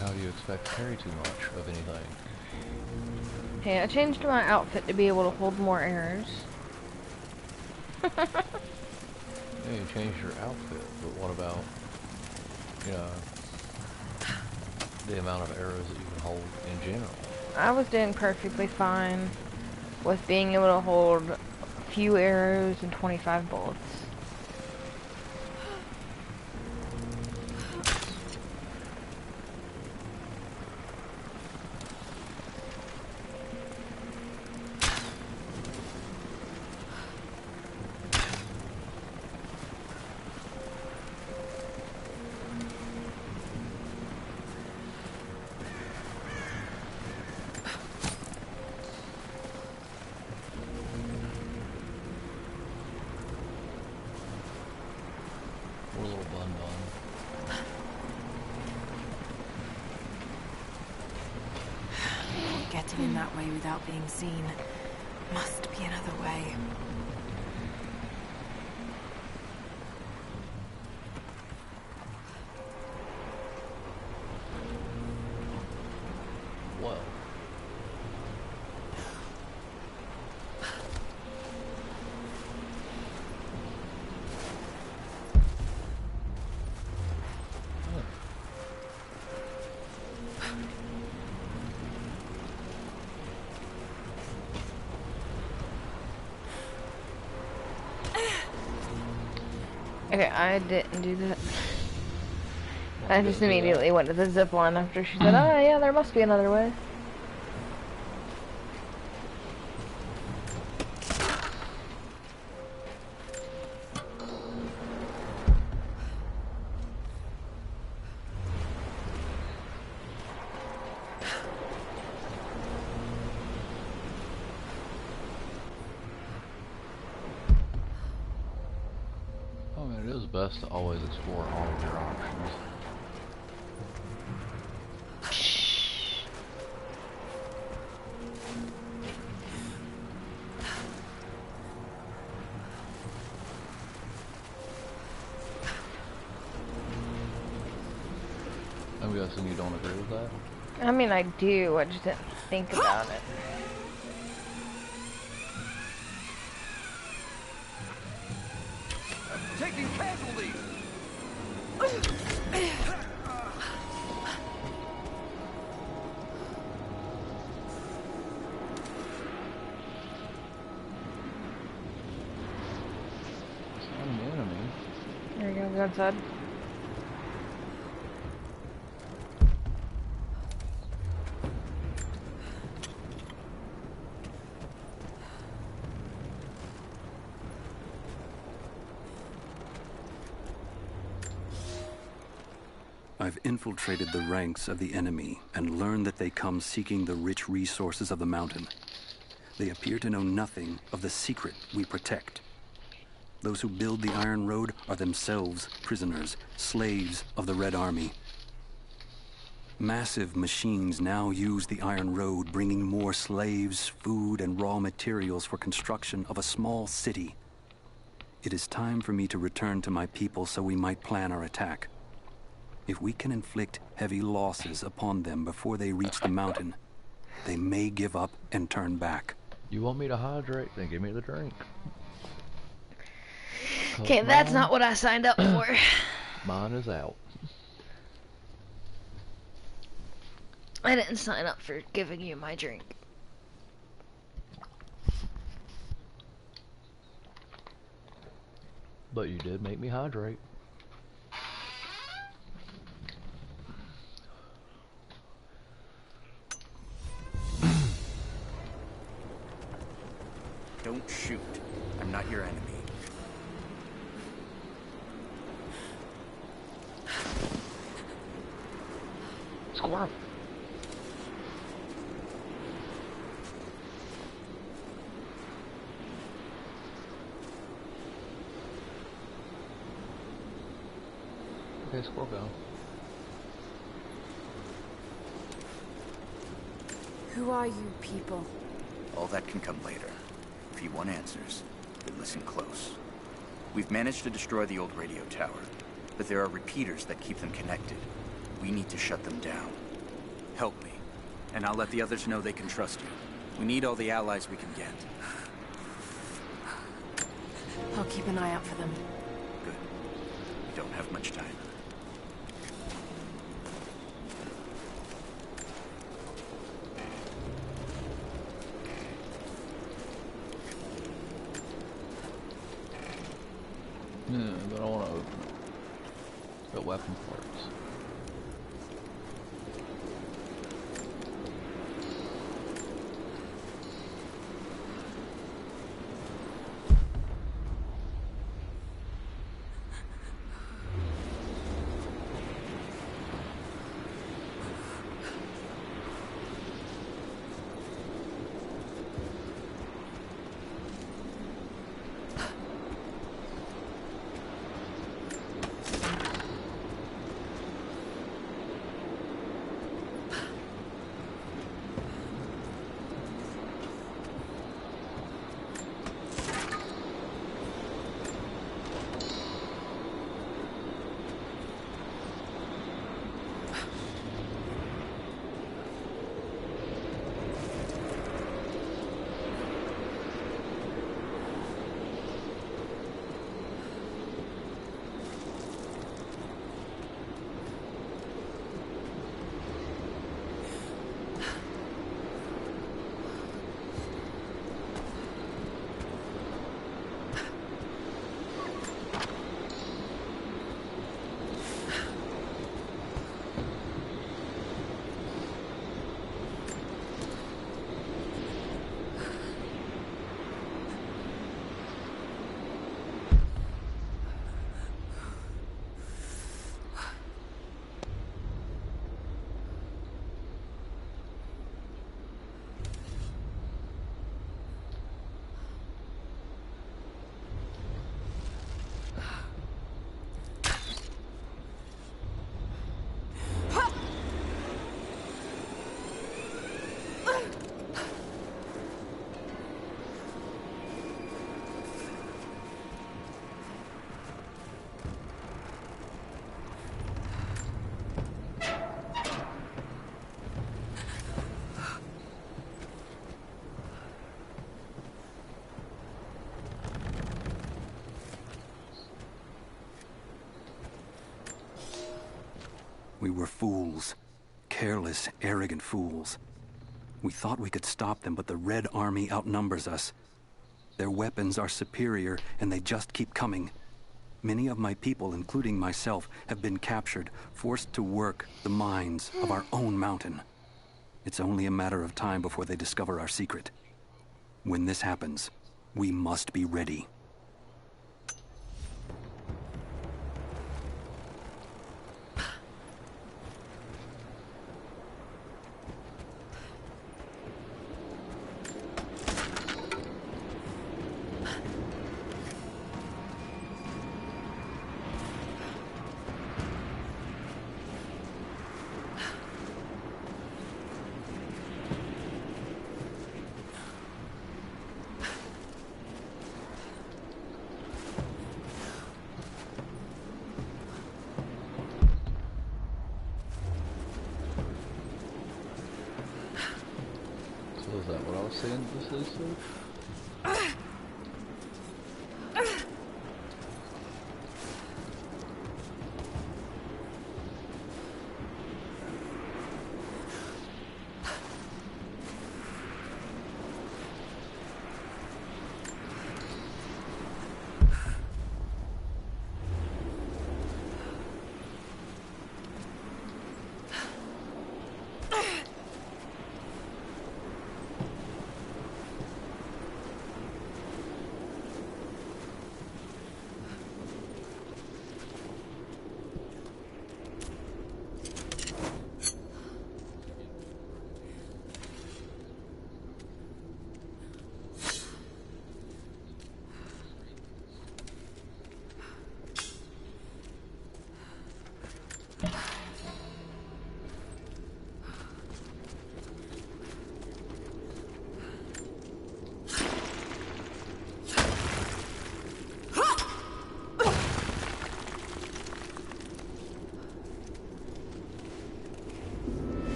how do you expect to carry too much of anything? Hey, I changed my outfit to be able to hold more arrows. Yeah, you changed your outfit, but what about, you know, the amount of arrows that you can hold in general. I was doing perfectly fine with being able to hold a few arrows and 25 bullets. Poor little bun. Getting in that way without being seen. Must be another way. Well. Okay, I didn't do that. I just immediately went to the zip line after she said, oh yeah, there must be another way. It is best to always explore all of your options. I'm guessing you don't agree with that? I mean, I do, I just didn't think about it. Taking casualties! It's not an enemy. There you go, go inside. I've infiltrated the ranks of the enemy and learned that they come seeking the rich resources of the mountain. They appear to know nothing of the secret we protect. Those who build the Iron Road are themselves prisoners, slaves of the Red Army. Massive machines now use the Iron Road, bringing more slaves, food, and raw materials for construction of a small city. It is time for me to return to my people so we might plan our attack. If we can inflict heavy losses upon them before they reach the mountain, they may give up and turn back. You want me to hydrate? Then give me the drink. Okay, that's not what I signed up for. Mine is out. I didn't sign up for giving you my drink. But you did make me hydrate. Don't shoot. I'm not your enemy. Squirrel. Okay, squirrel go. Who are you people? All that can come later. If you want answers, then listen close. We've managed to destroy the old radio tower, but there are repeaters that keep them connected. We need to shut them down. Help me, and I'll let the others know they can trust you. We need all the allies we can get. I'll keep an eye out for them. Good. We don't have much time. weapon parts. We were fools. Careless, arrogant fools. We thought we could stop them, but the Red Army outnumbers us. Their weapons are superior, and they just keep coming. Many of my people, including myself, have been captured, forced to work the mines of our own mountain. It's only a matter of time before they discover our secret. When this happens, we must be ready. So is that what I was saying this is, though?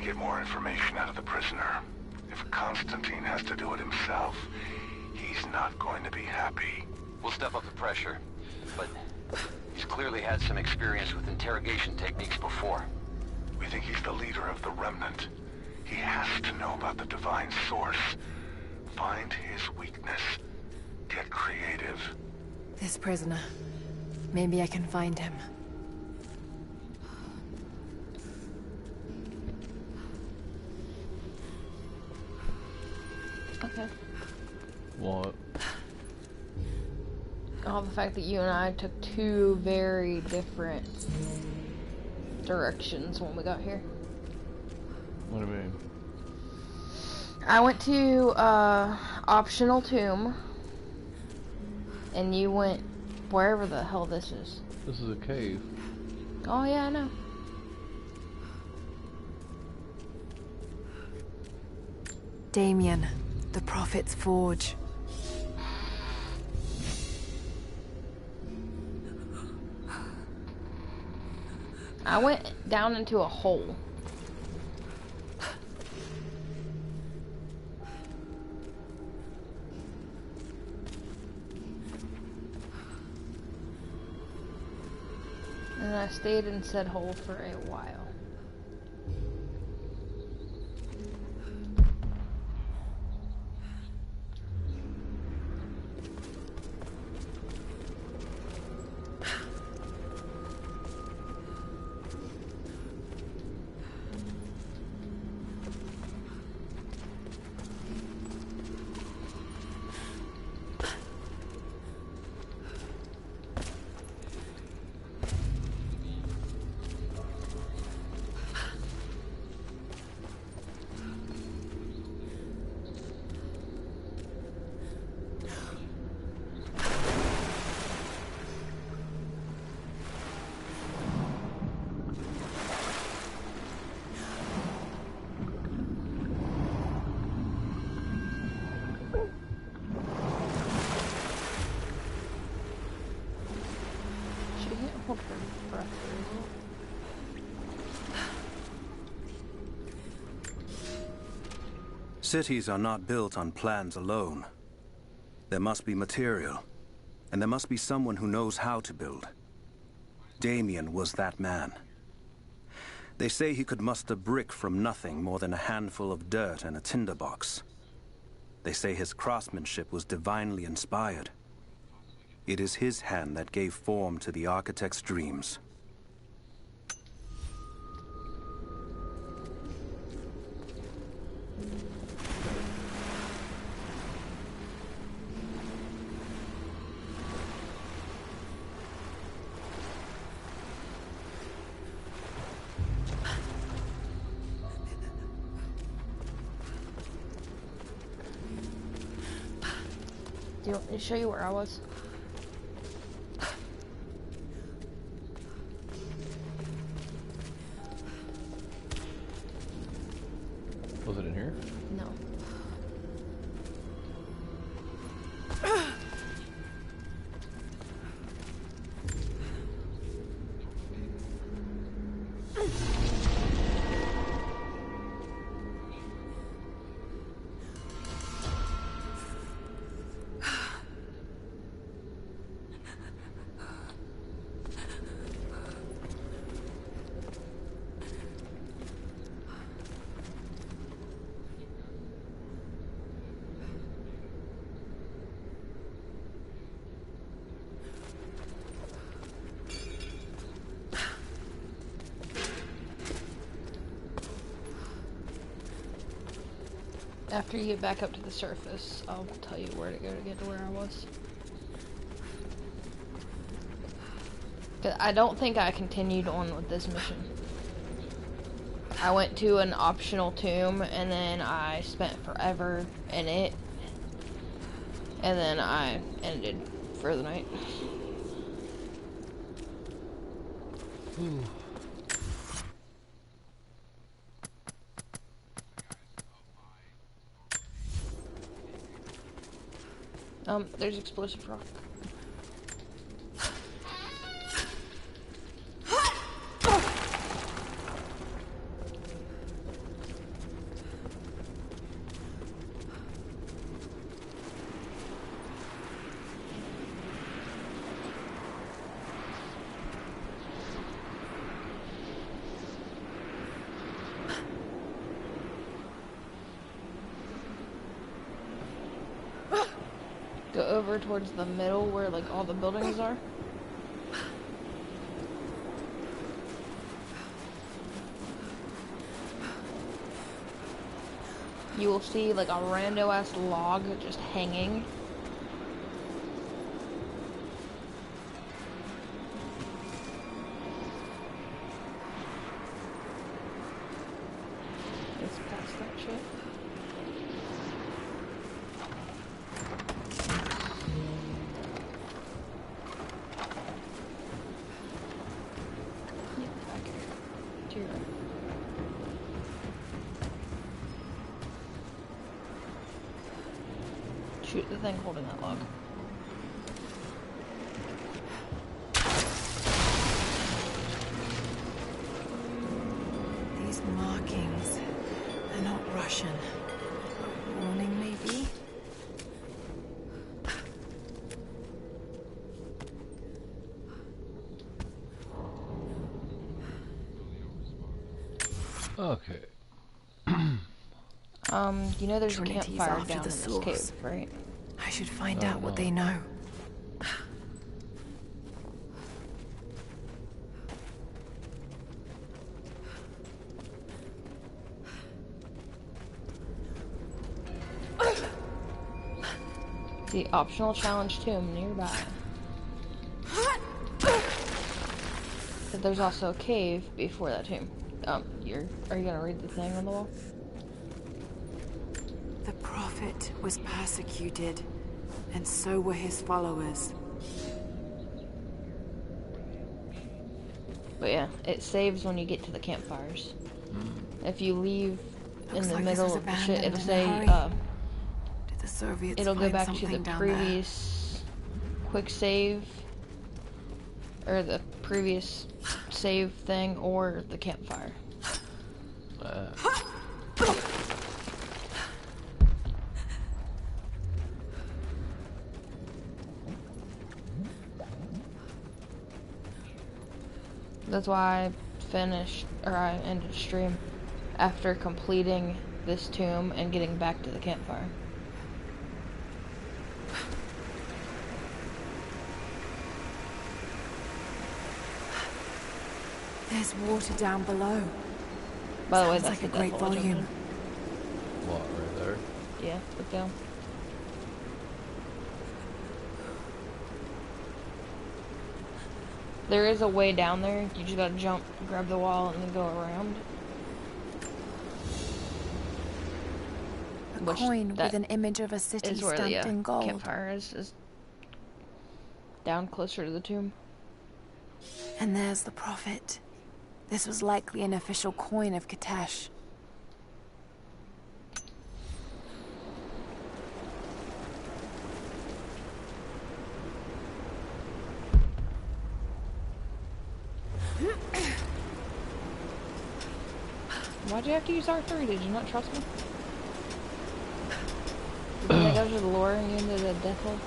Get more information out of the prisoner. If Constantine has to do it himself, he's not going to be happy. We'll step up the pressure, but you He's clearly had some experience with interrogation techniques before. We think he's the leader of the Remnant. He has to know about the Divine Source. Find his weakness. Get creative. This prisoner. Maybe I can find him. Okay. What? Oh, the fact that you and I took two very different directions when we got here. What do you mean? I went to optional tomb, and you went wherever the hell this is. This is a cave. Oh yeah, I know. Damien, the Prophet's Forge. I went down into a hole. And I stayed in said hole for a while. Cities are not built on plans alone. There must be material, and there must be someone who knows how to build. Damien was that man. They say he could muster brick from nothing more than a handful of dirt and a tinderbox. They say his craftsmanship was divinely inspired. It is his hand that gave form to the architect's dreams. Do you want me to show you where I was? Was it in here? No. After you get back up to the surface, I'll tell you where to go to get to where I was. 'Cause I don't think I continued on with this mission. I went to an optional tomb, and then I spent forever in it, and then I ended for the night. Ooh. There's explosive rock. Go over towards the middle where like all the buildings are. You will see like a rando ass log just hanging. It's past that shit. Shoot the thing holding that log. These markings, they're not Russian. Warning, maybe? Okay. You know there's Trinity's a campfire after down the in this source. cave, right? I should find Oh, out what no. they know. The optional challenge tomb nearby. But there's also a cave before that tomb. Are you gonna read the thing on the wall? The Prophet was persecuted, and so were his followers. But yeah, it saves when you get to the campfires. If you leave in Looks the like this middle was of the shit, it'll abandoned say, in a hurry. Did the Soviets it'll go find back to something the down previous quick save, or the previous save thing, or the campfire. That's why I finished, or I ended stream after completing this tomb and getting back to the campfire. There's water down below. By the way, Sounds that's like the a great Death Lodge over volume. What, right there? there. Yeah, look down. There is a way down there. You just gotta jump, grab the wall, and then go around. A coin with an image of a city is where stamped the in gold. campfire is down closer to the tomb. And there's the Prophet. This was likely an official coin of Kitesh. Why'd you have to use R3? Did you not trust me? Did you think I was just luring you into the death hole?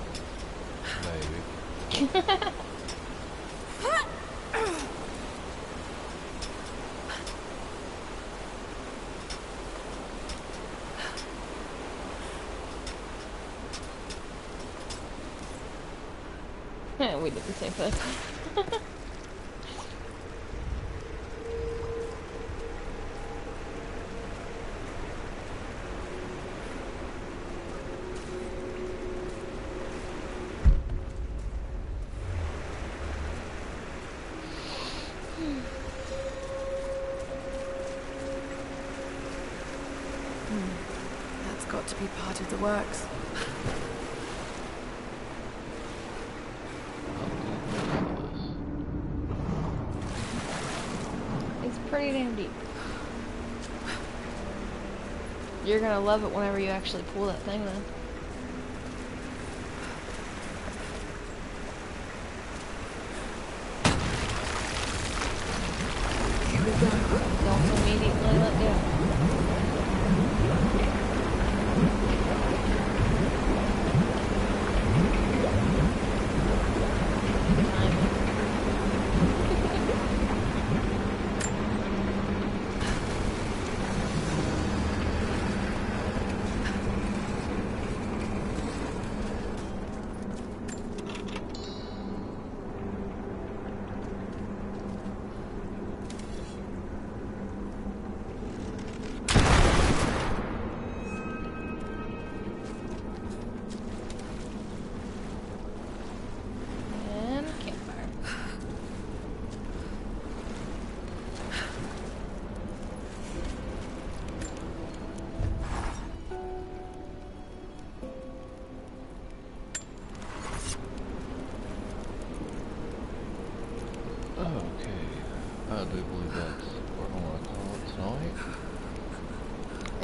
Maybe. Yeah, we did the same thing. That's got to be part of the works. It's pretty damn deep. You're gonna love it whenever you actually pull that thing then. Here we go. Don't immediately let go.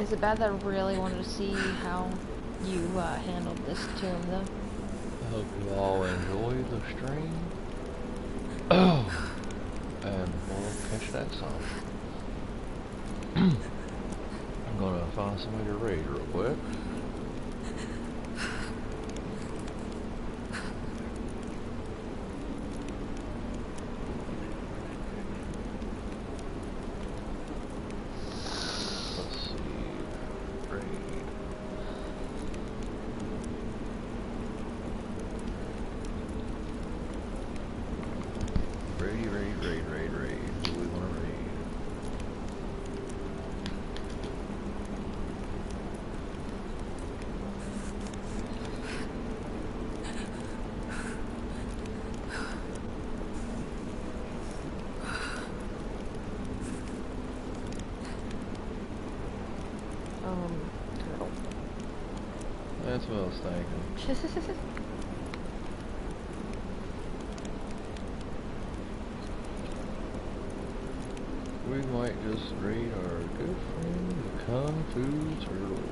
Is it bad that I really wanted to see how you handled this tomb, though? I hope you all enjoy the stream. And we'll catch that some. I'm gonna find somebody to raid real quick. Let's see. Raid. Raid. Who do we want to raid? Turtle. That's what I was thinking. We might just raid our good friend, the Kung Fu Turtle.